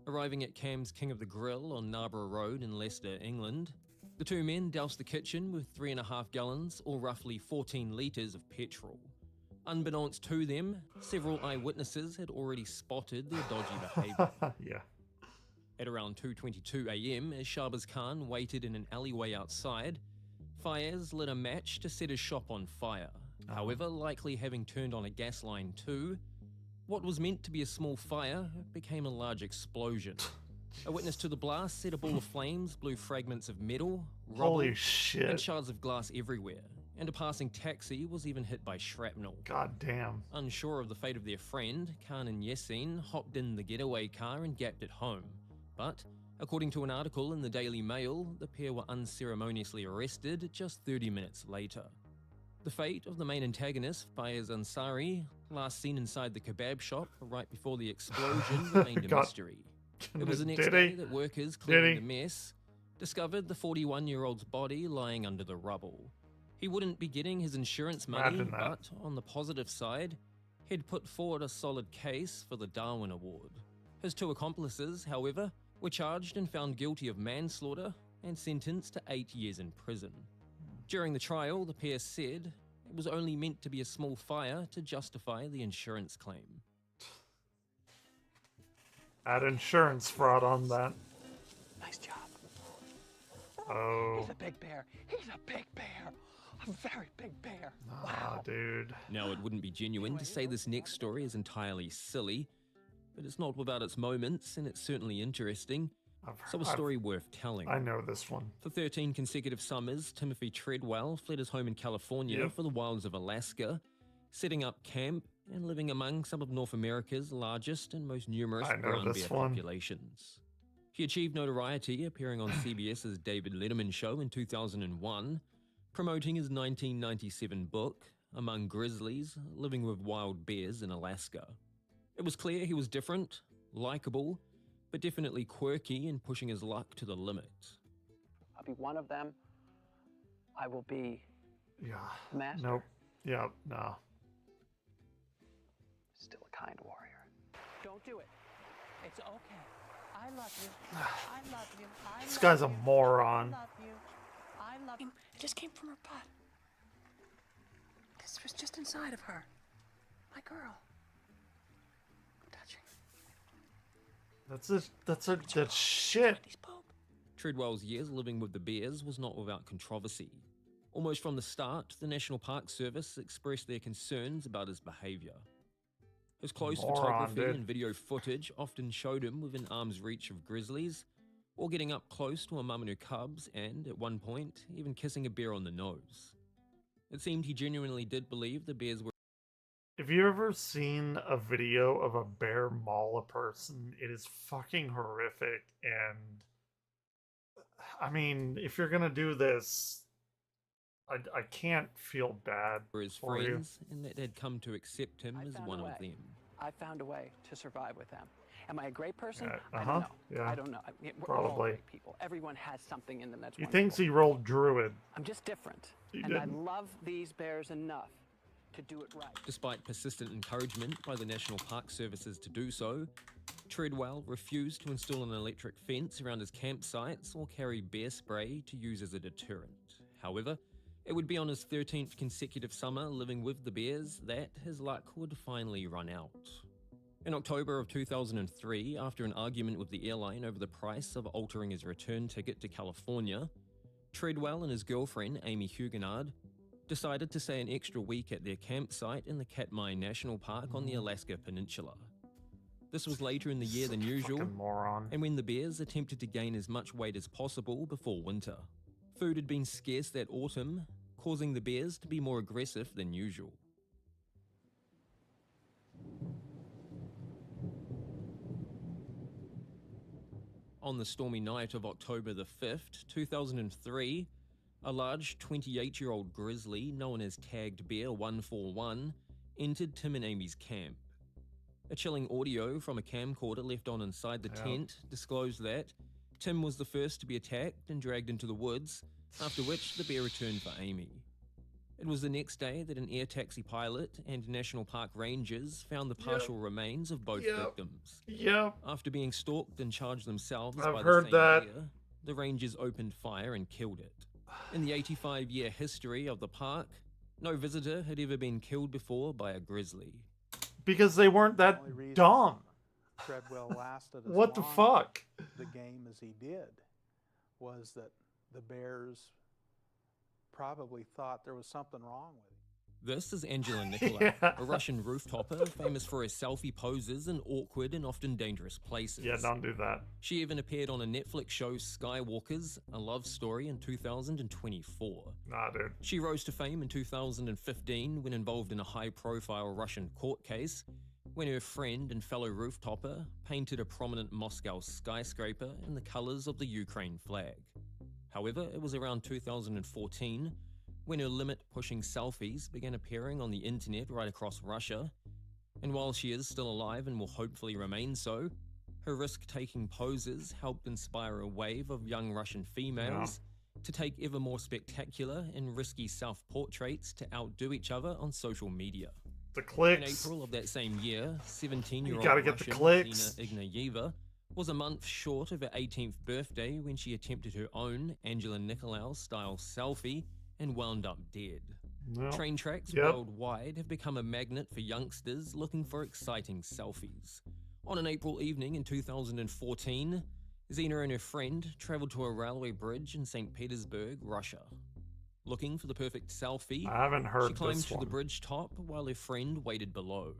Arriving at Cam's King of the Grill on Narborough Road in Leicester, England, the two men doused the kitchen with 3.5 gallons, or roughly 14 litres of petrol. Unbeknownst to them, several eyewitnesses had already spotted their dodgy behaviour. Yeah. At around 2:22 a.m, as Shahbaz Khan waited in an alleyway outside, Fayez lit a match to set his shop on fire. However, likely having turned on a gas line too, what was meant to be a small fire became a large explosion. A witness to the blast said a ball of flames blew fragments of metal, rubble, Holy shit. and shards of glass everywhere, and a passing taxi was even hit by shrapnel. God damn. Unsure of the fate of their friend, Khan and Yassin hopped in the getaway car and gapped it home. But, according to an article in the Daily Mail, the pair were unceremoniously arrested just 30 minutes later. The fate of the main antagonist, Fayez Ansari, last seen inside the kebab shop right before the explosion, remained a mystery. It was the next day that workers clearing the mess discovered the 41-year-old's body lying under the rubble. He wouldn't be getting his insurance money, but on the positive side, he'd put forward a solid case for the Darwin Award. His two accomplices, however, were charged and found guilty of manslaughter and sentenced to 8 years in prison. During the trial, the pair said it was only meant to be a small fire to justify the insurance claim. Add insurance fraud on that. Nice job. Oh. He's a big bear. He's a big bear. A very big bear. Wow, dude. Now, it wouldn't be genuine to say this next story is entirely silly, but it's not without its moments, and it's certainly interesting. So a story worth telling. I know this one. For 13 consecutive summers, Timothy Treadwell fled his home in California for the wilds of Alaska, setting up camp and living among some of North America's largest and most numerous brown bear populations. He achieved notoriety appearing on CBS's David Letterman show in 2001, promoting his 1997 book, Among Grizzlies, Living with Wild Bears in Alaska. It was clear he was different, likable, but definitely quirky and pushing his luck to the limit. I'll be one of them. I will be master. Nope. Yeah, no. Still a kind warrior. Don't do it. It's okay. I love you. I love you. This guy's a moron. I love you. I love you. It just came from her butt. This was just inside of her. My girl. That's shit. Treadwell's years living with the bears was not without controversy. Almost from the start, the National Park Service expressed their concerns about his behavior. His close photography and video footage often showed him within arm's reach of grizzlies, or getting up close to a mum and her cubs, and, at one point, even kissing a bear on the nose. It seemed he genuinely did believe the bears were. Have you ever seen a video of a bear maul a person? It is fucking horrific, and I mean, if you're gonna do this, I can't feel bad for his for friends, and that they'd come to accept him as one of them. I found a way to survive with them. Am I a great person? I Uh-huh. don't know. Yeah. I don't know. I mean, we're all Probably. great people. Everyone has something in them that's He wonderful. thinks he rolled druid. I'm just different. He And I didn't. love these bears enough to do it right. Despite persistent encouragement by the National Park Services to do so, Treadwell refused to install an electric fence around his campsites or carry bear spray to use as a deterrent. However, it would be on his 13th consecutive summer living with the bears that his luck would finally run out. In October of 2003, after an argument with the airline over the price of altering his return ticket to California, Treadwell and his girlfriend, Amy Huguenard, decided to stay an extra week at their campsite in the Katmai National Park on the Alaska Peninsula. This was later in the year than usual, Fucking moron. and when the bears attempted to gain as much weight as possible before winter. Food had been scarce that autumn, causing the bears to be more aggressive than usual. On the stormy night of October the 5th, 2003, a large 28-year-old grizzly known as Tagged Bear 141 entered Tim and Amy's camp. A chilling audio from a camcorder left on inside the tent disclosed that Tim was the first to be attacked and dragged into the woods, after which the bear returned for Amy. It was the next day that an air taxi pilot and National Park rangers found the partial remains of both victims. After being stalked and charged themselves by the same bear, the rangers opened fire and killed it. In the 85-year history of the park, no visitor had ever been killed before by a grizzly. Because they weren't that dumb. Treadwell lasted as What the long fuck? the game as he did was that the bears probably thought there was something wrong with him. This is Angela Nicolau, a Russian rooftopper famous for her selfie poses in awkward and often dangerous places. Yeah, don't do that. She even appeared on a Netflix show Skywalkers, A Love Story in 2024. Nah, dude. She rose to fame in 2015 when involved in a high-profile Russian court case when her friend and fellow rooftopper painted a prominent Moscow skyscraper in the colors of the Ukraine flag. However, it was around 2014 when her limit-pushing selfies began appearing on the internet right across Russia, and while she is still alive and will hopefully remain so, her risk-taking poses helped inspire a wave of young Russian females to take ever more spectacular and risky self-portraits to outdo each other on social media. The clicks. In April of that same year, 17-year-old You gotta get the clicks. Tina Ignayeva was a month short of her 18th birthday when she attempted her own Angela Nicolau-style selfie and wound up dead. Well, Train tracks worldwide have become a magnet for youngsters looking for exciting selfies. On an April evening in 2014, Zena and her friend traveled to a railway bridge in St. Petersburg, Russia. Looking for the perfect selfie, I haven't heard she climbed this to one. the bridge top while her friend waited below.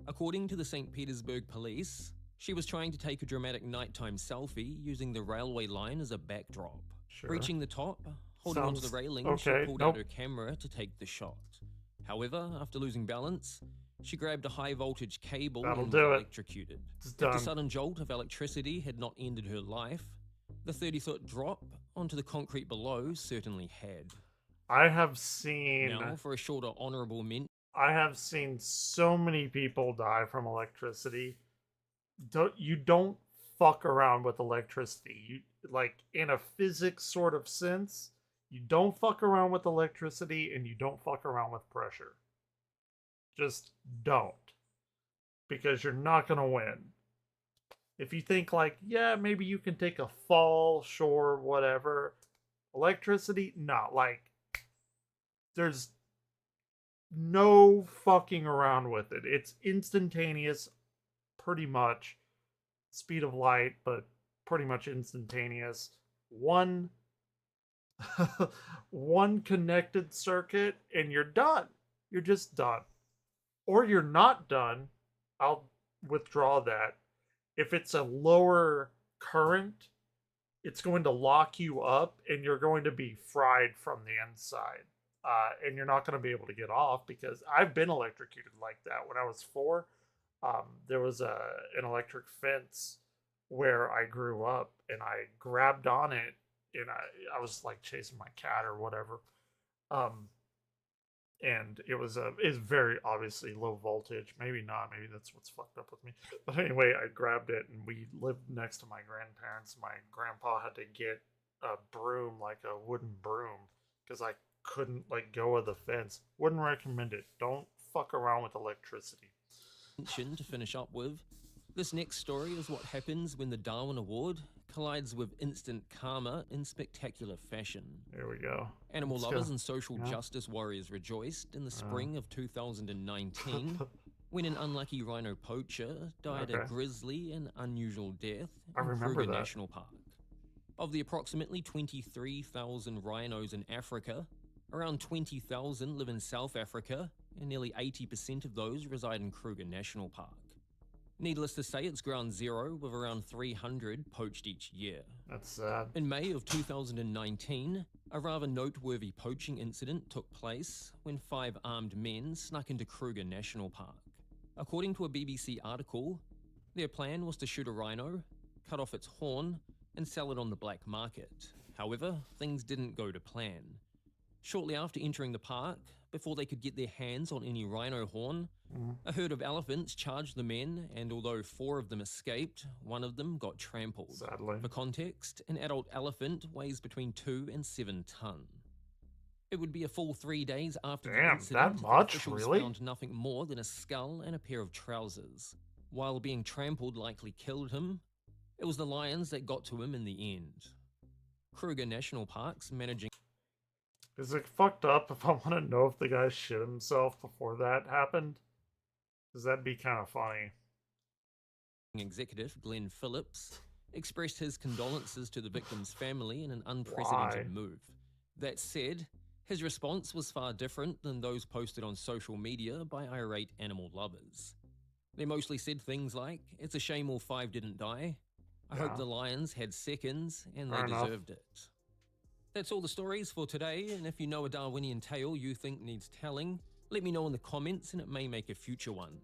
According to the St. Petersburg police, she was trying to take a dramatic nighttime selfie using the railway line as a backdrop. Sure. Reaching the top, holding onto the railing, she pulled out her camera to take the shot. However, after losing balance, she grabbed a high-voltage cable and was electrocuted. If the sudden jolt of electricity had not ended her life, the 30-foot drop onto the concrete below certainly had. I have seen... Now, for a shorter honorable mention... I have seen so many people die from electricity. You don't fuck around with electricity. You, like, in a physics sort of sense, you don't fuck around with electricity and you don't fuck around with pressure. Just don't. Because you're not going to win. If you think like, yeah, maybe you can take a fall, sure, whatever. Electricity, not like, there's no fucking around with it. It's instantaneous, pretty much. Speed of light, but pretty much instantaneous. One connected circuit and you're done. You're just done. Or you're not done. I'll withdraw that. If it's a lower current, it's going to lock you up and you're going to be fried from the inside. And you're not going to be able to get off, because I've been electrocuted like that. When I was 4, there was an electric fence where I grew up, and I grabbed on it, and I was like chasing my cat or whatever. and it's very obviously low voltage. Maybe not. Maybe that's what's fucked up with me. But anyway, I grabbed it, and we lived next to my grandparents. My grandpa had to get a broom, like a wooden broom, because I couldn't let go of the fence. Wouldn't recommend it. Don't fuck around with electricity. To finish up with, this next story is what happens when the Darwin Award collides with instant karma in spectacular fashion. Here we go. Animal Let's lovers go. and social Yeah. justice warriors rejoiced in the spring of 2019 when an unlucky rhino poacher died a Okay. grisly and unusual death I in remember Kruger that. National Park. Of the approximately 23,000 rhinos in Africa, around 20,000 live in South Africa, and nearly 80% of those reside in Kruger National Park. Needless to say, it's ground zero, with around 300 poached each year. That's sad. In May of 2019, a rather noteworthy poaching incident took place when 5 armed men snuck into Kruger National Park. According to a BBC article, their plan was to shoot a rhino, cut off its horn, and sell it on the black market. However, things didn't go to plan. Shortly after entering the park, before they could get their hands on any rhino horn, a herd of elephants charged the men, and although 4 of them escaped, 1 of them got trampled. Sadly. For context, an adult elephant weighs between 2 and 7 ton. It would be a full 3 days after the Damn, incident that much? officials Really? found nothing more than a skull and a pair of trousers. While being trampled likely killed him, it was the lions that got to him in the end. Kruger National Park's managing Is it fucked up if I want to know if the guy shit himself before that happened? Because that'd be kind of funny. executive Glenn Phillips expressed his condolences to the victim's family in an unprecedented move. That said, his response was far different than those posted on social media by irate animal lovers. They mostly said things like, "It's a shame all 5 didn't die. I hope Yeah. the lions had seconds and they Fair enough. deserved it." That's all the stories for today, and if you know a Darwinian tale you think needs telling, let me know in the comments and it may make a future one.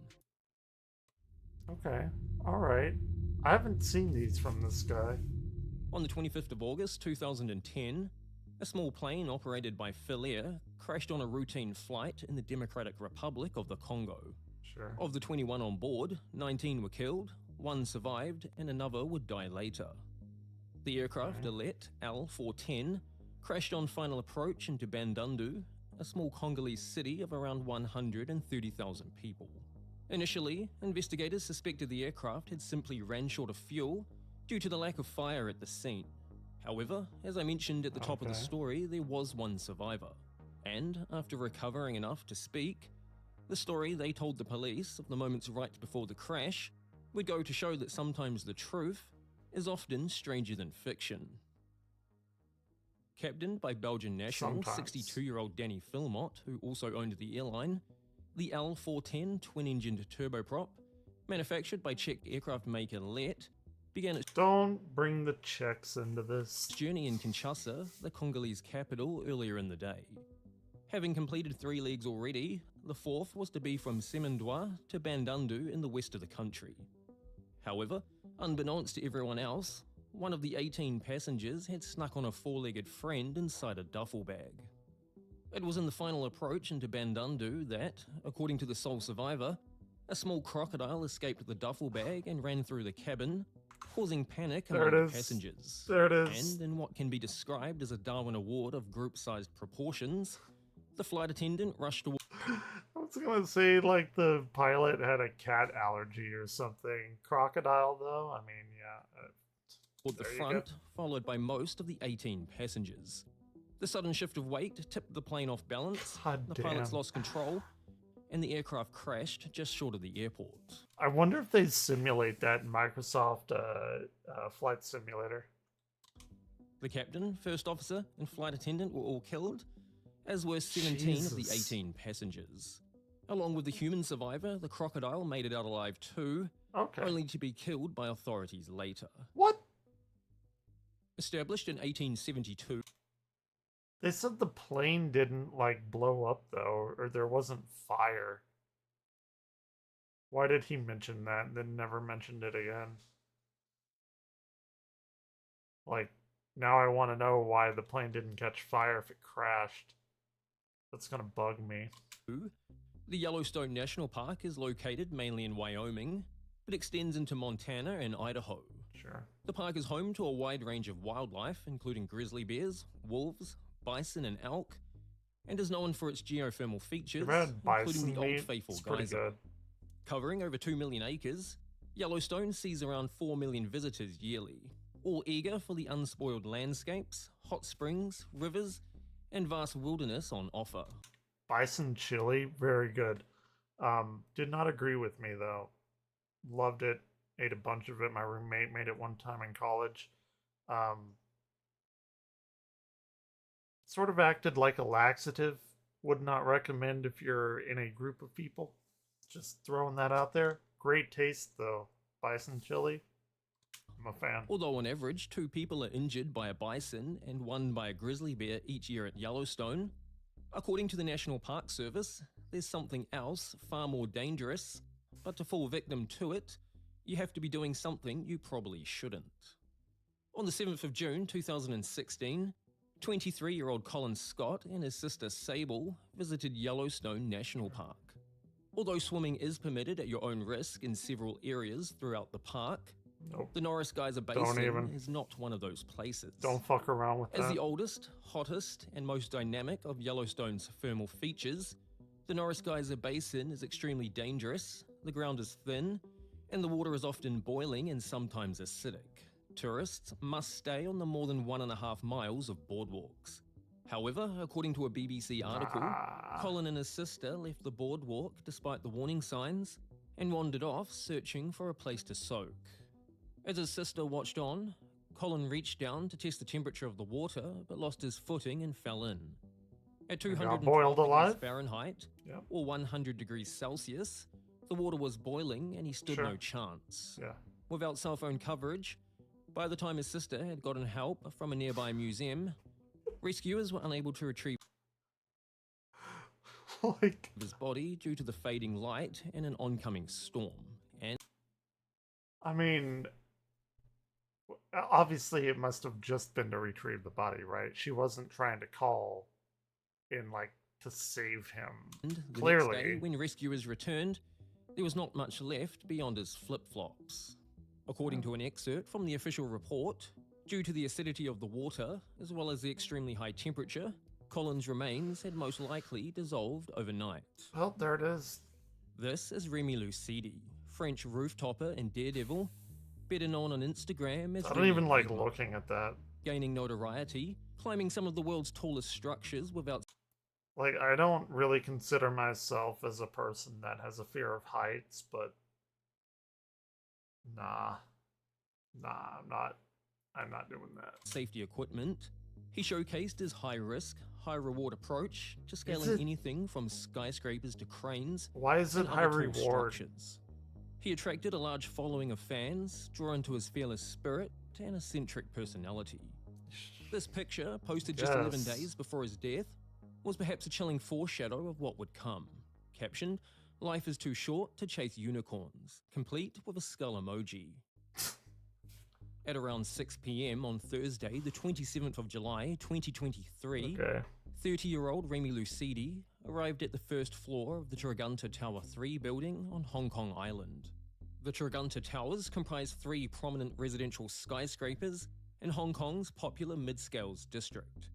Okay. Alright. I haven't seen these from this guy. On the 25th of August 2010, a small plane operated by Philair crashed on a routine flight in the Democratic Republic of the Congo. Sure. Of the 21 on board, 19 were killed, 1 survived, and another would die later. The aircraft, Alet L410, crashed on final approach into Bandundu, a small Congolese city of around 130,000 people. Initially, investigators suspected the aircraft had simply ran short of fuel due to the lack of fire at the scene. However, as I mentioned at the top of the Okay. story, there was 1 survivor. And, after recovering enough to speak, the story they told the police of the moments right before the crash would go to show that sometimes the truth is often stranger than fiction. Captained by Belgian national Sometimes. 62-year-old Danny Philmott, who also owned the airline, the L410 twin-engined turboprop, manufactured by Czech aircraft maker Let, began its Don't bring the Czechs into this. journey in Kinshasa, the Congolese capital, earlier in the day. Having completed 3 legs already, the 4th was to be from Semendoi to Bandundu in the west of the country. However, unbeknownst to everyone else, one of the 18 passengers had snuck on a 4-legged friend inside a duffel bag. It was in the final approach into Bandundu that, according to the sole survivor, a small crocodile escaped the duffel bag and ran through the cabin, causing panic There among it the is. passengers. There it is. And in what can be described as a Darwin Award of group-sized proportions, the flight attendant rushed toward I was gonna say, like, the pilot had a cat allergy or something. Crocodile, though? I mean, yeah. the There you go. front, followed by most of the 18 passengers. The sudden shift of weight tipped the plane off balance, God the pilots damn. lost control, and the aircraft crashed just short of the airport. I wonder if they simulate that in Microsoft Flight Simulator. The captain, first officer, and flight attendant were all killed, as were 17 of the Jesus. 18 passengers. Along with the human survivor, the crocodile made it out alive too, Okay. only to be killed by authorities later. What? Established in 1872, They said the plane didn't, like, blow up, though, or there wasn't fire. Why did he mention that and then never mentioned it again? Like, now I want to know why the plane didn't catch fire if it crashed. That's gonna bug me. The Yellowstone National Park is located mainly in Wyoming, but extends into Montana and Idaho. Sure. The park is home to a wide range of wildlife, including grizzly bears, wolves, bison, and elk, and is known for its geothermal features, including the Old Faithful Geyser. Covering over 2 million acres, Yellowstone sees around 4 million visitors yearly, all eager for the unspoiled landscapes, hot springs, rivers, and vast wilderness on offer. Bison chili, very good. Did not agree with me though. Loved it. Ate a bunch of it. My roommate made it one time in college. Sort of acted like a laxative. Would not recommend if you're in a group of people. Just throwing that out there. Great taste though. Bison chili. I'm a fan. Although on average, 2 people are injured by a bison and 1 by a grizzly bear each year at Yellowstone, according to the National Park Service, there's something else far more dangerous, but to fall victim to it, you have to be doing something you probably shouldn't. On the 7th of June 2016, 23-year-old Colin Scott and his sister Sable visited Yellowstone National Park. Although swimming is permitted at your own risk in several areas throughout the park, the Norris Geyser Basin is not one of those places. Don't fuck around with that. As the oldest, hottest, and most dynamic of Yellowstone's thermal features, the Norris Geyser Basin is extremely dangerous, the ground is thin, and the water is often boiling and sometimes acidic. Tourists must stay on the more than 1.5 miles of boardwalks. However, according to a BBC article, Colin and his sister left the boardwalk despite the warning signs and wandered off searching for a place to soak. As his sister watched on, Colin reached down to test the temperature of the water but lost his footing and fell in. At 212 degrees Fahrenheit, or 100 degrees Celsius, the water was boiling and he stood no chance. Without cell phone coverage, by the time his sister had gotten help from a nearby museum, rescuers were unable to retrieve his body due to the fading light and an oncoming storm. And I mean, obviously it must have just been to retrieve the body, right? She wasn't trying to call in, like, to save him. The next day, when rescuers returned, there was not much left beyond his flip-flops. According to an excerpt from the official report, due to the acidity of the water, as well as the extremely high temperature, Colin's remains had most likely dissolved overnight. Oh, there it is. This is Remy Lucidi, French rooftopper and daredevil, better known on Instagram as I don't even like looking at that. Gaining notoriety, climbing some of the world's tallest structures without... Like, I don't really consider myself as a person that has a fear of heights, but... Nah, I'm not doing that. Safety equipment. He showcased his high-risk, high-reward approach to scaling anything from skyscrapers to cranes. Why is it high reward? He attracted a large following of fans, drawn to his fearless spirit and eccentric personality. This picture, posted just 11 days before his death, was perhaps a chilling foreshadow of what would come. Captioned, "Life is too short to chase unicorns," complete with a skull emoji. At around 6 p.m. on Thursday, the 27th of July, 2023, 30-year-old Remy Lucidi arrived at the first floor of the Tregunta Tower 3 building on Hong Kong Island. The Tregunta Towers comprise 3 prominent residential skyscrapers in Hong Kong's popular mid-scales district.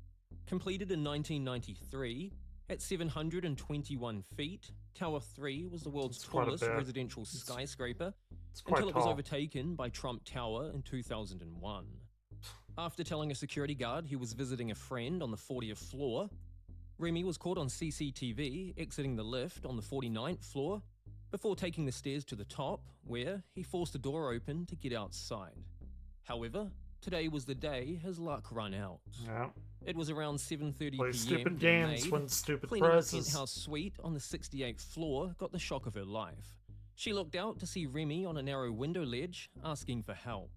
Completed in 1993, at 721 feet, Tower 3 was the world's tallest residential skyscraper until it was overtaken by Trump Tower in 2001. After telling a security guard he was visiting a friend on the 40th floor, Remy was caught on CCTV exiting the lift on the 49th floor before taking the stairs to the top, where he forced the door open to get outside. However, today was the day his luck ran out. It was around 7:30 p.m. Stupid games, win stupid cleaning prizes. the penthouse suite on the 68th floor got the shock of her life. She looked out to see Remy on a narrow window ledge, asking for help.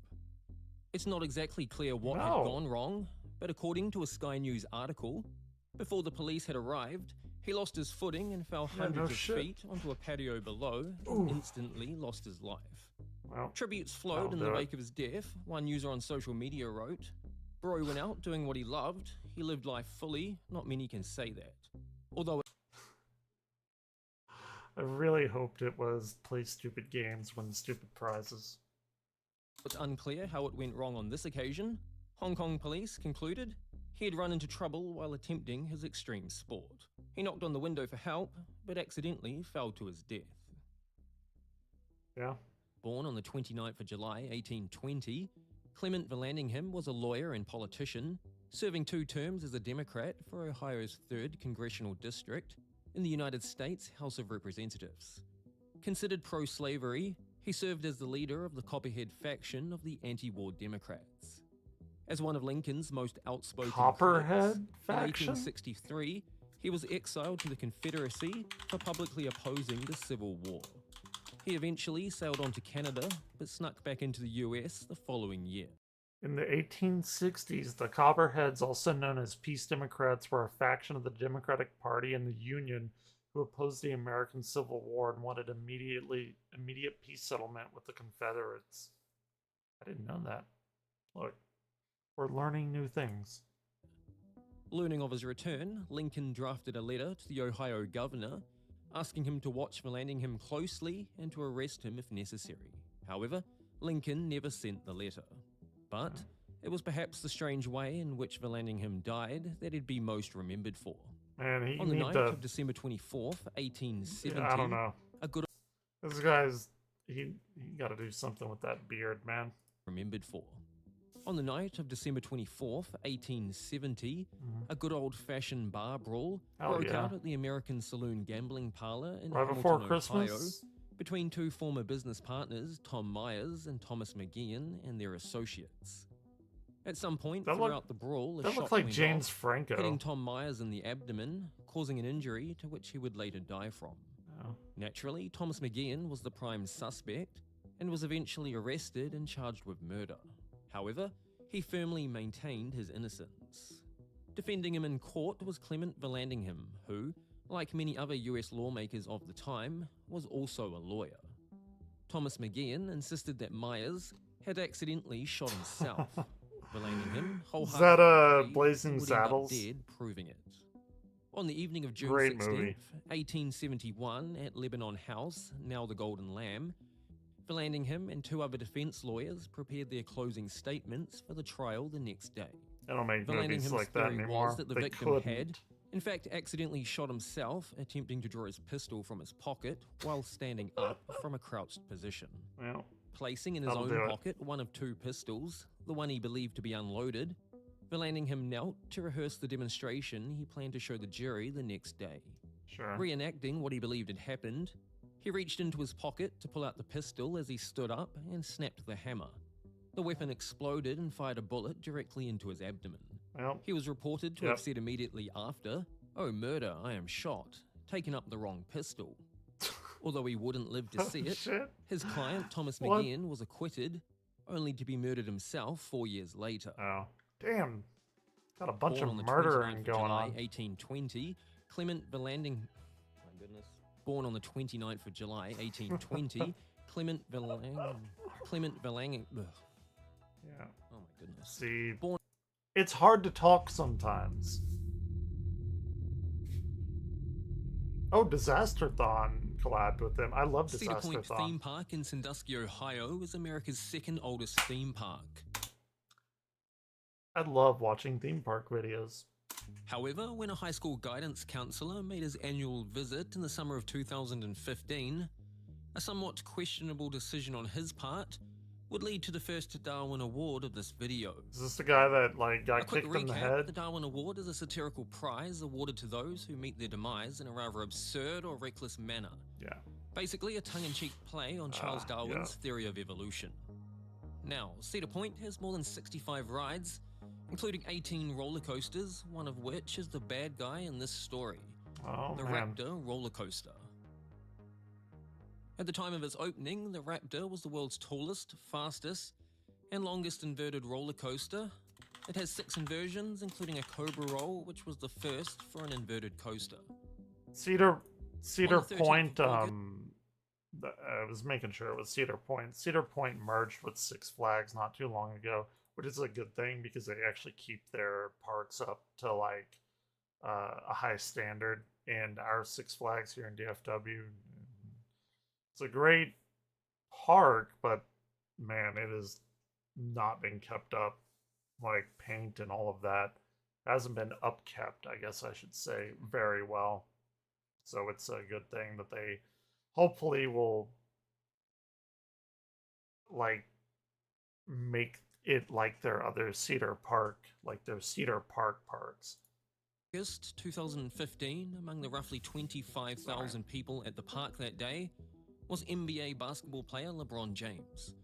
It's not exactly clear what had gone wrong, but according to a Sky News article, before the police had arrived, he lost his footing and fell hundreds of feet onto a patio below and instantly lost his life. Tributes flowed in the wake of his death. One user on social media wrote, "Bro went out doing what he loved. He lived life fully. Not many can say that." Although I really hoped it was play stupid games, win stupid prizes. it's unclear how it went wrong on this occasion, Hong Kong police concluded he had run into trouble while attempting his extreme sport. He knocked on the window for help, but accidentally fell to his death. Yeah. Born on the 29th of July, 1820, Clement Vallandigham was a lawyer and politician, serving 2 terms as a Democrat for Ohio's 3rd Congressional District in the United States House of Representatives. Considered pro-slavery, he served as the leader of the Copperhead faction of the anti-war Democrats. As one of Lincoln's most outspoken Copperhead critics, faction? in 1863, he was exiled to the Confederacy for publicly opposing the Civil War. He eventually sailed on to Canada, but snuck back into the US the following year. In the 1860s, the Copperheads, also known as Peace Democrats, were a faction of the Democratic Party and the Union who opposed the American Civil War and wanted immediate peace settlement with the Confederates. I didn't know that. Look, we're learning new things. Learning of his return, Lincoln drafted a letter to the Ohio governor asking him to watch Vallandigham closely and to arrest him if necessary. However, Lincoln never sent the letter. But it was perhaps the strange way in which Vallandigham died that he'd be most remembered for. Man, on the night of December 24th, 1870, I don't know. a good This guy's he got to do something with that beard, man. remembered for. On the night of December 24th, 1870, a good old-fashioned bar brawl broke out at the American Saloon Gambling Parlor in Right Hamilton, before Ohio, Christmas? between 2 former business partners, Tom Myers and Thomas McGeehan, and their associates. At some point throughout the brawl, a that shot looked like went James off, Franco. hitting Tom Myers in the abdomen, causing an injury to which he would later die from. Oh. Naturally, Thomas McGeehan was the prime suspect and was eventually arrested and charged with murder. However, he firmly maintained his innocence. Defending him in court was Clement Vallandigham, who, like many other US lawmakers of the time, was also a lawyer. Thomas McGeehan insisted that Myers had accidentally shot himself. Vallandigham Is that wholeheartedly Blazing would end up Saddles? dead, proving it. On the evening of June Great 16th, movie. 1871, at Lebanon House, now the Golden Lamb, Vallandigham and 2 other defense lawyers prepared their closing statements for the trial the next day. They don't make movies Vallandingham's like that theory anymore. was that the They victim couldn't. had, in fact, accidentally shot himself, attempting to draw his pistol from his pocket while standing up from a crouched position. Well, placing in his that'll own do it. pocket one of 2 pistols, the one he believed to be unloaded, Vallandigham knelt to rehearse the demonstration he planned to show the jury the next day. Sure. Reenacting what he believed had happened, he reached into his pocket to pull out the pistol as he stood up and snapped the hammer. The weapon exploded and fired a bullet directly into his abdomen. Well, He was reported to have said immediately after, "Oh, murder, I am shot," taking up the wrong pistol. Although he wouldn't live to see it, Shit. his client, Thomas What? McGeehan, was acquitted, only to be murdered himself 4 years later. Oh, damn. Got a bunch Born of on the murdering 29th of going July, on. 1820, Clement Vallandigham. My goodness. Born on the 29th of July, 1820, Clement Vallandigham. Ugh. Yeah. Oh my goodness. See, Born. it's hard to talk sometimes. Oh, Disasterthon collabed with them. I love Cedar Point Disasterthon. Theme Park in Sandusky, Ohio, is America's 2nd oldest theme park. I love watching theme park videos. However, when a high school guidance counselor made his annual visit in the summer of 2015, a somewhat questionable decision on his part would lead to the first Darwin Award of this video. Is this the guy that like A got quick kicked in the recap, head? the Darwin Award is a satirical prize awarded to those who meet their demise in a rather absurd or reckless manner. Yeah. Basically a tongue-in-cheek play on Charles Darwin's theory of evolution. Now, Cedar Point has more than 65 rides, including 18 roller coasters, one of which is the bad guy in this story, the man. Raptor roller coaster. At the time of its opening, the Raptor was the world's tallest, fastest, and longest inverted roller coaster. It has 6 inversions, including a Cobra roll, which was the first for an inverted coaster. Cedar 13th of Point, August- I was making sure it was Cedar Point. Cedar Point merged with Six Flags not too long ago, which is a good thing because they actually keep their parks up to like a high standard, and our Six Flags here in DFW, it's a great park, but man, it has not been kept up. Like paint and all of that hasn't been upkept, I guess I should say, very well. So it's a good thing that they hopefully will like make it like their other Cedar Park, like their Cedar Park parks. August 2015, among the roughly 25,000 people at the park that day, was NBA basketball player LeBron James.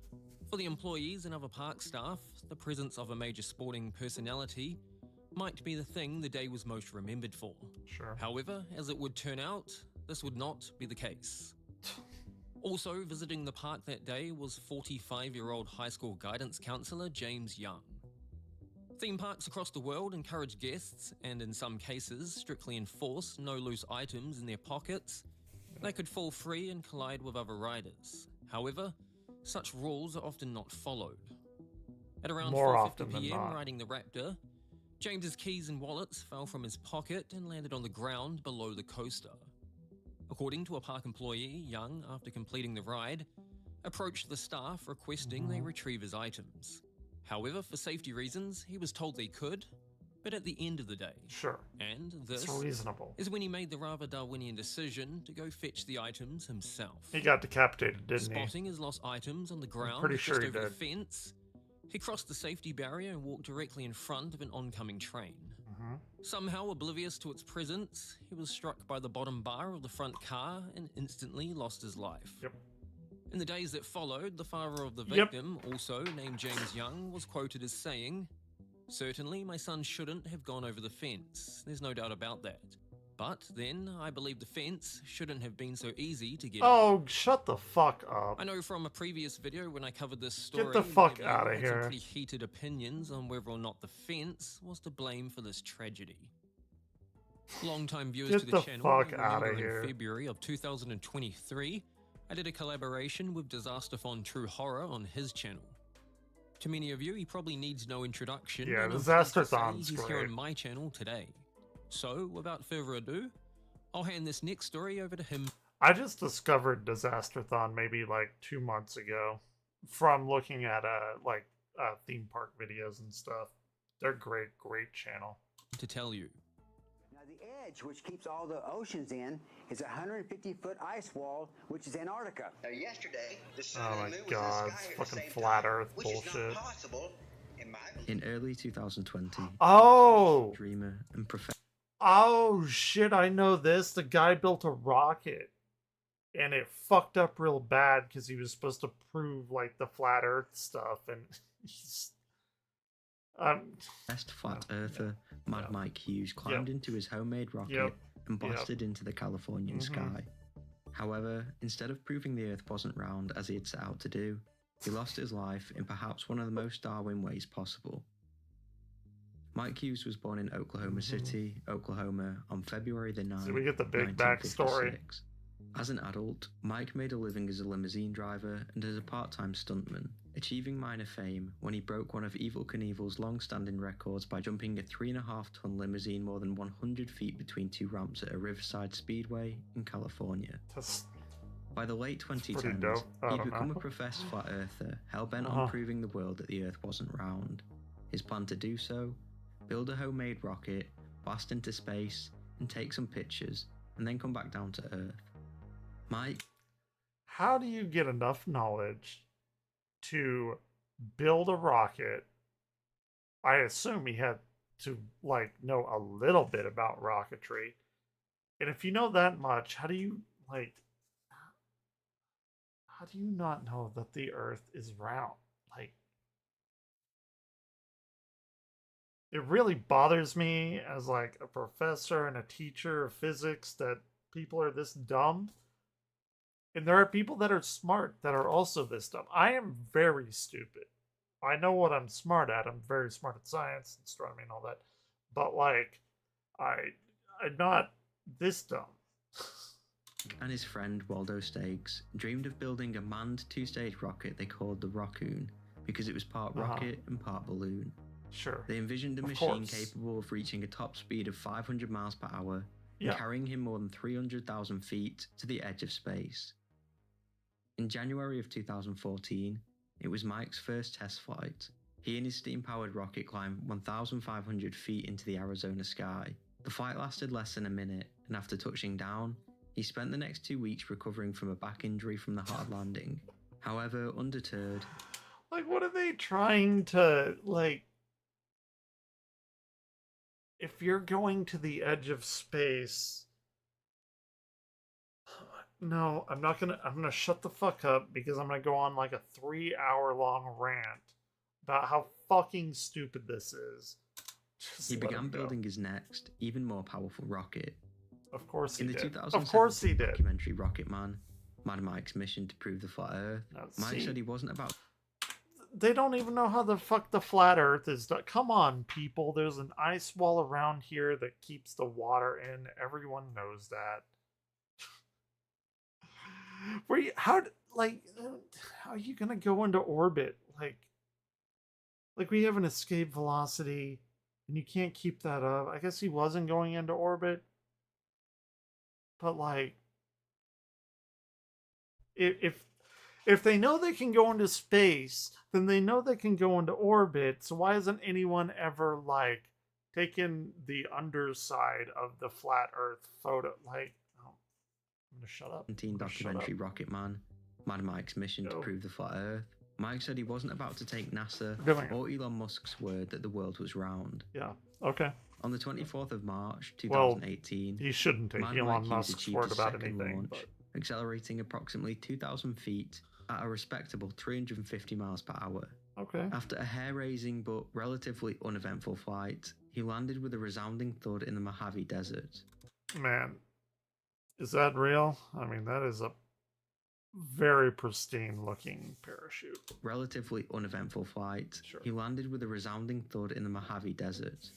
For the employees and other park staff, the presence of a major sporting personality might be the thing the day was most remembered for. Sure. However, as it would turn out, this would not be the case. Also visiting the park that day was 45-year-old high school guidance counselor James Young. Theme parks across the world encourage guests, and in some cases strictly enforce no loose items in their pockets. They could fall free and collide with other riders. However, such rules are often not followed. At around 4:50 p.m. riding the Raptor, James's keys and wallets fell from his pocket and landed on the ground below the coaster. According to a park employee, Young, after completing the ride, approached the staff requesting they retrieve his items. However, for safety reasons, he was told they could, but at the end of the day. Sure. And this it's reasonable. Is when he made the rather Darwinian decision to go fetch the items himself. He got decapitated, didn't he? Spotting his lost items on the ground pretty sure just he over did. the fence, he crossed the safety barrier and walked directly in front of an oncoming train. Somehow oblivious to its presence, he was struck by the bottom bar of the front car and instantly lost his life. Yep. In the days that followed, the father of the victim, also named James Young, was quoted as saying, "Certainly my son shouldn't have gone over the fence, there's no doubt about that. But then, I believe the fence shouldn't have been so easy to get Oh, over." shut the fuck up. I know from a previous video when I covered this story, Get the fuck many of you out of had some here. pretty heated opinions on whether or not the fence was to blame for this tragedy. Long-time viewers Get to the the channel fuck may outta remember here. in February of 2023, I did a collaboration with Disasterthon True Horror on his channel. To many of you, he probably needs no introduction. Yeah, and I'm pleased to say Disasterthon's he's here great. on my channel today. So, without further ado, I'll hand this next story over to him. I just discovered Disasterthon maybe like 2 months ago from looking at theme park videos and stuff. They're great channel. To tell you. Now the edge, which keeps all the oceans in, is a 150-foot ice wall, which is Antarctica. Now yesterday, the sun Oh and my the moon god, was in the it's sky at the fucking same flat time, earth which is bullshit. not possible in my In early 2020, Oh! dreamer and professor. Oh shit, I know this. The guy built a rocket and it fucked up real bad because he was supposed to prove like the flat earth stuff, and he's Best flat earther, Mad Mike Hughes, climbed into his homemade rocket Yep. and blasted into the Californian sky. However, instead of proving the Earth wasn't round as he had set out to do, he lost his life in perhaps one of the most Darwin ways possible. Mike Hughes was born in Oklahoma City, Oklahoma, on February the 9th, So we get the big backstory. 1956. As an adult, Mike made a living as a limousine driver and as a part-time stuntman, achieving minor fame when he broke one of Evel Knievel's long-standing records by jumping a 3.5-ton limousine more than 100 feet between two ramps at a Riverside Speedway in California. By the late pretty 2010s, dope. I he'd don't become know. a professed flat earther, hell-bent Uh-huh. on proving the world that the Earth wasn't round. His plan to do so? Build a homemade rocket, blast into space, and take some pictures, and then come back down to Earth. Mike? How do you get enough knowledge to build a rocket? I assume he had to like know a little bit about rocketry. And if you know that much, how do you not know that the Earth is round? Like, it really bothers me as like a professor and a teacher of physics that people are this dumb. And there are people that are smart that are also this dumb. I am very stupid. I know what I'm smart at. I'm very smart at science, astronomy, and all that. But like, I'm not this dumb. And his friend Waldo Stakes dreamed of building a manned two-stage rocket they called the Rockoon because it was part rocket and part balloon. Sure. They envisioned a Of machine course. capable of reaching a top speed of 500 miles per hour Yeah. and carrying him more than 300,000 feet to the edge of space. In January of 2014, it was Mike's first test flight. He and his steam-powered rocket climbed 1,500 feet into the Arizona sky. The flight lasted less than a minute, and after touching down, he spent the next 2 weeks recovering from a back injury from the hard landing. However, undeterred, Like, what are they trying to, like... If you're going to the edge of space... No, I'm gonna shut the fuck up because I'm gonna go on like a 3-hour-long rant about how fucking stupid this is. Just he let began him go. building his next, even more powerful rocket. Of course he In the did. 2007 Of course he did. documentary Rocket Man, Mad Mike's mission to prove the flat Earth, Mike see. said he wasn't about They don't even know how the fuck the flat Earth is done. Come on, people. There's an ice wall around here that keeps the water in. Everyone knows that. How are you gonna go into orbit? Like we have an escape velocity, and you can't keep that up. I guess he wasn't going into orbit, but like, if they know they can go into space, then they know they can go into orbit. So why hasn't anyone ever like taken the underside of the flat Earth photo? Like, oh, I'm gonna shut up. 17 documentary Rocket Man, Mad Mike's mission to prove the flat Earth. Mike said he wasn't about to take NASA or Elon Musk's word that the world was round. Yeah. Okay. On the 24th of March, 2018, he shouldn't take Mad Elon Mike Musk's achieved word his about second anything, launch, but... accelerating approximately 2,000 feet at a respectable 350 miles per hour. Okay. After a hair-raising but relatively uneventful flight, he landed with a resounding thud in the Mojave Desert. Man, is that real? I mean, that is a very pristine looking parachute. Relatively uneventful flight, Sure. he landed with a resounding thud in the Mojave Desert.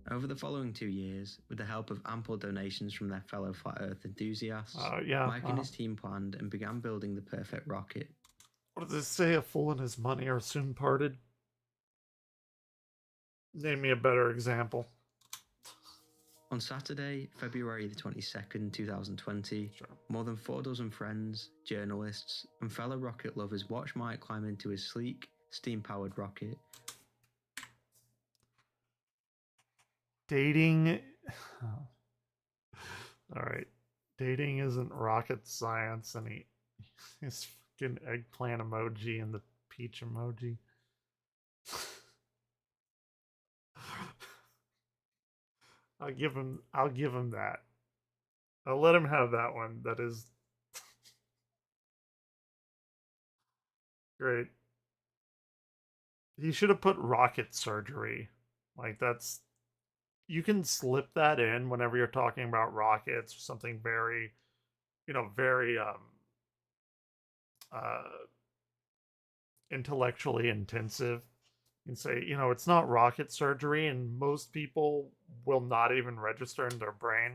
Over the following 2 years, with the help of ample donations from their fellow Flat Earth enthusiasts, Mike and his team planned and began building the perfect rocket. What does it say? A fool and his money are soon parted? Name me a better example. On Saturday, February the 22nd, 2020, more than 4 dozen friends, journalists, and fellow rocket lovers watched Mike climb into his sleek, steam-powered rocket. Dating... Alright. Dating isn't rocket science, and his fucking eggplant emoji and the peach emoji. I'll give him that. I'll let him have that one. That is great. He should have put rocket surgery. Like, that's... You can slip that in whenever you're talking about rockets or something very, very intellectually intensive. You can say, it's not rocket surgery, and most people will not even register in their brain.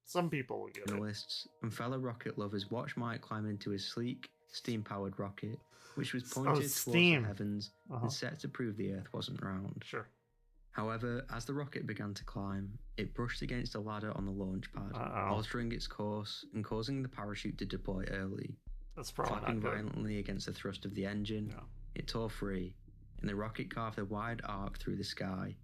Some people will get it. Journalists and fellow rocket lovers watched Mike climb into his sleek, steam-powered rocket, which was pointed towards the heavens and set to prove the Earth wasn't round. Sure. However, as the rocket began to climb, it brushed against a ladder on the launch pad, altering its course and causing the parachute to deploy early. That's probably Flapping not good. violently against the thrust of the engine, it tore free, and the rocket carved a wide arc through the sky,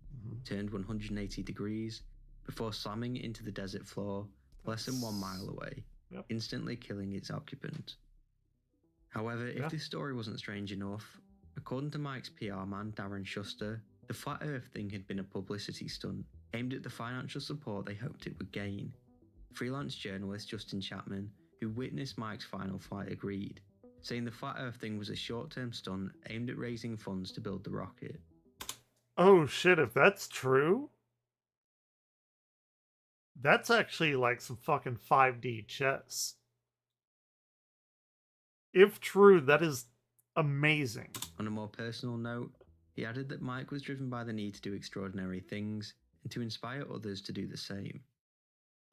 turned 180 degrees, before slamming into the desert floor less than 1 mile away, instantly killing its occupant. However, if this story wasn't strange enough, according to Mike's PR man Darren Schuster, the Flat Earth thing had been a publicity stunt aimed at the financial support they hoped it would gain. Freelance journalist Justin Chapman, who witnessed Mike's final flight, agreed, saying the Flat Earth thing was a short-term stunt aimed at raising funds to build the rocket. Oh shit, if that's true, that's actually like some fucking 5D chess. If true, that is amazing. On a more personal note, he added that Mike was driven by the need to do extraordinary things and to inspire others to do the same.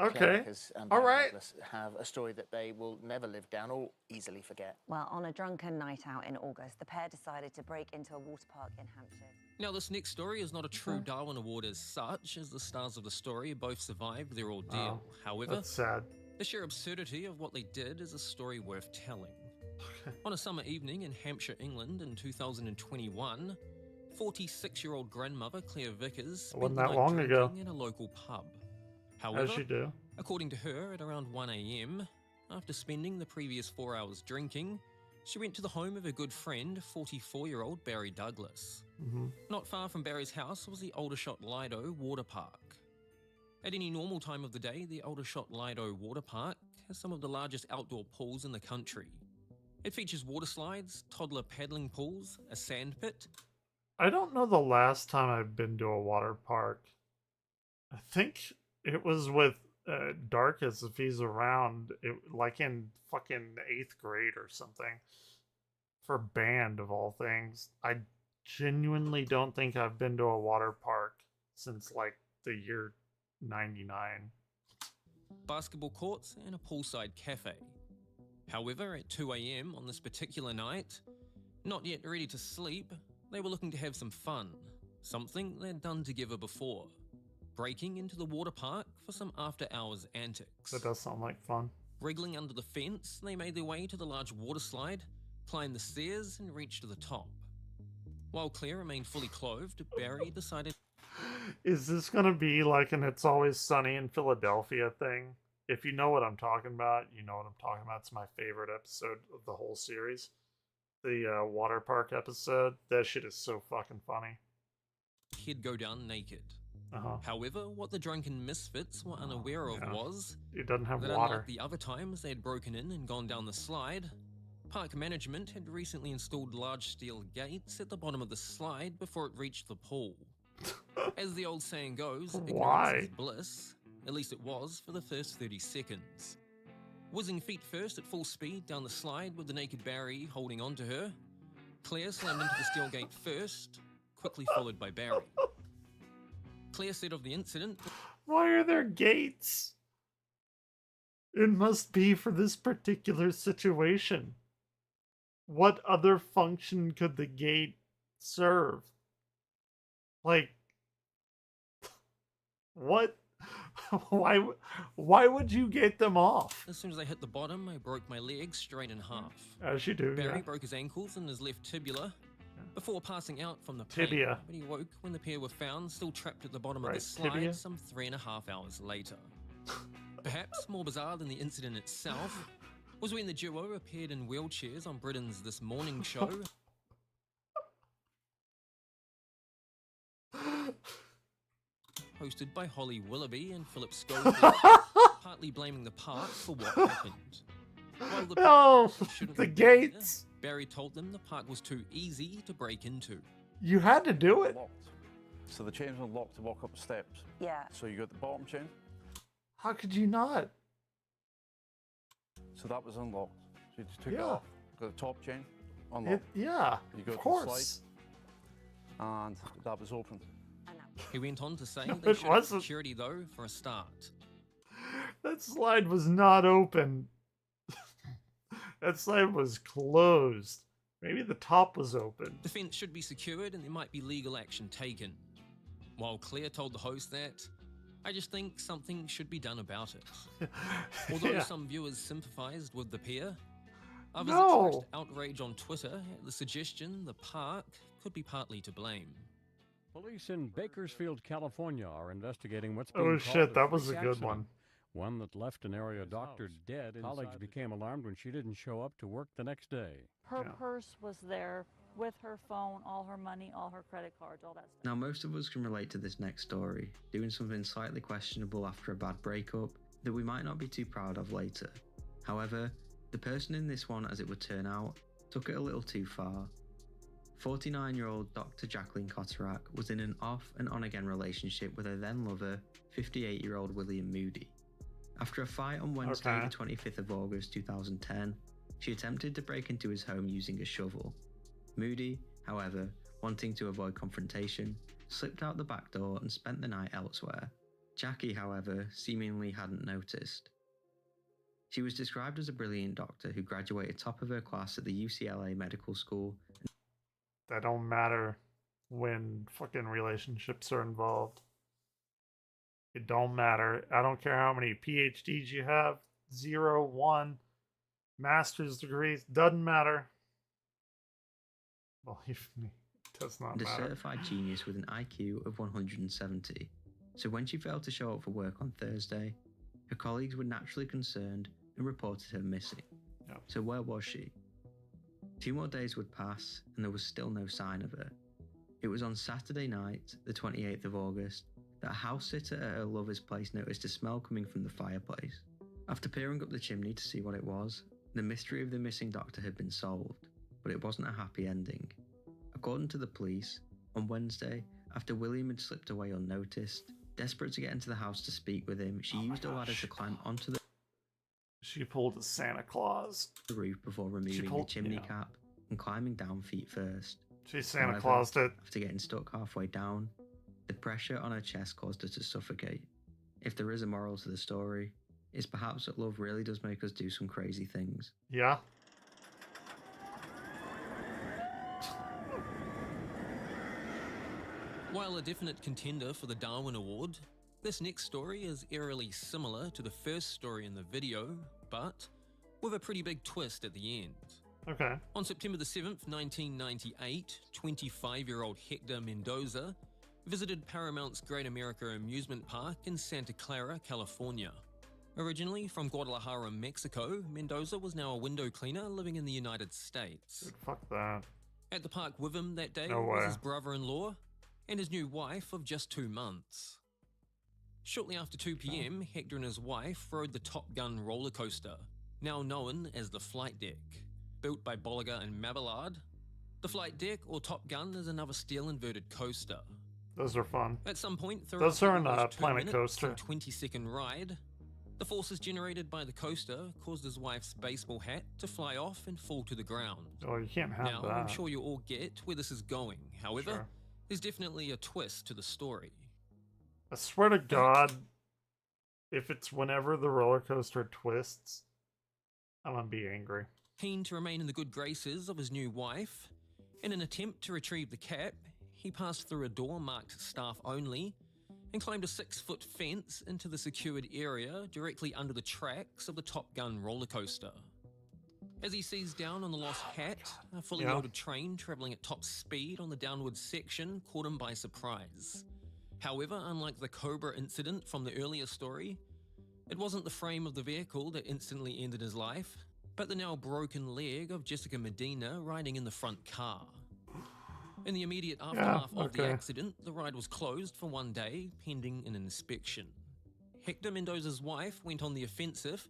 Okay. Because All Barry right. Douglas have a story that they will never live down or easily forget. Well, on a drunken night out in August, the pair decided to break into a water park in Hampshire. Now, this next story is not a true Darwin Award as such, as the stars of the story both survived their ordeal. However, That's sad. the sheer absurdity of what they did is a story worth telling. On a summer evening in Hampshire, England in 2021, 46-year-old grandmother Claire Vickers spent Wasn't the that night long drinking ago. in a local pub. However, you do. according to her, at around 1 a.m., after spending the previous 4 hours drinking, she went to the home of her good friend, 44-year-old Barry Douglas. Not far from Barry's house was the Aldershot Lido Water Park. At any normal time of the day, the Aldershot Lido Water Park has some of the largest outdoor pools in the country. It features water slides, toddler paddling pools, a sand pit. I don't know the last time I've been to a water park. I think it was with Darkus if he's around, like in fucking 8th grade or something. For band of all things. I genuinely don't think I've been to a water park since like the year 99. Basketball courts and a poolside cafe. However, at 2 a.m. on this particular night, not yet ready to sleep, they were looking to have some fun, something they'd done together before, breaking into the water park for some after-hours antics. That does sound like fun. Wriggling under the fence, they made their way to the large water slide, climbed the stairs, and reached the top. While Claire remained fully clothed, Barry decided... Is this gonna be like an It's Always Sunny in Philadelphia thing? If you know what I'm talking about, you know what I'm talking about. It's my favorite episode of the whole series. The water park episode. That shit is so fucking funny. He'd go down naked. Uh-huh. However, what the drunken misfits were unaware of was... It doesn't have that water. unlike the other times they had broken in and gone down the slide, park management had recently installed large steel gates at the bottom of the slide before it reached the pool. As the old saying goes, ignorance is bliss. At least it was for the first 30 seconds. Whizzing feet first at full speed down the slide with the naked Barry holding on to her, Claire slammed into the steel gate first, quickly followed by Barry. Claire said of the incident... Why are there gates? It must be for this particular situation. What other function could the gate serve? Like, what? Why would you get them off? As soon as I hit the bottom, I broke my leg straight in half. As you do, Barry yeah. broke his ankles and his left tibia before passing out from the Tibia. pain, but he woke when the pair were found still trapped at the bottom of the slide tibia. some 3.5 hours later. Perhaps more bizarre than the incident itself was when the duo appeared in wheelchairs on Britain's This Morning show. Hosted by Holly Willoughby and Philip Schofield, partly blaming the park for what happened. While the Oh, shouldn't the have been gates. there, Barry told them the park was too easy to break into. You had to do it. So the chains were locked to walk up the steps. Yeah. So you got the bottom chain. How could you not? So that was unlocked. So you just took it Yeah. off. Got the top chain unlocked. Yeah, You go of to course. the slide, and that was open. He went on to say No, they it should have wasn't. security though for a start. That slide was not open. That slide was closed. Maybe the top was open. The fence should be secured and there might be legal action taken. While Claire told the host that, I just think something should be done about it. Although Yeah. some viewers sympathised with the pair, others No. expressed outrage on Twitter at the suggestion the park could be partly to blame. Police in Bakersfield, California are investigating what's Oh, being shit, called that was freak a good accident. one. One that left an area doctor dead. Colleagues became alarmed when she didn't show up to work the next day. Her purse was there with her phone, all her money, all her credit cards, all that stuff. Now, most of us can relate to this next story, doing something slightly questionable after a bad breakup that we might not be too proud of later. However, the person in this one, as it would turn out, took it a little too far. 49-year-old Dr. Jacqueline Cotterak was in an off and on again relationship with her then lover, 58-year-old William Moody. After a fight on Wednesday, Okay. the 25th of August 2010, she attempted to break into his home using a shovel. Moody, however, wanting to avoid confrontation, slipped out the back door and spent the night elsewhere. Jackie, however, seemingly hadn't noticed. She was described as a brilliant doctor who graduated top of her class at the UCLA Medical School. That don't matter when fucking relationships are involved. It don't matter. I don't care how many PhDs you have. 0, 1, master's degrees. Doesn't matter. Believe me, it does not And a matter. certified genius with an IQ of 170. So when she failed to show up for work on Thursday, her colleagues were naturally concerned and reported her missing. Yep. So where was she? 2 more days would pass and there was still no sign of her. It was on Saturday night, the 28th of August, that a house sitter at her lover's place noticed a smell coming from the fireplace. After peering up the chimney to see what it was, the mystery of the missing doctor had been solved, but it wasn't a happy ending. According to the police, on Wednesday, after William had slipped away unnoticed, desperate to get into the house to speak with him, she used a ladder to climb onto the She pulled a Santa Claus. roof before removing the chimney cap and climbing down feet first. She Santa However, Claused it. after getting stuck halfway down, the pressure on her chest caused her to suffocate. If there is a moral to the story, it's perhaps that love really does make us do some crazy things. Yeah. While a definite contender for the Darwin Award, this next story is eerily similar to the first story in the video, but with a pretty big twist at the end. Okay. On September the 7th, 1998, 25-year-old Hector Mendoza visited Paramount's Great America Amusement Park in Santa Clara, California. Originally from Guadalajara, Mexico, Mendoza was now a window cleaner living in the United States. Dude, fuck that. At the park with him that day No was way. his brother-in-law and his new wife of just 2 months. Shortly after 2 p.m., Hector and his wife rode the Top Gun roller coaster, now known as the Flight Deck. Built by Bolliger and Mabillard, the Flight Deck or Top Gun is another steel inverted coaster. Those are fun. At some point throughout Those are in almost 2 Planet minutes Coaster. and 20-second ride, the forces generated by the coaster caused his wife's baseball hat to fly off and fall to the ground. Oh, you can't have Now, that. I'm sure you all get where this is going. However, Sure. there's definitely a twist to the story. I swear to God, if it's whenever the roller coaster twists, I'm gonna be angry. Keen to remain in the good graces of his new wife, in an attempt to retrieve the cap, he passed through a door marked staff only and climbed a 6-foot fence into the secured area directly under the tracks of the Top Gun roller coaster. As he seized down on the lost hat, a fully loaded train traveling at top speed on the downward section caught him by surprise. However, unlike the Cobra incident from the earlier story, it wasn't the frame of the vehicle that instantly ended his life, but the now broken leg of Jessica Medina riding in the front car. In the immediate aftermath of the accident, the ride was closed for 1 day, pending an inspection. Hector Mendoza's wife went on the offensive,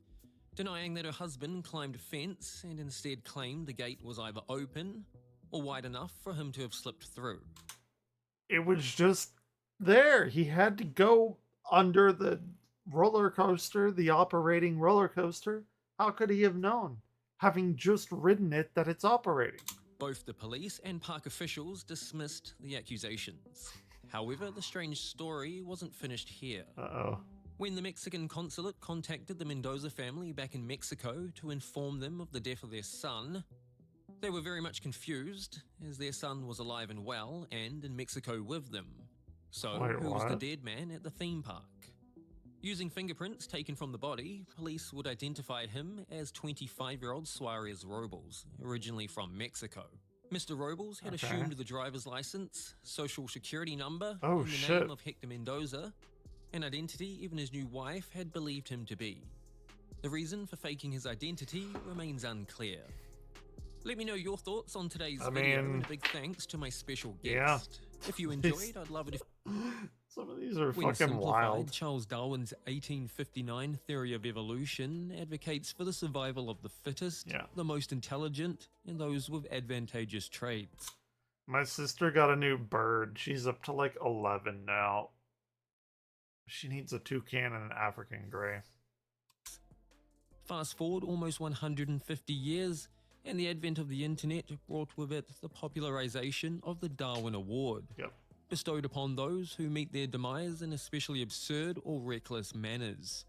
denying that her husband climbed a fence and instead claimed the gate was either open or wide enough for him to have slipped through. It was just there. He had to go under the roller coaster, the operating roller coaster. How could he have known, having just ridden it, that it's operating? Both the police and park officials dismissed the accusations. However, the strange story wasn't finished here. Uh-oh. When the Mexican consulate contacted the Mendoza family back in Mexico to inform them of the death of their son, they were very much confused, as their son was alive and well and in Mexico with them. So, Wait, who was the what? dead man at the theme park? Using fingerprints taken from the body, police would identify him as 25-year-old Suarez Robles, originally from Mexico. Mr. Robles had assumed the driver's license, social security number, and the name of Hector Mendoza, an identity even his new wife had believed him to be. The reason for faking his identity remains unclear. Let me know your thoughts on today's video, and a big thanks to my special guest. If you enjoyed, I'd love it if... Some of these are When fucking simplified, wild. Charles Darwin's 1859 theory of evolution advocates for the survival of the fittest, the most intelligent, and those with advantageous traits. My sister got a new bird. She's up to like 11 now. She needs a toucan and an African gray. Fast forward almost 150 years, and the advent of the internet brought with it the popularization of the Darwin Award. Yep. bestowed upon those who meet their demise in especially absurd or reckless manners.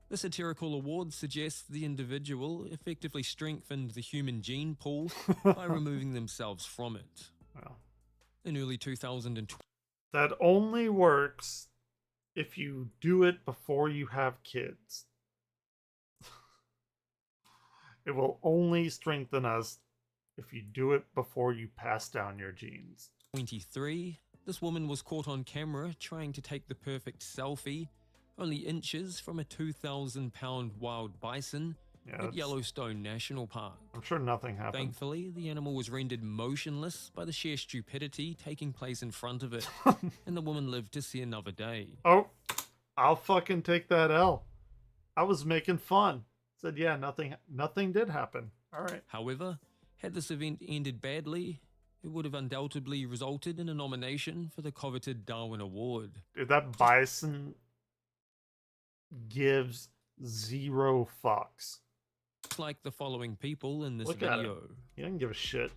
The satirical award suggests the individual effectively strengthened the human gene pool by removing themselves from it. Well, in early 2020, that only works if you do it before you have kids. It will only strengthen us if you do it before you pass down your genes. 23, this woman was caught on camera trying to take the perfect selfie, only inches from a 2,000-pound wild bison at Yellowstone National Park. I'm sure nothing happened. Thankfully, the animal was rendered motionless by the sheer stupidity taking place in front of it, and the woman lived to see another day. Oh, I'll fucking take that L. I was making fun. Said, yeah, nothing did happen. All right. However, had this event ended badly, it would have undoubtedly resulted in a nomination for the coveted Darwin Award. Dude, that bison gives 0 fucks. It's like the following people in this Look at video. him. He doesn't give a shit.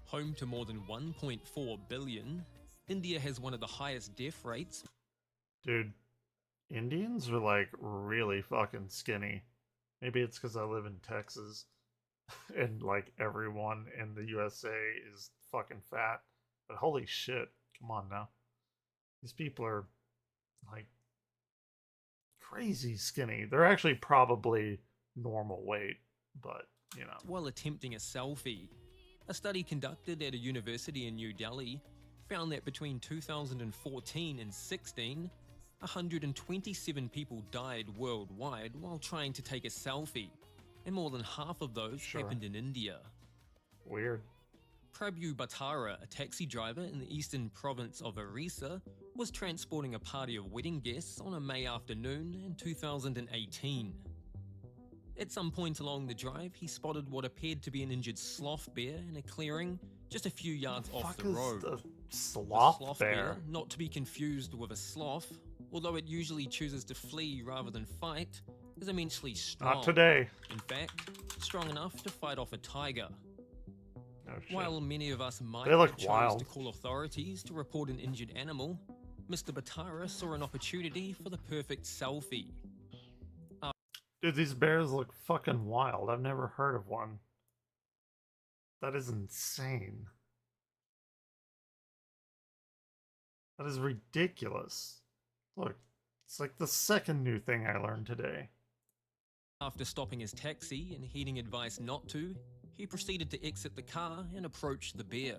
Home to more than 1.4 billion, India has one of the highest death rates. Dude, Indians are like really fucking skinny. Maybe it's because I live in Texas and like everyone in the USA is fucking fat. But holy shit, come on now. These people are like crazy skinny. They're actually probably normal weight, but you know. While attempting a selfie, a study conducted at a university in New Delhi found that between 2014 and 16, 127 people died worldwide while trying to take a selfie, and more than half of those happened in India. Weird. Prabhu Bhattara, a taxi driver in the eastern province of Orissa, was transporting a party of wedding guests on a May afternoon in 2018. At some point along the drive, he spotted what appeared to be an injured sloth bear in a clearing just a few yards off the road. The sloth bear? Not to be confused with a sloth, although it usually chooses to flee rather than fight, is immensely strong. Not today. In fact, strong enough to fight off a tiger. Oh, shit. While many of us might They look have chose wild. to call authorities to report an injured animal, Mr. Bhattara saw an opportunity for the perfect selfie. Dude, these bears look fucking wild. I've never heard of one. That is insane. That is ridiculous. Look, it's like the second new thing I learned today. After stopping his taxi and heeding advice not to, he proceeded to exit the car and approach the bear.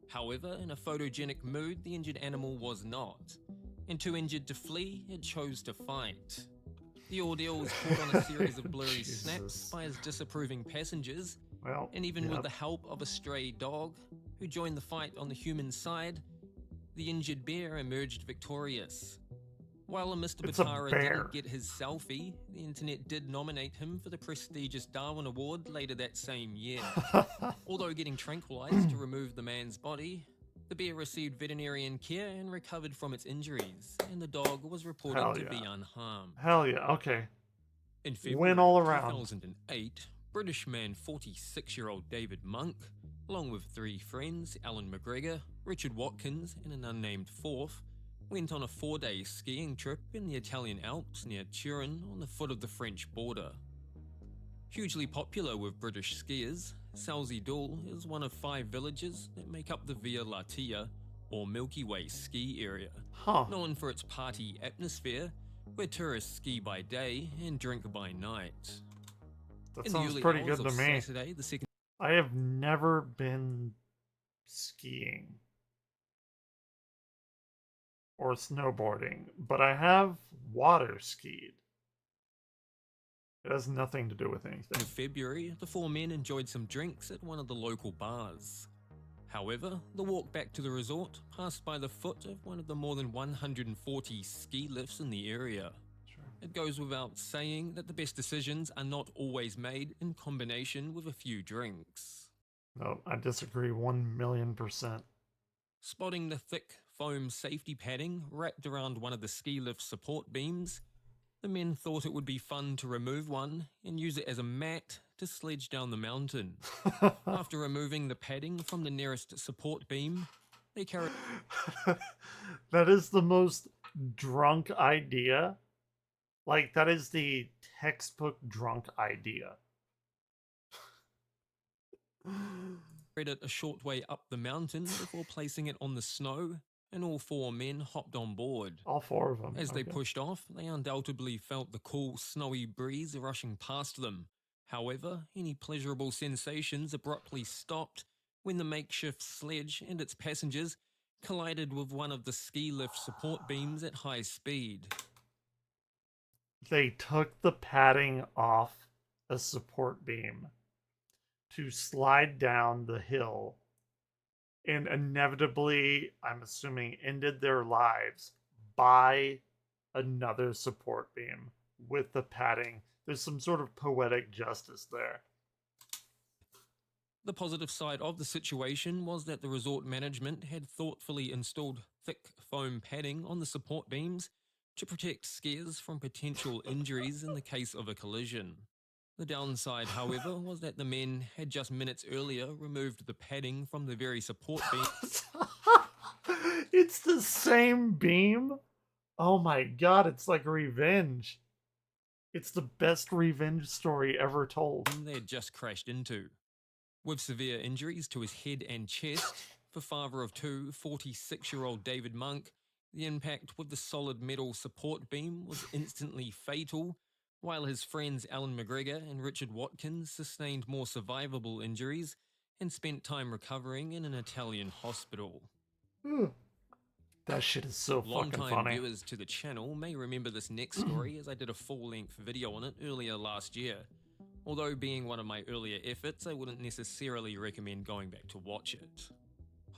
However, in a photogenic mood, the injured animal was not, and too injured to flee, it chose to fight. The ordeal was caught on a series of blurry snaps by his disapproving passengers, and even with the help of a stray dog, who joined the fight on the human side, the injured bear emerged victorious. While Mr. Bhattara didn't get his selfie, the internet did nominate him for the prestigious Darwin Award later that same year. Although getting tranquilized to remove the man's body, the bear received veterinarian care and recovered from its injuries, and the dog was reported to be unharmed. Hell yeah, okay. In February Win all around. 2008, British man 46-year-old David Monk, along with 3 friends, Alan McGregor, Richard Watkins, and an unnamed fourth, went on a 4-day skiing trip in the Italian Alps near Turin on the foot of the French border. Hugely popular with British skiers, Salzy-Dul is one of 5 villages that make up the Via Lattea, or Milky Way ski area, known for its party atmosphere, where tourists ski by day and drink by night. That sounds pretty good to me. Saturday, I have never been skiing or snowboarding, but I have water skied. It has nothing to do with anything. In February, the 4 men enjoyed some drinks at one of the local bars. However, the walk back to the resort passed by the foot of one of the more than 140 ski lifts in the area. It goes without saying that the best decisions are not always made in combination with a few drinks. No, I disagree 1,000,000%. Spotting the thick, foam safety padding wrapped around one of the ski lift support beams. The men thought it would be fun to remove one and use it as a mat to sledge down the mountain. After removing the padding from the nearest support beam, they carried... That is the most drunk idea. Like, that is the textbook drunk idea. it a short way up the mountain before placing it on the snow, and all 4 men hopped on board. All 4 of them. As they pushed off, they undoubtedly felt the cool, snowy breeze rushing past them. However, any pleasurable sensations abruptly stopped when the makeshift sledge and its passengers collided with one of the ski lift support beams at high speed. They took the padding off a support beam to slide down the hill and inevitably, I'm assuming, ended their lives by another support beam with the padding. There's some sort of poetic justice there. The positive side of the situation was that the resort management had thoughtfully installed thick foam padding on the support beams to protect skiers from potential injuries in the case of a collision. The downside, however, was that the men had just minutes earlier removed the padding from the very support beam. It's the same beam? Oh my god, it's like revenge. It's the best revenge story ever told. They had just crashed into. With severe injuries to his head and chest, for father of 2, 46-year-old David Monk, the impact with the solid metal support beam was instantly fatal, while his friends Alan McGregor and Richard Watkins sustained more survivable injuries and spent time recovering in an Italian hospital. That shit is so fucking Long-time funny. viewers to the channel may remember this next story as I did a full-length video on it earlier last year. Although being one of my earlier efforts, I wouldn't necessarily recommend going back to watch it.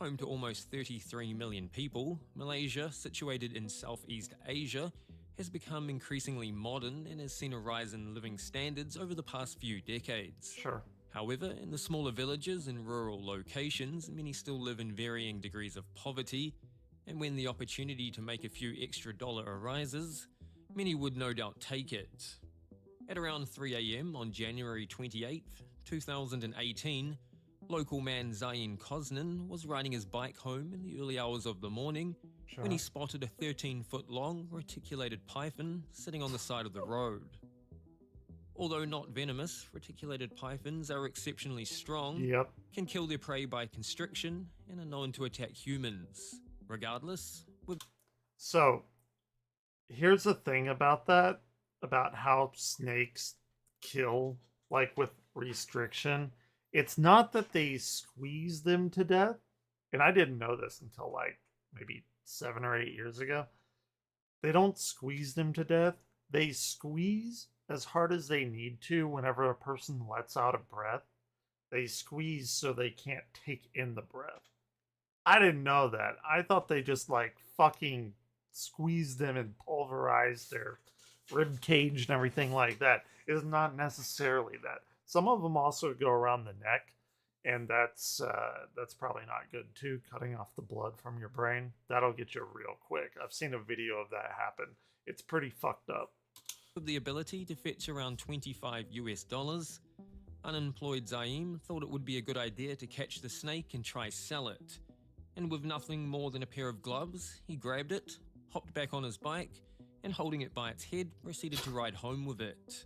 Home to almost 33 million people, Malaysia, situated in Southeast Asia, has become increasingly modern and has seen a rise in living standards over the past few decades. Sure. However, in the smaller villages and rural locations, many still live in varying degrees of poverty, and when the opportunity to make a few extra dollar arises, many would no doubt take it. At around 3 AM on January 28, 2018, local man Zain Koznin was riding his bike home in the early hours of the morning when he spotted a 13-foot-long reticulated python sitting on the side of the road. Although not venomous, reticulated pythons are exceptionally strong, can kill their prey by constriction, and are known to attack humans. Regardless, So, here's the thing about that, about how snakes kill, like with restriction. It's not that they squeeze them to death, and I didn't know this until like maybe 7 or 8 years ago. They don't squeeze them to death. They squeeze as hard as they need to whenever a person lets out a breath. They squeeze so they can't take in the breath. I didn't know that. I thought they just like fucking squeezed them and pulverized their rib cage and everything like that. It is not necessarily that. Some of them also go around the neck, and that's probably not good too. Cutting off the blood from your brain, that'll get you real quick. I've seen a video of that happen. It's pretty fucked up. with the ability to fetch around $25 US, unemployed Zaim thought it would be a good idea to catch the snake and try sell it. And with nothing more than a pair of gloves, he grabbed it, hopped back on his bike, and holding it by its head, proceeded to ride home with it.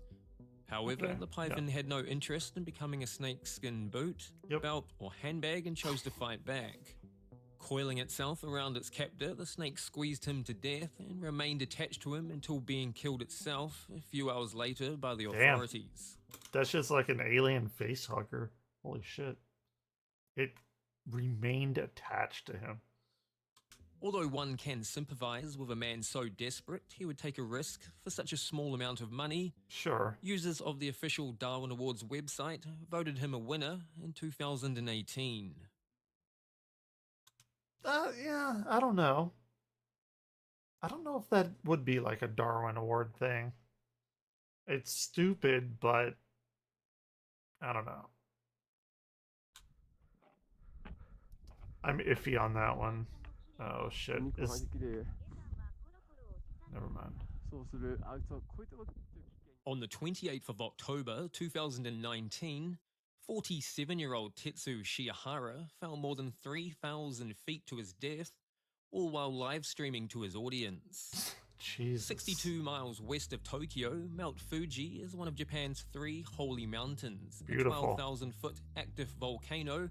However, the python had no interest in becoming a snakeskin boot, belt, or handbag and chose to fight back. Coiling itself around its captor, the snake squeezed him to death and remained attached to him until being killed itself a few hours later by the authorities. That's just like an alien face hugger. Holy shit. It remained attached to him. Although one can sympathize with a man so desperate he would take a risk for such a small amount of money, sure, users of the official Darwin Awards website voted him a winner in 2018. Yeah, I don't know. I don't know if that would be like a Darwin Award thing. It's stupid, but I don't know. I'm iffy on that one. Oh shit. Never mind. On the 28th of October 2019, 47-year-old Tetsu Shihara fell more than 3,000 feet to his death, all while live streaming to his audience. Jesus. 62 miles west of Tokyo, Mount Fuji is one of Japan's 3 holy mountains, Beautiful. a 12,000-foot active volcano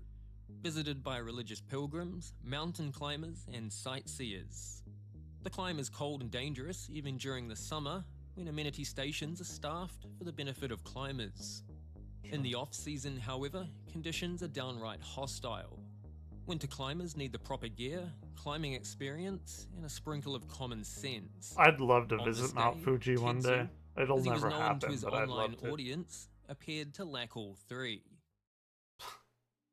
visited by religious pilgrims, mountain climbers, and sightseers. The climb is cold and dangerous even during the summer, when amenity stations are staffed for the benefit of climbers. In the off-season, however, conditions are downright hostile. Winter climbers need the proper gear, climbing experience, and a sprinkle of common sense. I'd love to On visit this Mount day, Fuji one day. Tetsu, It'll as he was never known to happen, his but I'd online love to. audience, appeared to lack all 3.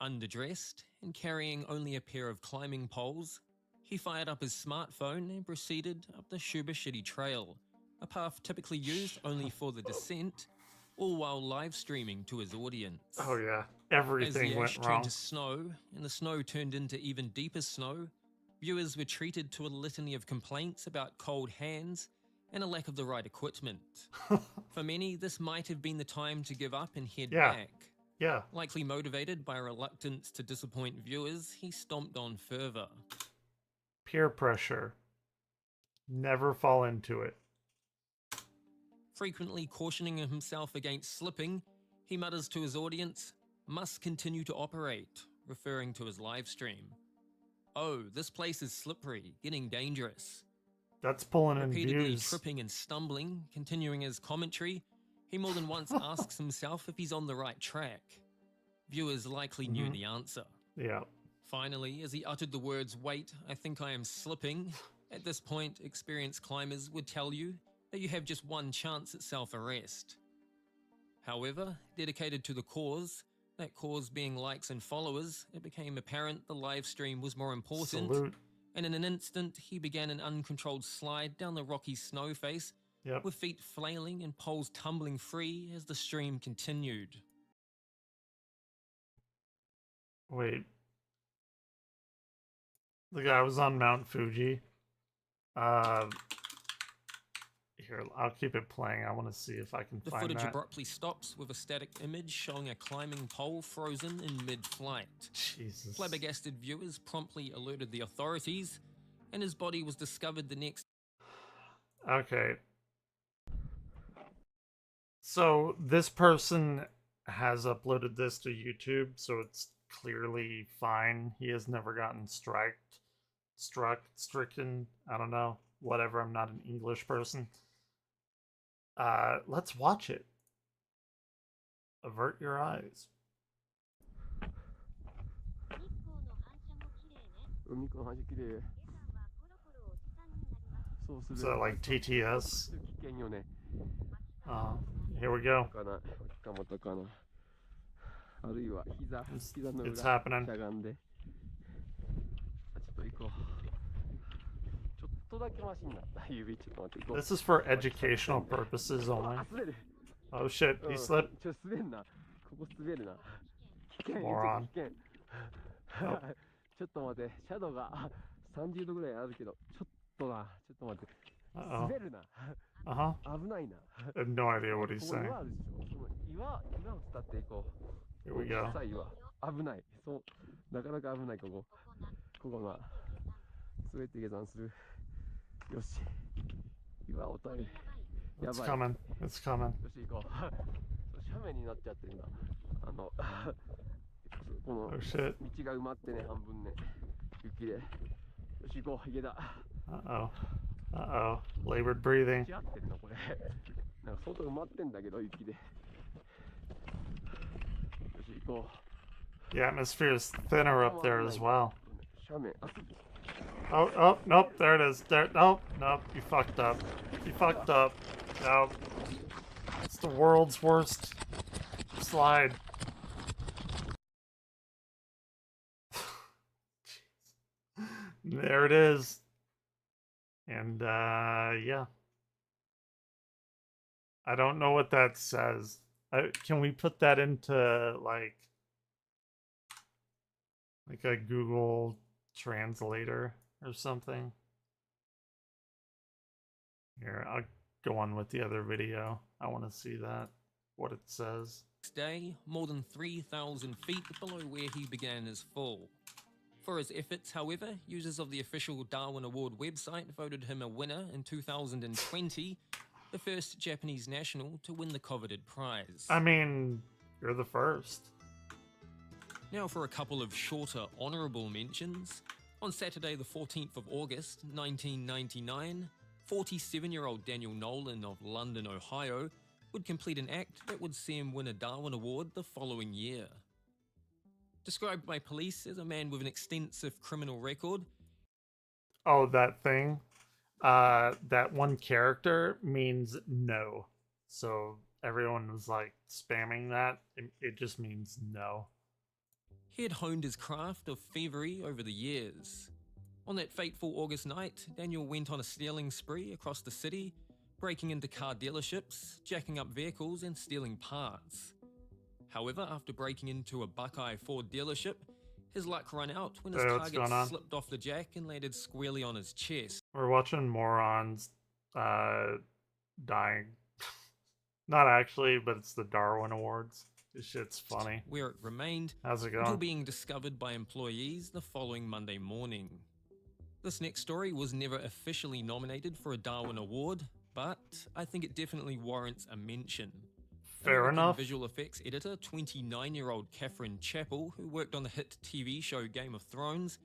Underdressed and carrying only a pair of climbing poles, he fired up his smartphone and proceeded up the Shubashiri Trail, a path typically used only for the descent, all while live streaming to his audience. Oh yeah, As everything the went ash wrong. turned to snow, and the snow turned into even deeper snow, viewers were treated to a litany of complaints about cold hands and a lack of the right equipment. For many, this might have been the time to give up and head Yeah. back. Yeah. Likely motivated by a reluctance to disappoint viewers, he stomped on further. Peer pressure. Never fall into it. Frequently cautioning himself against slipping, he mutters to his audience, "Must continue to operate," referring to his live stream. "Oh, this place is slippery, getting dangerous." That's pulling in Repeatedly views. tripping and stumbling, continuing his commentary, he more than once asks himself if he's on the right track. Viewers likely knew the answer. Yeah. Finally, as he uttered the words, "Wait, I think I am slipping," at this point, experienced climbers would tell you that you have just one chance at self-arrest. However, dedicated to the cause, that cause being likes and followers, it became apparent the live stream was more important, Salute. and in an instant, he began an uncontrolled slide down the rocky snow face, Yep. with feet flailing and poles tumbling free as the stream continued. Wait. The guy was on Mount Fuji. Here, I'll keep it playing. I want to see if I can The find footage that. abruptly stops with a static image showing a climbing pole frozen in mid-flight. Jesus. Flabbergasted viewers promptly alerted the authorities, and his body was discovered the next. Okay. So this person has uploaded this to YouTube, so it's clearly fine. He has never gotten stricken. I don't know. Whatever. I'm not an English person. Let's watch it. Avert your eyes. Is that like TTS? Here we go. It's happening. This is for educational purposes only. Oh shit, he slipped. Moron. Nope. ちょっと待って、シャドウが30度ぐらいあるけど、ちょっとな、ちょっと待って。 Uh-oh. 滑るな。 Uh-huh. 危ないな。 I have no idea what he's ここ saying. 岩あるでしょ。その岩を伝っていこう。 Here we go. 小さい岩。危ない。そう。なかなか危ない、ここ。ここな。滑って下山する。よし。岩を取る。や It's ばい。 coming. It's coming. よし、行こう。斜面になっちゃってるな。この Oh shit. 道が埋まってね、半分ね。雪で。よし、行こう。池だ。 Uh-oh. Uh-oh. Labored breathing. 道合ってるのこれ。なんか外埋まってんだけど、雪で。よし、行こう。 The atmosphere is thinner up there as well. 斜面。 Oh, oh, nope, there it is. There, nope, nope, you fucked up. You fucked up. Nope. It's the world's worst slide. There it is. And, yeah. I don't know what that says. Can we put that into, like a Google translator or something. Here, I'll go on with the other video. I want to see that, what it says. Day, more than 3,000 feet below where he began his fall. For his efforts, however, users of the official Darwin Award website voted him a winner in 2020, the first Japanese national to win the coveted prize. I mean, you're the first. Now for a couple of shorter honourable mentions. On Saturday the 14th of August, 1999, 47-year-old Daniel Nolan of London, Ohio, would complete an act that would see him win a Darwin Award the following year. Described by police as a man with an extensive criminal record. Oh, that thing? That one character means no. So everyone was like spamming that. It just means no. He had honed his craft of thievery over the years. On that fateful August night, Daniel went on a stealing spree across the city, breaking into car dealerships, jacking up vehicles and stealing parts. However, after breaking into a Buckeye Ford dealership, his luck ran out when his target slipped off the jack and landed squarely on his chest. We're watching morons dying. Not actually, but it's the Darwin Awards. This shit's funny. Where it remained How's it going? until being discovered by employees the following Monday morning. This next story was never officially nominated for a Darwin Award, but I think it definitely warrants a mention. Fair American enough. Visual effects editor, 29-year-old Catherine Chappell, who worked on the hit TV show Game of Thrones,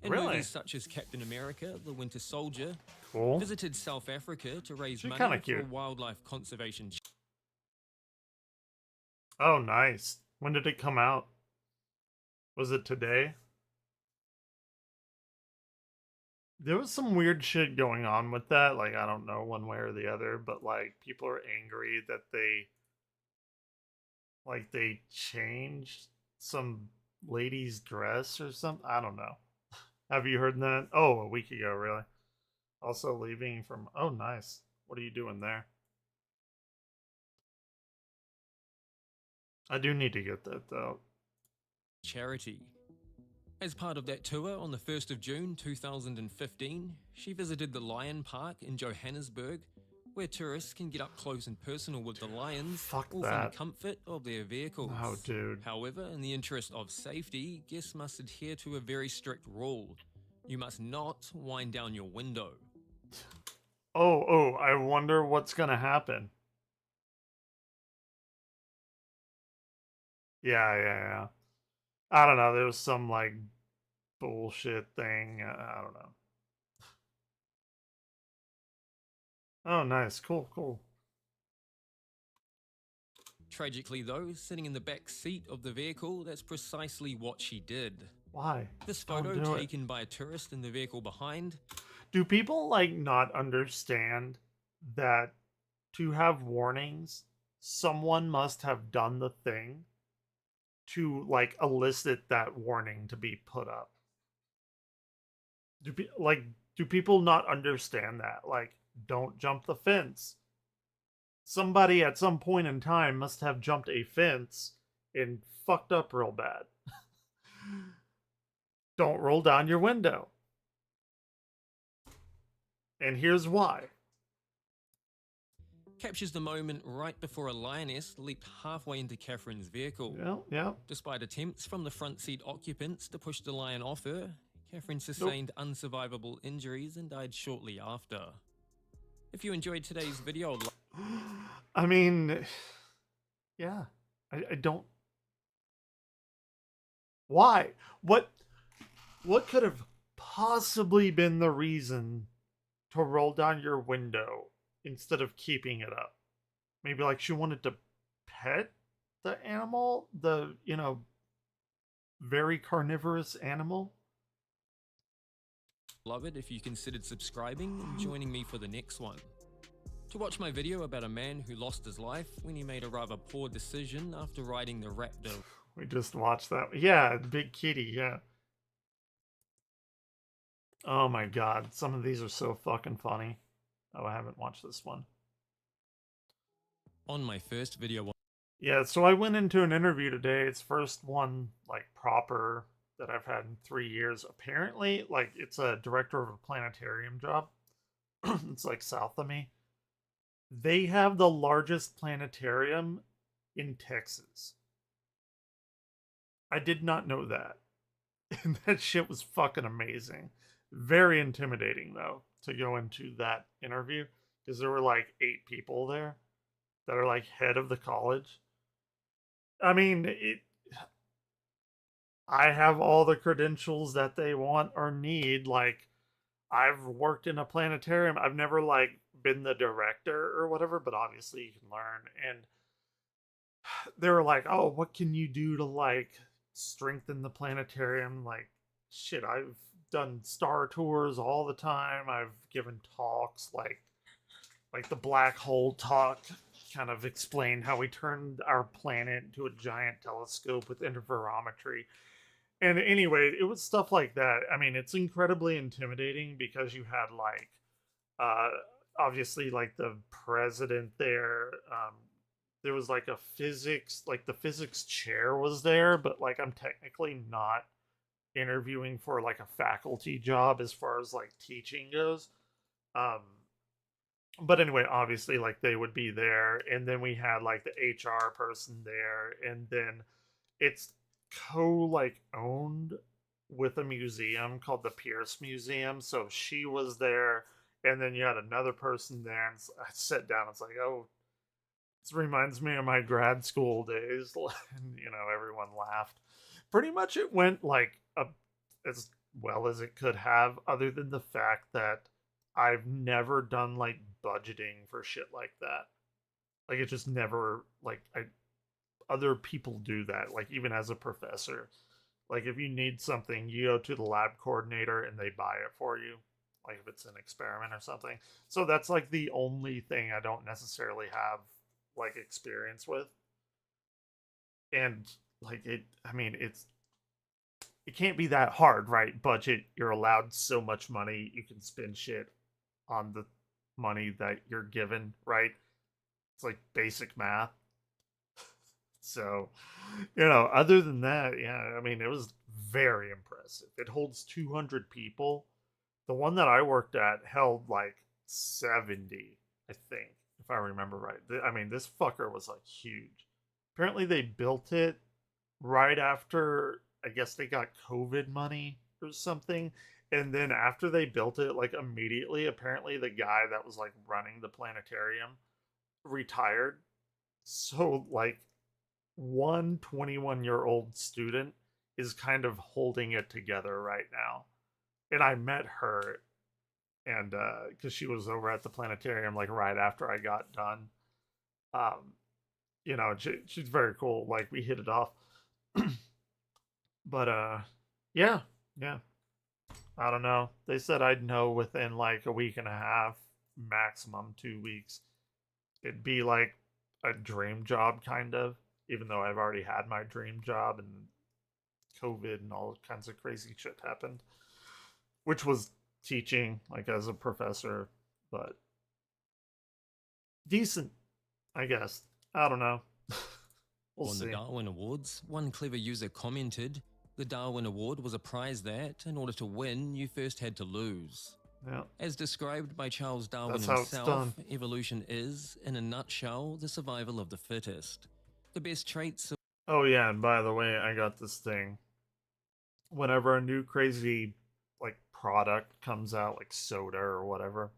and Really? movies such as Captain America, The Winter Soldier, Cool. visited South Africa to raise She's money kinda for a cute. wildlife conservation. Oh, nice. When did it come out? Was it today? There was some weird shit going on with that. Like, I don't know one way or the other, but like people are angry that they changed some lady's dress or something. I don't know. Have you heard that? Oh, a week ago, really. Also leaving from, oh, nice. What are you doing there? I do need to get that though. Charity. As part of that tour on the 1st of June 2015, she visited the Lion Park in Johannesburg, where tourists can get up close and personal with the lions, all from the that. comfort of their vehicles. Oh, dude. However, in the interest of safety, guests must adhere to a very strict rule. You must not wind down your window. Oh, I wonder what's gonna happen. Yeah. I don't know. There was some like bullshit thing. I don't know. Oh, nice. Cool. Tragically though, sitting in the back seat of the vehicle, that's precisely what she did. Why? This Don't photo do it. taken by a tourist in the vehicle behind. Do people like not understand that to have warnings, someone must have done the thing to like elicit that warning to be put up? Do people not understand that? Like, don't jump the fence. Somebody at some point in time must have jumped a fence and fucked up real bad. Don't roll down your window. And here's why. Captures the moment right before a lioness leaped halfway into Catherine's vehicle. Yeah. Despite attempts from the front seat occupants to push the lion off her, Catherine sustained unsurvivable injuries and died shortly after. If you enjoyed today's video, I mean, yeah, I don't. Why? What could have possibly been the reason to roll down your window instead of keeping it up? Maybe like she wanted to pet the animal, the, very carnivorous animal. love it if you considered subscribing and joining me for the next one. To watch my video about a man who lost his life when he made a rather poor decision after riding the raptor. We just watched that. Yeah, Big Kitty, yeah. Oh my god, some of these are so fucking funny. Oh, I haven't watched this one. On my first video. Yeah, so I went into an interview today. It's first one, like, proper that I've had in 3 years. Apparently, like, it's a director of a planetarium job. It's like south of me. They have the largest planetarium in Texas. I did not know that. And that shit was fucking amazing. Very intimidating, though, to go into that interview, because there were like 8 people there that are like head of the college. I mean, I have all the credentials that they want or need. Like, I've worked in a planetarium. I've never like been the director or whatever, but obviously you can learn. And they were like, "Oh, what can you do to like strengthen the planetarium?" Like, shit, I've done star tours all the time. I've given talks like the black hole talk, kind of explained how we turned our planet into a giant telescope with interferometry. And anyway, it was stuff like that. I mean, it's incredibly intimidating because you had like uh obviously like the president there. There was like a physics, like the physics chair was there, but like I'm technically not interviewing for like a faculty job as far as like teaching goes. Um but anyway, obviously like they would be there, and then we had like the HR person there, and then it's like owned with a museum called the Pierce Museum. So she was there, and then you had another person there, and I sat down. It's like, oh, this reminds me of my grad school days. And everyone laughed. Pretty much it went like as well as it could have, other than the fact that I've never done like budgeting for shit like that. Like, it just never, like, other people do that, like, even as a professor. Like, if you need something, you go to the lab coordinator and they buy it for you, like if it's an experiment or something. So that's like the only thing I don't necessarily have like experience with. And like I mean, it can't be that hard, right? Budget, you're allowed so much money, you can spend shit on the money that you're given, right? It's like basic math. So, other than that, yeah, I mean, it was very impressive. It holds 200 people. The one that I worked at held like 70, I think, if I remember right. I mean, this fucker was like huge. Apparently, they built it right after, I guess they got COVID money or something. And then after they built it, like immediately, apparently the guy that was like running the planetarium retired. So, like, one 21-year-old student is kind of holding it together right now. And I met her, and because she was over at the planetarium like right after I got done. She's very cool. Like, we hit it off. But yeah. I don't know. They said I'd know within like a week and a half, maximum 2 weeks. It'd be like a dream job, kind of, even though I've already had my dream job and COVID and all kinds of crazy shit happened, which was teaching, like as a professor, but decent, I guess. I don't know. On the Darwin Awards, one clever user commented, "The Darwin Award was a prize that, in order to win, you first had to lose." Yeah. As described by Charles Darwin That's how it's himself, done. evolution is, in a nutshell, the survival of the fittest. The best traits of... Oh yeah, and by the way, I got this thing. Whenever a new crazy like product comes out, like soda or whatever,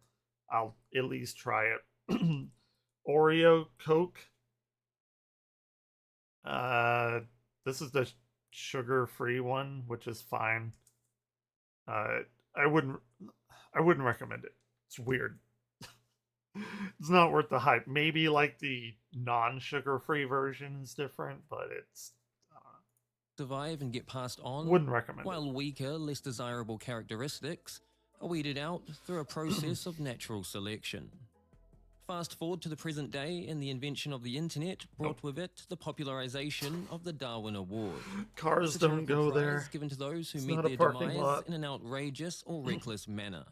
I'll at least try it. Oreo Coke. This is the sugar-free one, which is fine. I wouldn't recommend it. It's weird. It's not worth the hype. Maybe like the non-sugar-free version is different, but it's survive and get passed on, wouldn't recommend while weaker, less desirable characteristics are weeded out through a process of natural selection. Fast forward to the present day, and the invention of the internet brought with it the popularization of the Darwin Award. Cars don't go there. Given to those who It's meet not a their parking demise lot. in an outrageous or reckless manner,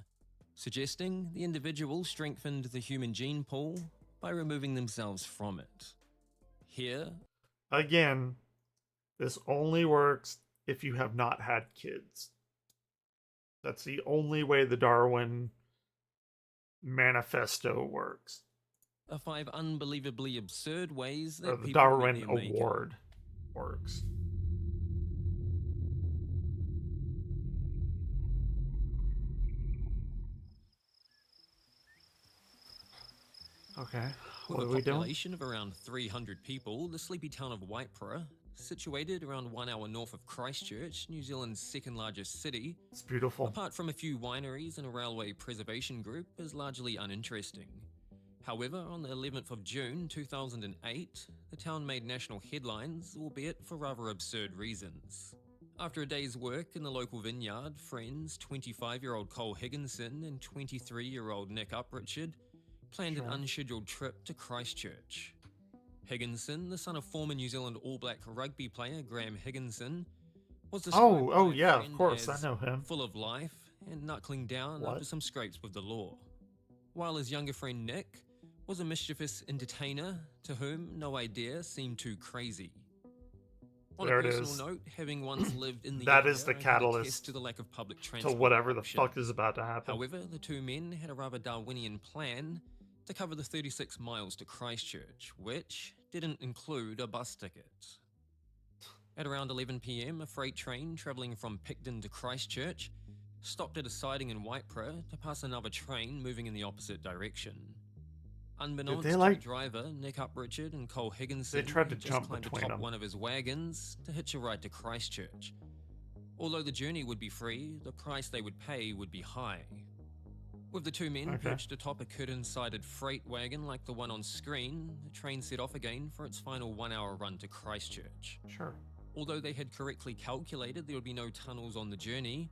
suggesting the individual strengthened the human gene pool by removing themselves from it. Here, again, this only works if you have not had kids. That's the only way the Darwin Manifesto works. Are 5 unbelievably absurd ways that Or the people Darwin met their maker. Award works. Okay, With what a are we doing? population of around 300 people, the sleepy town of Waipara, situated around 1 hour north of Christchurch, New Zealand's second largest city, it's beautiful. Apart from a few wineries and a railway preservation group, is largely uninteresting. However, on the 11th of June 2008, the town made national headlines, albeit for rather absurd reasons. After a day's work in the local vineyard, friends 25-year-old Cole Higginson and 23-year-old Nick Uprichard planned an unscheduled trip to Christchurch. Higginson, the son of former New Zealand All Black rugby player Graham Higginson, was described by a yeah, of friend course, I as know him. full of life and knuckling down after some scrapes with the law. While his younger friend Nick was a mischievous entertainer to whom no idea seemed too crazy. On There a it personal is. note, having once lived in the That area, is the I can attest catalyst to the lack of public to transport whatever the options. fuck is about to happen. However, the two men had a rather Darwinian plan to cover the 36 miles to Christchurch, which didn't include a bus ticket. At around 11 p.m, a freight train travelling from Picton to Christchurch stopped at a siding in Waipara to pass another train moving in the opposite direction. Unbeknownst to the driver, Nick Uprichard and Cole Higginson They tried to had just jump climbed between atop them. one of his wagons to hitch a ride to Christchurch. Although the journey would be free, the price they would pay would be high. With the two men perched atop a curtain-sided freight wagon like the one on screen, the train set off again for its final 1 hour run to Christchurch. Sure. Although they had correctly calculated there would be no tunnels on the journey,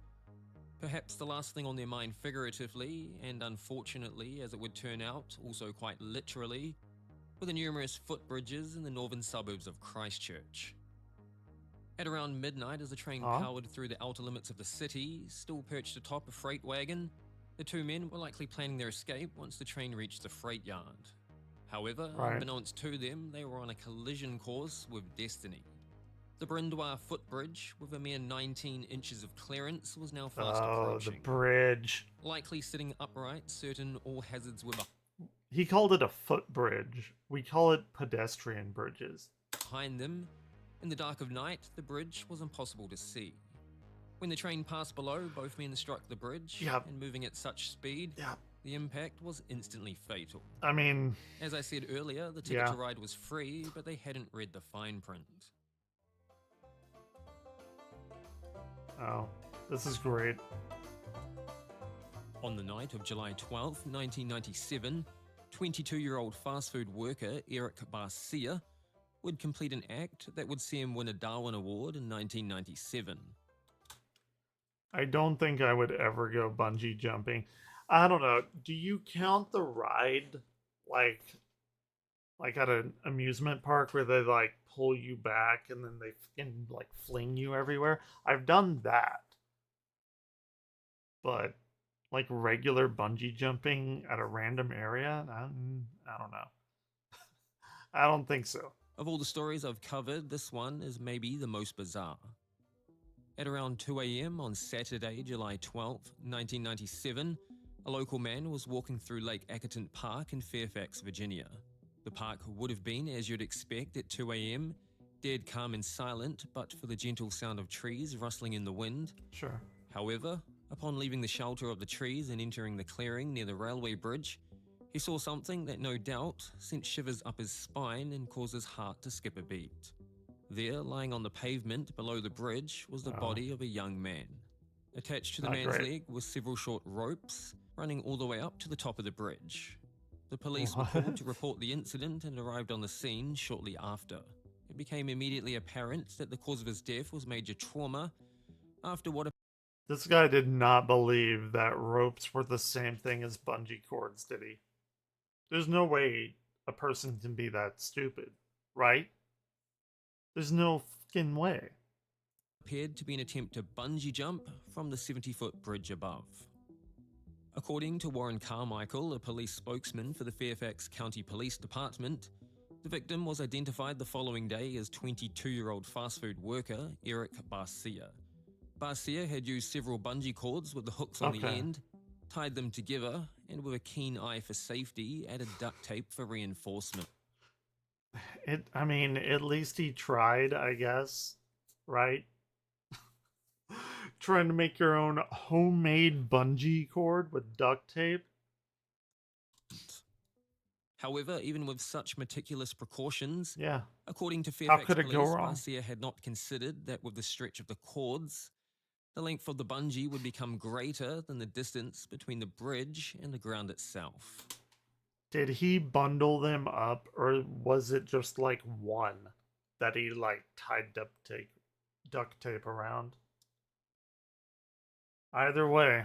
perhaps the last thing on their mind figuratively, and unfortunately, as it would turn out, also quite literally, were the numerous footbridges in the northern suburbs of Christchurch. At around midnight, as the train powered through the outer limits of the city, still perched atop a freight wagon, the two men were likely planning their escape once the train reached the freight yard. However, unbeknownst to them, they were on a collision course with destiny. The Brindwa footbridge, with a mere 19 inches of clearance, was now fast approaching. The bridge. Likely sitting upright, certain all hazards were He called it a footbridge. We call it pedestrian bridges. behind them. In the dark of night, the bridge was impossible to see. When the train passed below, both men struck the bridge, and moving at such speed, the impact was instantly fatal. I mean... As I said earlier, the ticket to ride was free, but they hadn't read the fine print. Oh, this is great. On the night of July 12, 1997, 22-year-old fast food worker Eric Barcia would complete an act that would see him win a Darwin Award in 1997. I don't think I would ever go bungee jumping. I don't know. Do you count the ride like at an amusement park where they like pull you back and then they fucking like fling you everywhere? I've done that. But like regular bungee jumping at a random area, I don't know. I don't think so. Of all the stories I've covered, this one is maybe the most bizarre. At around 2 a.m. on Saturday, July 12, 1997, a local man was walking through Lake Ackerton Park in Fairfax, Virginia. The park would have been, as you'd expect, at 2 a.m., dead calm and silent, but for the gentle sound of trees rustling in the wind. Sure. However, upon leaving the shelter of the trees and entering the clearing near the railway bridge, he saw something that no doubt sent shivers up his spine and caused his heart to skip a beat. There, lying on the pavement below the bridge, was the body of a young man. Attached to the man's leg were several short ropes, running all the way up to the top of the bridge. The police were called to report the incident and arrived on the scene shortly after. It became immediately apparent that the cause of his death was major trauma after what... This guy did not believe that ropes were the same thing as bungee cords, did he? There's no way a person can be that stupid, right? There's no fucking way. Appeared to be an attempt to bungee jump from the 70-foot bridge above. According to Warren Carmichael, a police spokesman for the Fairfax County Police Department, The victim was identified the following day as 22-year-old fast food worker Eric Barcia. Barcia had used several bungee cords with the hooks on the end, tied them together, and with a keen eye for safety, added duct tape for reinforcement. I mean, at least he tried, I guess, right? Trying to make your own homemade bungee cord with duct tape. However, even with such meticulous precautions, yeah, according to how Fairfax could it police, go wrong? Barcia had not considered that with the stretch of the cords, the length of the bungee would become greater than the distance between the bridge and the ground itself. Did he bundle them up, or was it just like one that he like tied duct tape around? Either way.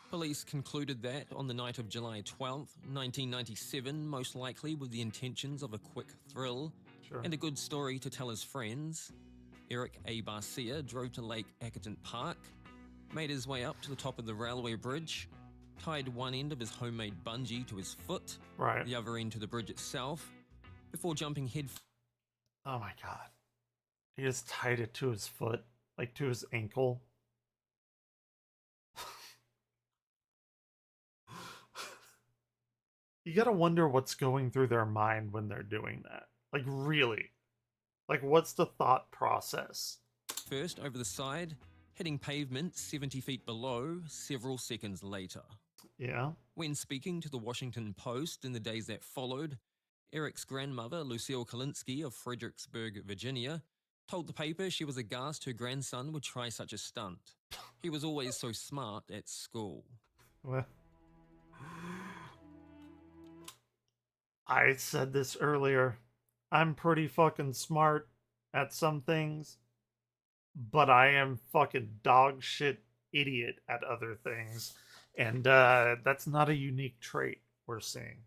Police concluded that on the night of July 12, 1997, most likely with the intentions of a quick thrill and a good story to tell his friends, Eric A. Barcia drove to Lake Ackerton Park, made his way up to the top of the railway bridge, tied one end of his homemade bungee to his foot, the other end to the bridge itself, before jumping head. Oh my god. He just tied it to his foot, like to his ankle. You gotta wonder what's going through their mind when they're doing that. Like, really? Like, what's the thought process? First over the side, hitting pavement 70 feet below several seconds later. Yeah. When speaking to the Washington Post in the days that followed, Eric's grandmother, Lucille Kalinsky of Fredericksburg, Virginia, told the paper she was aghast her grandson would try such a stunt. He was always so smart at school. Well, I said this earlier. I'm pretty fucking smart at some things, but I am fucking dog shit idiot at other things. And that's not a unique trait we're seeing.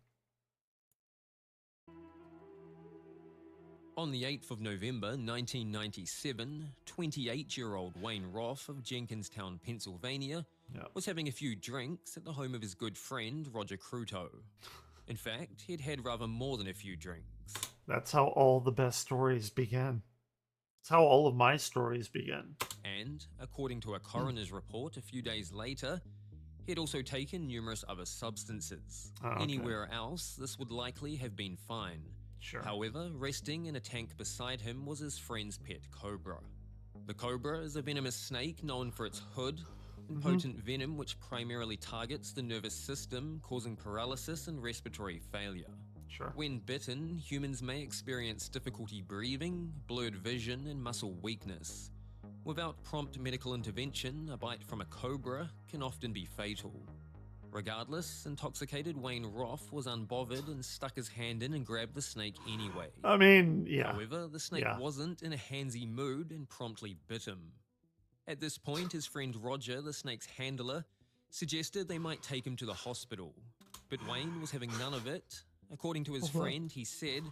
On the 8th of November 1997, 28-year-old Wayne Roth of Jenkinstown, Pennsylvania, was having a few drinks at the home of his good friend Roger Cruto. In fact, he'd had rather more than a few drinks. That's how all the best stories begin. It's how all of my stories begin. And, according to a coroner's report a few days later, he'd also taken numerous other substances. Anywhere else, this would likely have been fine. However, resting in a tank beside him was his friend's pet cobra. The cobra is a venomous snake known for its hood and potent venom which primarily targets the nervous system, causing paralysis and respiratory failure. When bitten, humans may experience difficulty breathing, blurred vision, and muscle weakness. Without prompt medical intervention, a bite from a cobra can often be fatal. Regardless, intoxicated Wayne Roth was unbothered and stuck his hand in and grabbed the snake anyway. I mean, yeah. However, the snake wasn't in a handsy mood and promptly bit him. At this point, his friend Roger, the snake's handler, suggested they might take him to the hospital. But Wayne was having none of it. According to his friend, he said,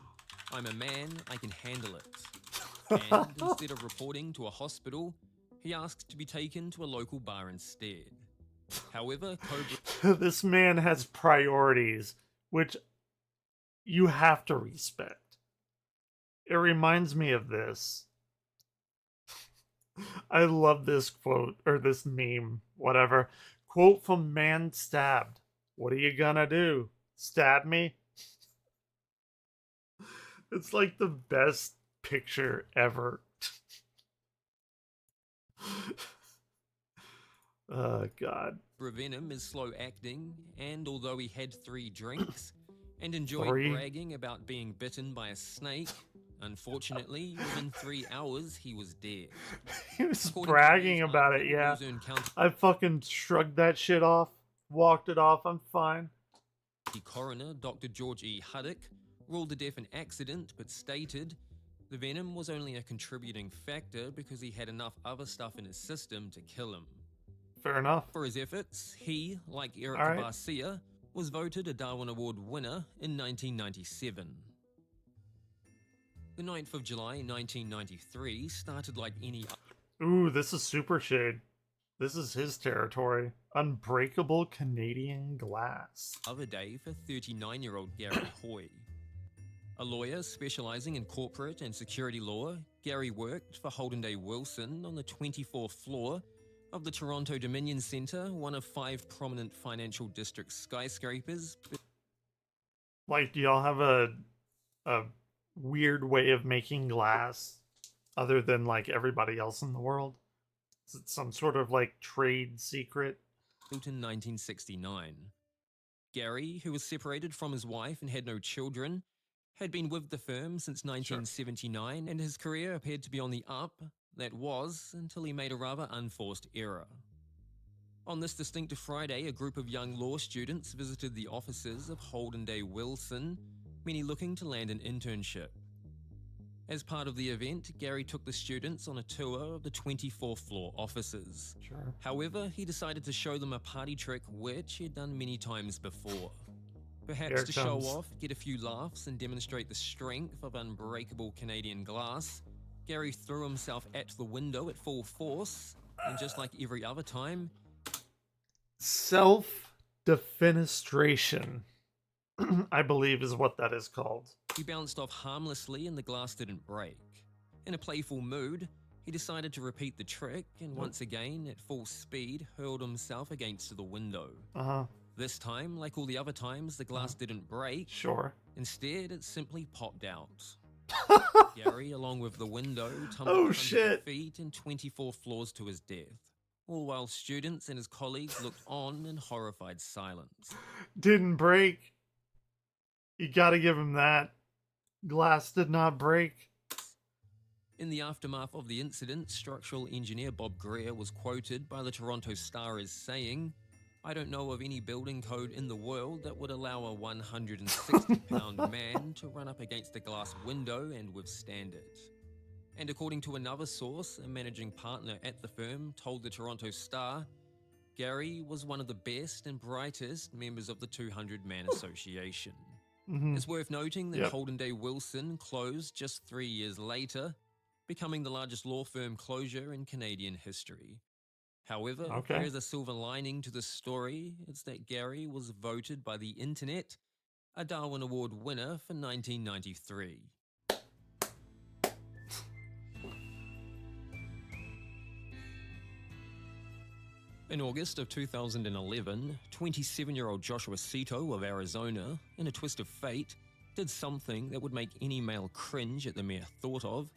"I'm a man, I can handle it." And instead of reporting to a hospital, he asked to be taken to a local bar instead. However, this man has priorities, which you have to respect. It reminds me of this. I love this quote, or this meme, whatever. Quote from Man Stabbed. What are you gonna do? Stab me? It's like the best picture ever. Oh, God. Venom is slow acting, and although he had 3 drinks and enjoyed 3? bragging about being bitten by a snake, unfortunately, within 3 hours, he was dead. He was bragging about it, yeah. I fucking shrugged that shit off, walked it off, I'm fine. The coroner, Dr. George E. Huddick, ruled the death an accident, but stated the venom was only a contributing factor because he had enough other stuff in his system to kill him. Fair enough. For his efforts, he, like Eric Barcia, was voted a Darwin Award winner in 1997. The 9th of July 1993 started like any Ooh, this is Super Shade. This is his territory. Unbreakable Canadian Glass. other day for 39-year-old Gary Hoy. A lawyer specializing in corporate and security law, Gary worked for Holden Day Wilson on the 24th floor of the Toronto Dominion Centre, one of 5 prominent financial district skyscrapers. Like, do y'all have a weird way of making glass other than like everybody else in the world? Is it some sort of like trade secret? Built in 1969. Gary, who was separated from his wife and had no children, had been with the firm since 1979, and his career appeared to be on the up. That was, until he made a rather unforced error. On this distinctive Friday, a group of young law students visited the offices of Holden Day Wilson, many looking to land an internship. As part of the event, Gary took the students on a tour of the 24th floor offices. Sure. However, he decided to show them a party trick which he had done many times before. Perhaps to show off, get a few laughs, and demonstrate the strength of unbreakable Canadian glass, Gary threw himself at the window at full force, and just like every other time, self-defenestration, I believe is what that is called. He bounced off harmlessly and the glass didn't break. In a playful mood, he decided to repeat the trick and once again, at full speed, hurled himself against the window. This time, like all the other times, the glass didn't break. Sure. Instead, it simply popped out. Gary, along with the window, tumbled 100 feet and 24 floors to his death, all while students and his colleagues looked on in horrified silence. Didn't break. You gotta give him that. Glass did not break. In the aftermath of the incident, structural engineer Bob Greer was quoted by the Toronto Star as saying, "I don't know of any building code in the world that would allow a 160-pound man to run up against a glass window and withstand it." And according to another source, a managing partner at the firm told the Toronto Star, Gary was one of the best and brightest members of the 200-man association. It's worth noting that Holden Day Wilson closed just 3 years later, becoming the largest law firm closure in Canadian history. However, there is a silver lining to the story. It's that Gary was voted by the internet a Darwin Award winner for 1993. In August of 2011, 27-year-old Joshua Cito of Arizona, in a twist of fate, did something that would make any male cringe at the mere thought of,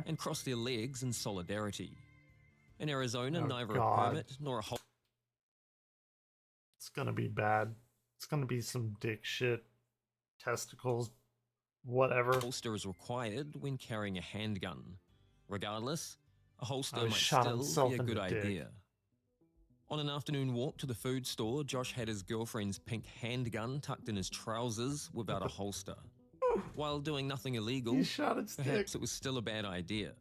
and cross their legs in solidarity. In Arizona, neither a permit nor a It's gonna be bad. It's gonna be some dick shit. Testicles. Whatever. holster is required when carrying a handgun. Regardless, a holster might shot still himself be a in good the dick. idea. On an afternoon walk to the food store, Josh had his girlfriend's pink handgun tucked in his trousers without a holster. While doing nothing illegal, He shot his dick. perhaps it was still a bad idea.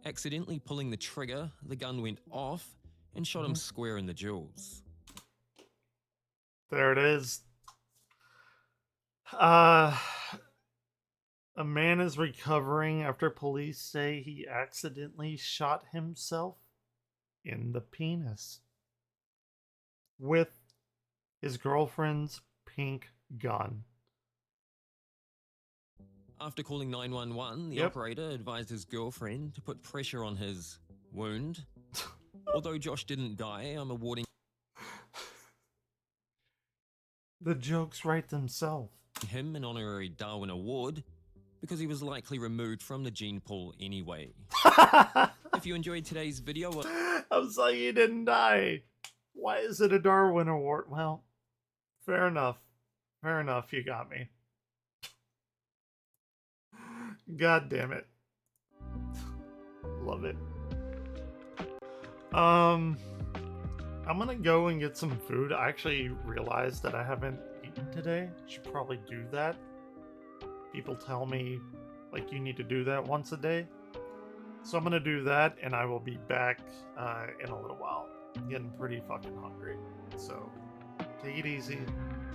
Accidentally pulling the trigger, the gun went off and shot him square in the jewels. There it is. A man is recovering after police say he accidentally shot himself in the penis with his girlfriend's pink gun. After calling 911, the operator advised his girlfriend to put pressure on his wound. Although Josh didn't die, I'm awarding The jokes write themselves. him an honorary Darwin Award because he was likely removed from the gene pool anyway. If you enjoyed today's video, I was like, he didn't die. Why is it a Darwin Award? Well, fair enough. Fair enough, you got me. God damn it. Love it. I'm gonna go and get some food. I actually realized that I haven't eaten today. Should probably do that. People tell me, like, you need to do that once a day. So I'm gonna do that, and I will be back in a little while. I'm getting pretty fucking hungry. So, take it easy.